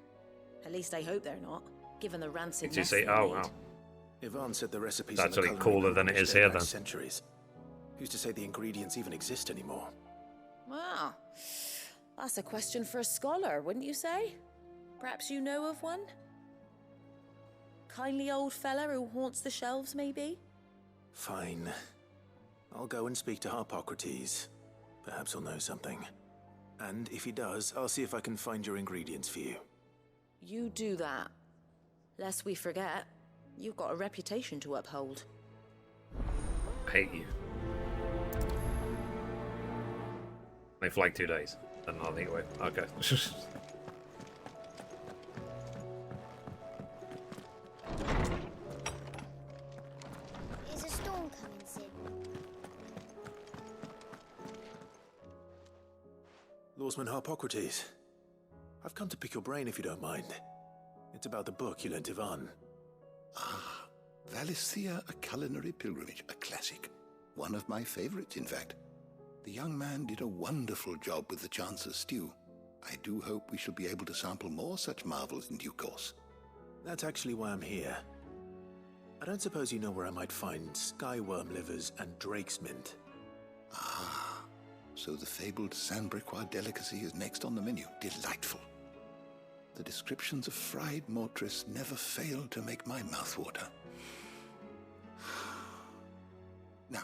At least I hope they're not, given the rancid Did you mess say, they oh, made. wow. Ivan said the recipes That's in the actually culinary cooler book than it is date here, back then. Centuries. Who's to say the ingredients even exist anymore? Wow. That's a question for a scholar, wouldn't you say? Perhaps you know of one? Kindly old fella who haunts the shelves, maybe? Fine. I'll go and speak to Harpocrates. Perhaps he'll know something. And if he does, I'll see if I can find your ingredients for you. You do that. Lest we forget, you've got a reputation to uphold. I hate you. Only for like 2 days. Then I'll think away. Okay. Is a storm coming, Sid? Lawsman Harpocrates. I've come to pick your brain if you don't mind. It's about the book you lent Ivan. Ah, Valisthea, A Culinary Pilgrimage, a classic. One of my favorites, in fact. The young man did a wonderful job with the Chance's stew. I do hope we shall be able to sample more such marvels in due course. That's actually why I'm here. I don't suppose you know where I might find skyworm livers and drake's mint. Ah, so the fabled Sandbricois delicacy is next on the menu. Delightful. The descriptions of fried mortress never fail to make my mouth water. Now,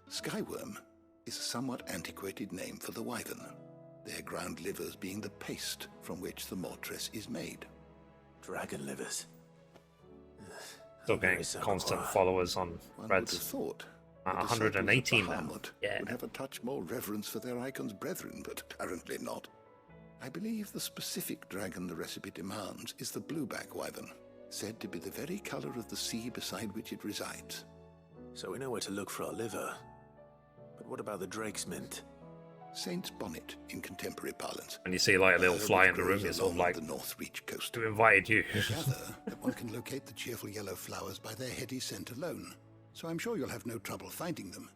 skyworm is a somewhat antiquated name for the wyvern, their ground livers being the paste from which the mortress is made. Dragon livers. Still getting constant followers on One would have Reds. thought 118 now. Bahamut Yeah. would have a touch more reverence for their icon's brethren, but apparently not. I believe the specific dragon the recipe demands is the blueback wyvern, said to be the very color of the sea beside which it resides. So we know where to look for our liver. But what about the drake's mint? Saint's bonnet in contemporary parlance. And you see like a little fly in the room, it's all like the North Reach coast. Who invited you? I gather that one can locate the cheerful yellow flowers by their heady scent alone, so I'm sure you'll have no trouble finding them.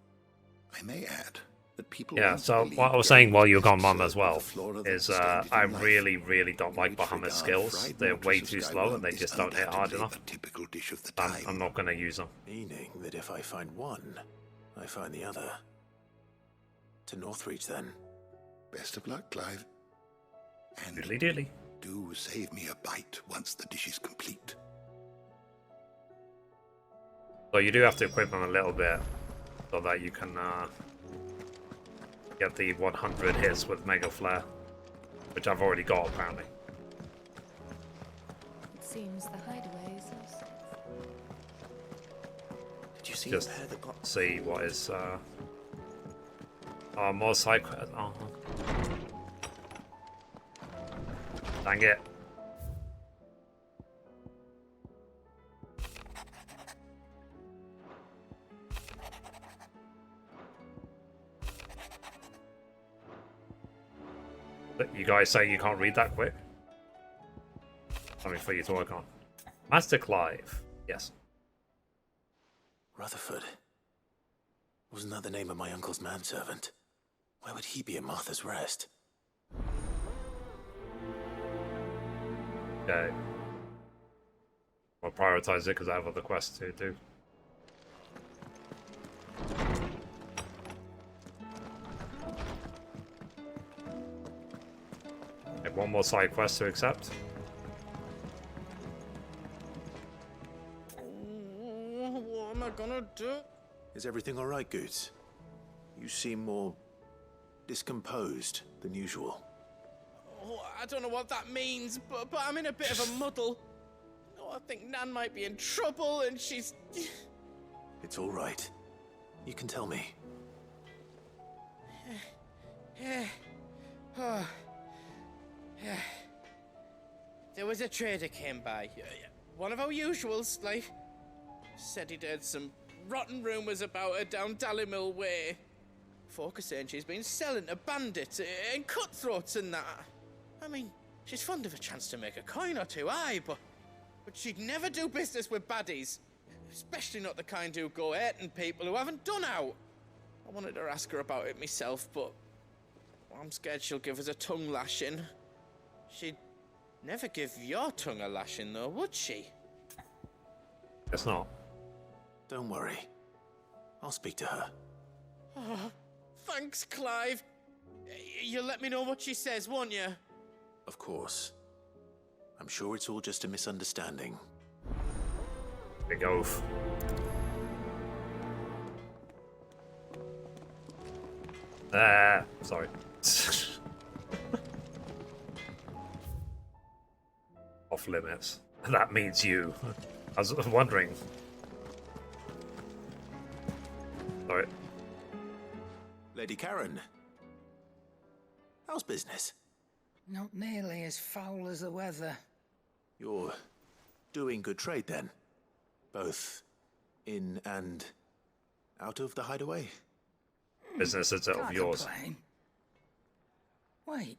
I may add that people... Yeah, so what I was saying while you were gone, Mum, as well, is I really, really don't like Bahamut's skills. They're way too slow and they just don't hit hard enough. I'm not going to use them. Meaning that if I find one, I find the other. To Northreach, then. Best of luck, Clive. And Diddly. Do save me a bite once the dish is complete. So you do have to equip them a little bit so that you can get the 100 hits with Mega Flare, which I've already got apparently. It seems the hideaway is so safe. Did you see Just the pair that got... see what is more side quests. Oh. Dang it. You guys say you can't read that quick? Something for you to work on. Master Clive. Yes. Rutherford. Wasn't that the name of my uncle's manservant? Where would he be at Martha's Rest? Okay. I'll prioritize it because I have other quests to do. Okay, one more side quest to accept. What am I gonna do? Is everything all right, Goots? You seem more discomposed than usual. Oh, I don't know what that means, but I'm in a bit of a muddle. Oh, I think Nan might be in trouble, and she's... It's all right. You can tell me. There was a trader came by. One of our usuals, like... Said he'd heard some rotten rumours about her down Dallimil Way. Folk are saying she's been selling to bandits and cutthroats and that. I mean, she's fond of a chance to make a coin or two, aye, but she'd never do business with baddies. Especially not the kind who go hurting people who haven't done out. I wanted to ask her about it myself, but I'm scared she'll give us a tongue lashing. She'd never give your tongue a lashing, though, would she? Guess not. Don't worry. I'll speak to her. Oh, thanks, Clive. You'll let me know what she says, won't you? Of course. I'm sure it's all just a misunderstanding. Big oaf. Sorry. Off limits. That means you. I was wondering. Sorry. Lady Karen. How's business? Not nearly as foul as the weather. You're doing good trade then? Both in and out of the hideaway? Business is of yours. Complain. Wait.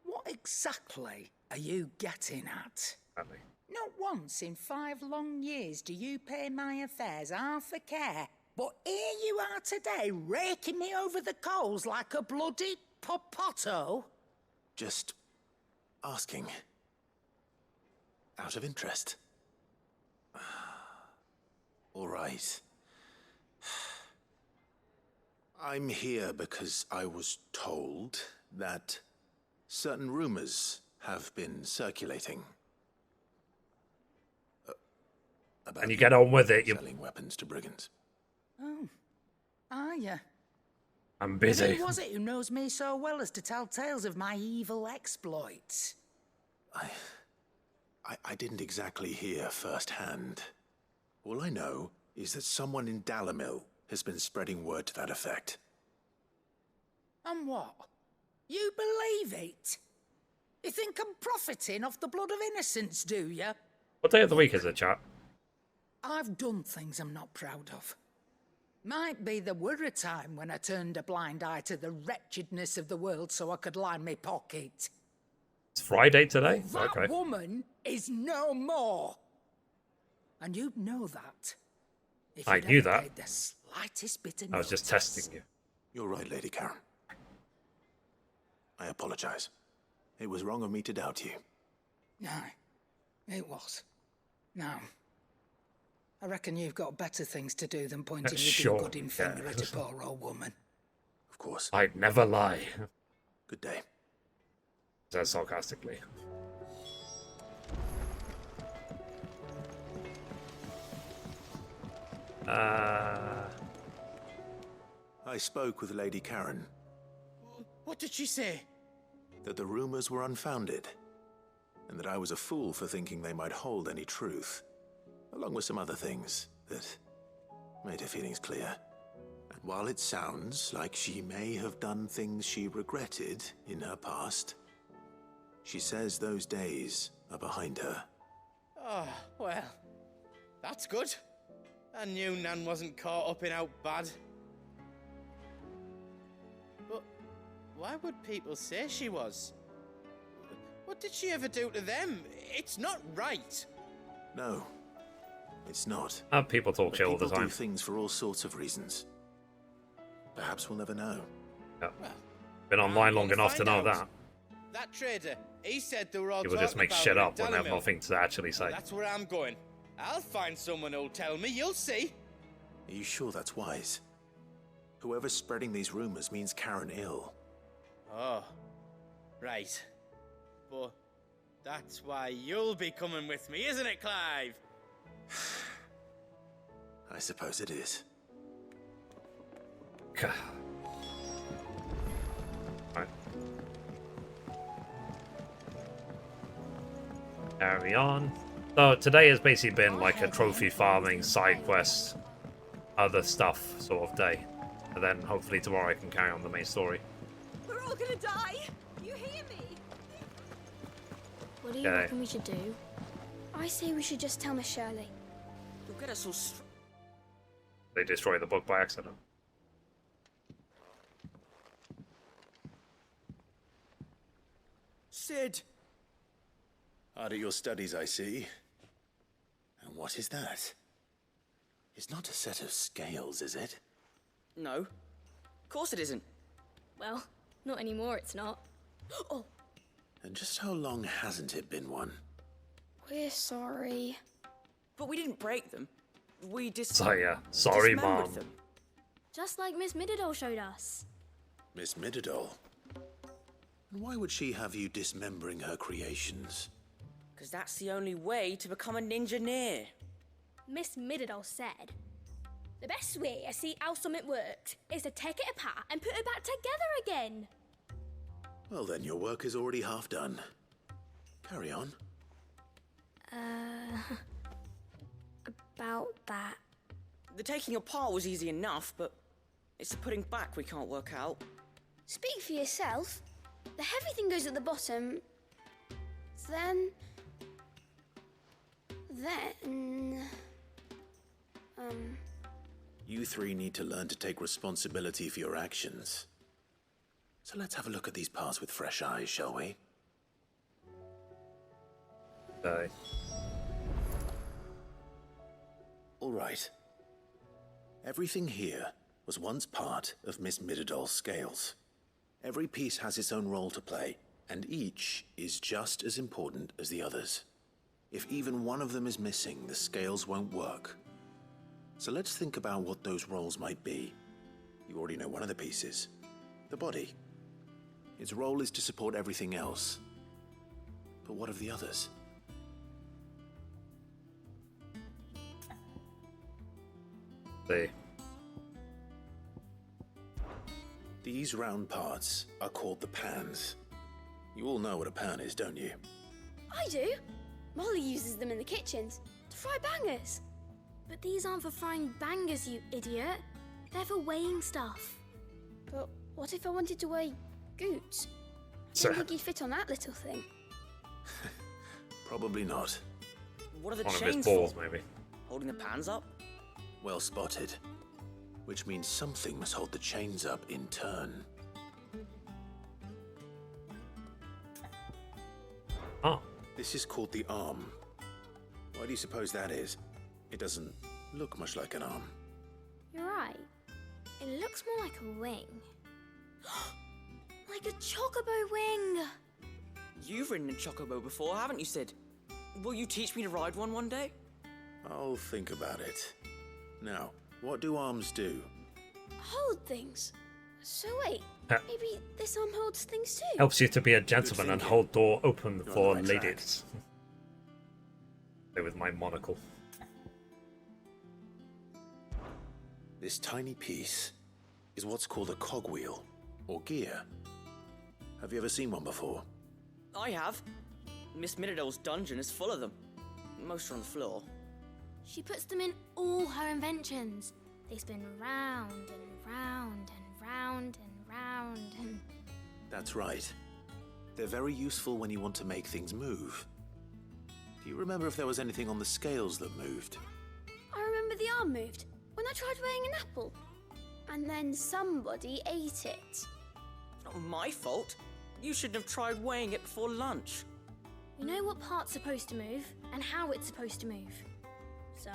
What exactly are you getting at? Not once in 5 long years do you pay my affairs half a care. But here you are today, raking me over the coals like a bloody popoto. Just asking. Out of interest. All right. I'm here because I was told that certain rumors have been circulating. About And you get on with it. You're selling weapons to brigands. Oh, are you? I'm busy. Who was it who knows me so well as to tell tales of my evil exploits? I didn't exactly hear firsthand. All I know is that someone in Dallimil has been spreading word to that effect. And what? You believe it? You think I'm profiting off the blood of innocents, do you? What day of the week is it, chat? I've done things I'm not proud of. Might be there were a time when I turned a blind eye to the wretchedness of the world so I could line my pocket. It's Friday today? That Okay. woman is no more. And you'd know that. If I you'd knew ever that. paid the slightest bit of I was just notice. testing you. You're right, Lady Karen. I apologize. It was wrong of me to doubt you. No, it was. Now, I reckon you've got better things to do than pointing your Sure, good finger yeah. at a poor old woman. Of course. I'd never lie. Good day. Said sarcastically. I spoke with Lady Karen. What did she say? That the rumors were unfounded, and that I was a fool for thinking they might hold any truth, along with some other things that made her feelings clear. And while it sounds like she may have done things she regretted in her past, she says those days are behind her. Oh, well, that's good. I knew Nan wasn't caught up in out bad. But why would people say she was? What did she ever do to them? It's not right. No, it's not. People talk shit all the People time. do things for all sorts of reasons. Perhaps we'll never know. Yeah. Been online long enough to know that. That trader, he said they were all People just talking make about shit it up at when they have Dalimil. nothing to actually say. Well, that's where I'm going. I'll find someone who'll tell me, you'll see. Are you sure that's wise? Whoever's spreading these rumors means Karen ill. Oh, right. But that's why you'll be coming with me, isn't it, Clive? I suppose it is. Right. Carry on. So today has basically been like a trophy farming, side quest, other stuff sort of day. And then hopefully tomorrow I can carry on the main story. We're all gonna die! You hear me? What do you reckon we should do? I say we should just tell Miss Shirley. You'll get us all They destroy the book by accident. Sid! Hard at your studies, I see. And what is that? It's not a set of scales, is it? No. Of course it isn't. Well, not anymore, it's not. Oh, And just how long hasn't it been one? we're sorry. But we didn't break them. We So yeah, sorry dismembered mom. them. Just like Miss Middledore showed us. Miss Middledore? And why would she have you dismembering her creations? Because that's the only way to become a ninja-neer. Miss Middledore said, the best way to see how something works is to take it apart and put it back together again. Well then, your work is already half done. Carry on. About that. The taking apart was easy enough, but it's the putting back we can't work out. Speak for yourself. The heavy thing goes at the bottom. Then... You three need to learn to take responsibility for your actions. So let's have a look at these parts with fresh eyes, shall we? All right. Everything here was once part of Miss Middledor's scales. Every piece has its own role to play, and each is just as important as the others. If even one of them is missing, the scales won't work. So let's think about what those roles might be. You already know one of the pieces, the body. Its role is to support everything else. But what of the others? These round parts are called the pans. You all know what a pan is, don't you? I do. Molly uses them in the kitchens to fry bangers. But these aren't for frying bangers, you idiot. They're for weighing stuff. But what if I wanted to weigh goods? Don't think he'd fit on that little thing. Probably not. What are the One of his chains balls, for? maybe. Holding the pans up? Well spotted. Which means something must hold the chains up in turn. Oh. This is called the arm. Why do you suppose that is? It doesn't look much like an arm. You're right. It looks more like a wing. Like a chocobo wing! You've ridden a chocobo before, haven't you, Sid? Will you teach me to ride one day? I'll think about it. Now, what do arms do? Hold things. So wait, maybe this arm holds things too? Helps you to be a gentleman and hold door open You're for on the right ladies. With my monocle. This tiny piece is what's called a cogwheel, or gear. Have you ever seen one before? I have. Miss Mithrida's dungeon is full of them. Most are on the floor. She puts them in all her inventions. They spin round and round and round and round and... That's right. They're very useful when you want to make things move. Do you remember if there was anything on the scales that moved? I remember the arm moved when I tried weighing an apple. And then somebody ate it. Not my fault. You shouldn't have tried weighing it before lunch. We know what part's supposed to move and how it's supposed to move. So,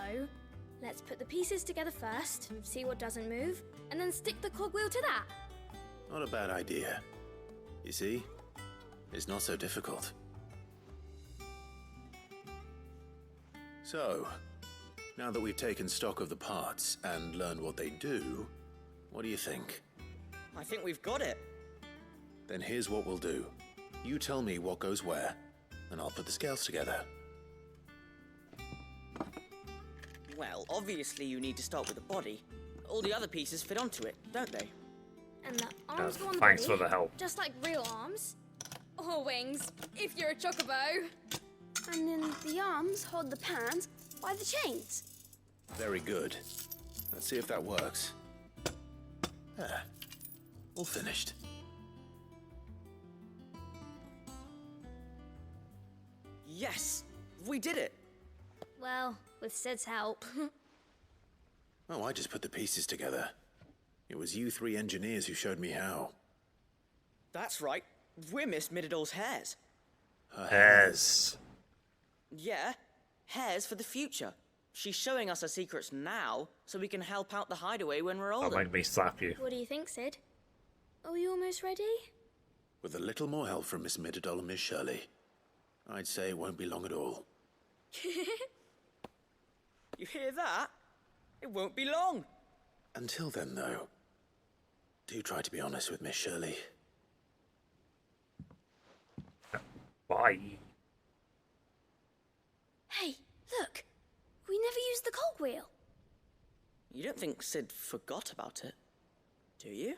let's put the pieces together first, see what doesn't move, and then stick the cogwheel to that. Not a bad idea. You see? It's not so difficult. So, now that we've taken stock of the parts and learned what they do, what do you think? I think we've got it. Then here's what we'll do. You tell me what goes where, and I'll put the scales together. Well, obviously you need to start with the body. All the other pieces fit onto it, don't they? And the arms go on the Thanks body, for the help. just like real arms. Or wings, if you're a chocobo. And then the arms hold the pans by the chains. Very good. Let's see if that works. There. All finished. Yes! We did it! Well, with Sid's help. Oh, I just put the pieces together. It was you three engineers who showed me how. That's right. We're Miss Mithrida's hares. Her Hairs. Yeah, hares for the future. She's showing us her secrets now, so we can help out the hideaway when we're older. Don't make me slap you. What do you think, Sid? Are we almost ready? With a little more help from Miss Mithrid and Miss Shirley, I'd say it won't be long at all. You hear that? It won't be long. Until then, though, do try to be honest with Miss Shirley. Bye. Hey, look! We never used the cogwheel. You don't think Sid forgot about it, do you?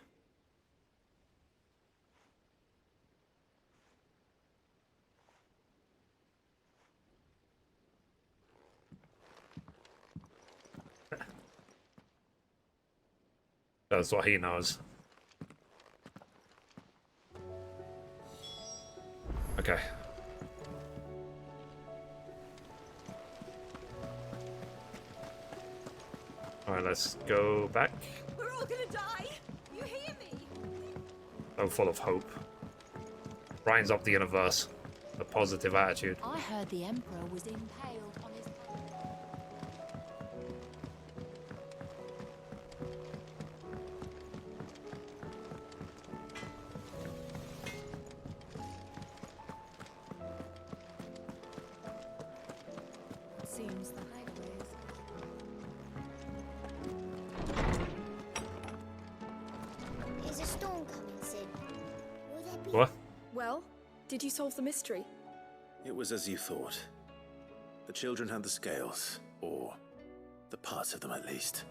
That's what he knows. Okay. Alright, let's go back. We're all gonna die! You hear me? So full of hope. Brightens up the universe. The positive attitude. I heard the Emperor was impaled on his... Seems the highways. Is a storm coming, Sid? Will there be... What? Well, did you solve the mystery? It was as you thought. The children had the scales, or the parts of them at least.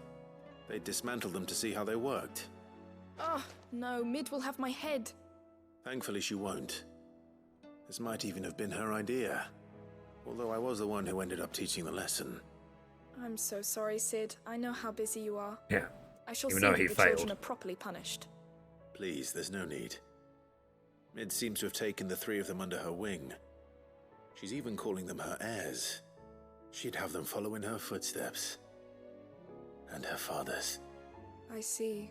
They dismantled them to see how they worked. Oh, no, Mid will have my head. Thankfully she won't. This might even have been her idea. Although I was the one who ended up teaching the lesson. I'm so sorry, Sid. I know how busy you are. Yeah. I shall Even see though that he the failed. children are properly punished. Please, there's no need. Mid seems to have taken the three of them under her wing. She's even calling them her heirs. She'd have them follow in her footsteps. And her father's. I see.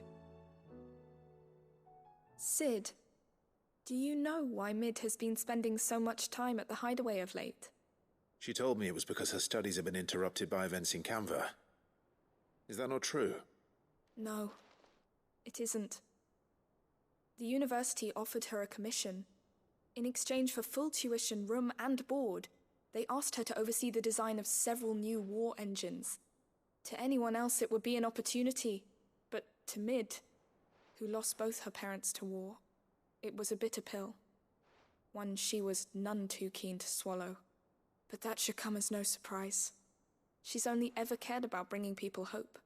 Sid, do you know why Mid has been spending so much time at the hideaway of late? She told me it was because her studies have been interrupted by events in Canva. Is that not true? No, it isn't. The university offered her a commission. In exchange for full tuition, room and board, they asked her to oversee the design of several new war engines. To anyone else it would be an opportunity, but to Mid, who lost both her parents to war, it was a bitter pill. One she was none too keen to swallow. But that should come as no surprise. She's only ever cared about bringing people hope.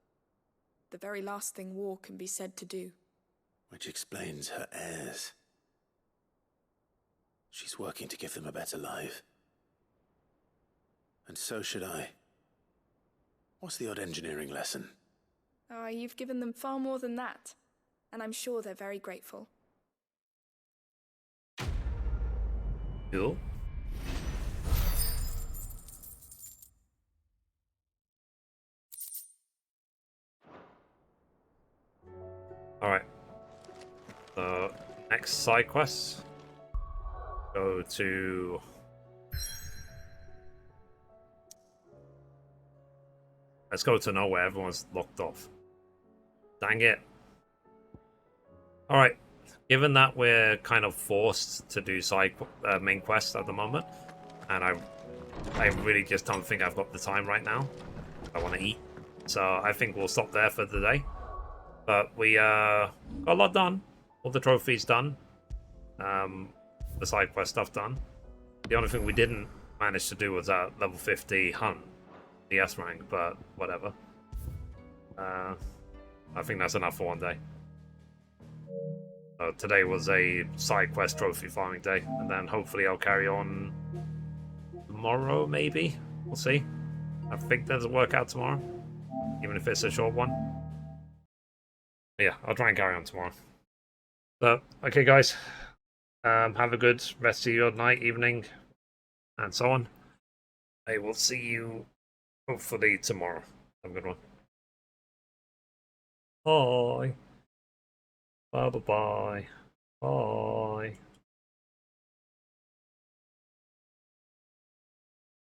The very last thing war can be said to do. Which explains her heirs. She's working to give them a better life. And so should I. What's the odd engineering lesson? You've given them far more than that. And I'm sure they're very grateful. Cool. Alright. So, next side quest. Go to... Let's go to nowhere. Everyone's locked off. Dang it. Alright. Given that we're kind of forced to do main quests at the moment, and I really just don't think I've got the time right now. I want to eat. So I think we'll stop there for the day. But we got a lot done. All the trophies done. The side quest stuff done. The only thing we didn't manage to do was that level 50 hunt. The S rank, but whatever. I think that's enough for one day. Today was a side quest trophy farming day, and then hopefully I'll carry on tomorrow, maybe? We'll see. I think there's a workout tomorrow, even if it's a short one. Yeah, I'll try and carry on tomorrow. So, okay guys, have a good rest of your night, evening, and so on. I will see you hopefully tomorrow. Have a good one. Bye. Bye. Bye.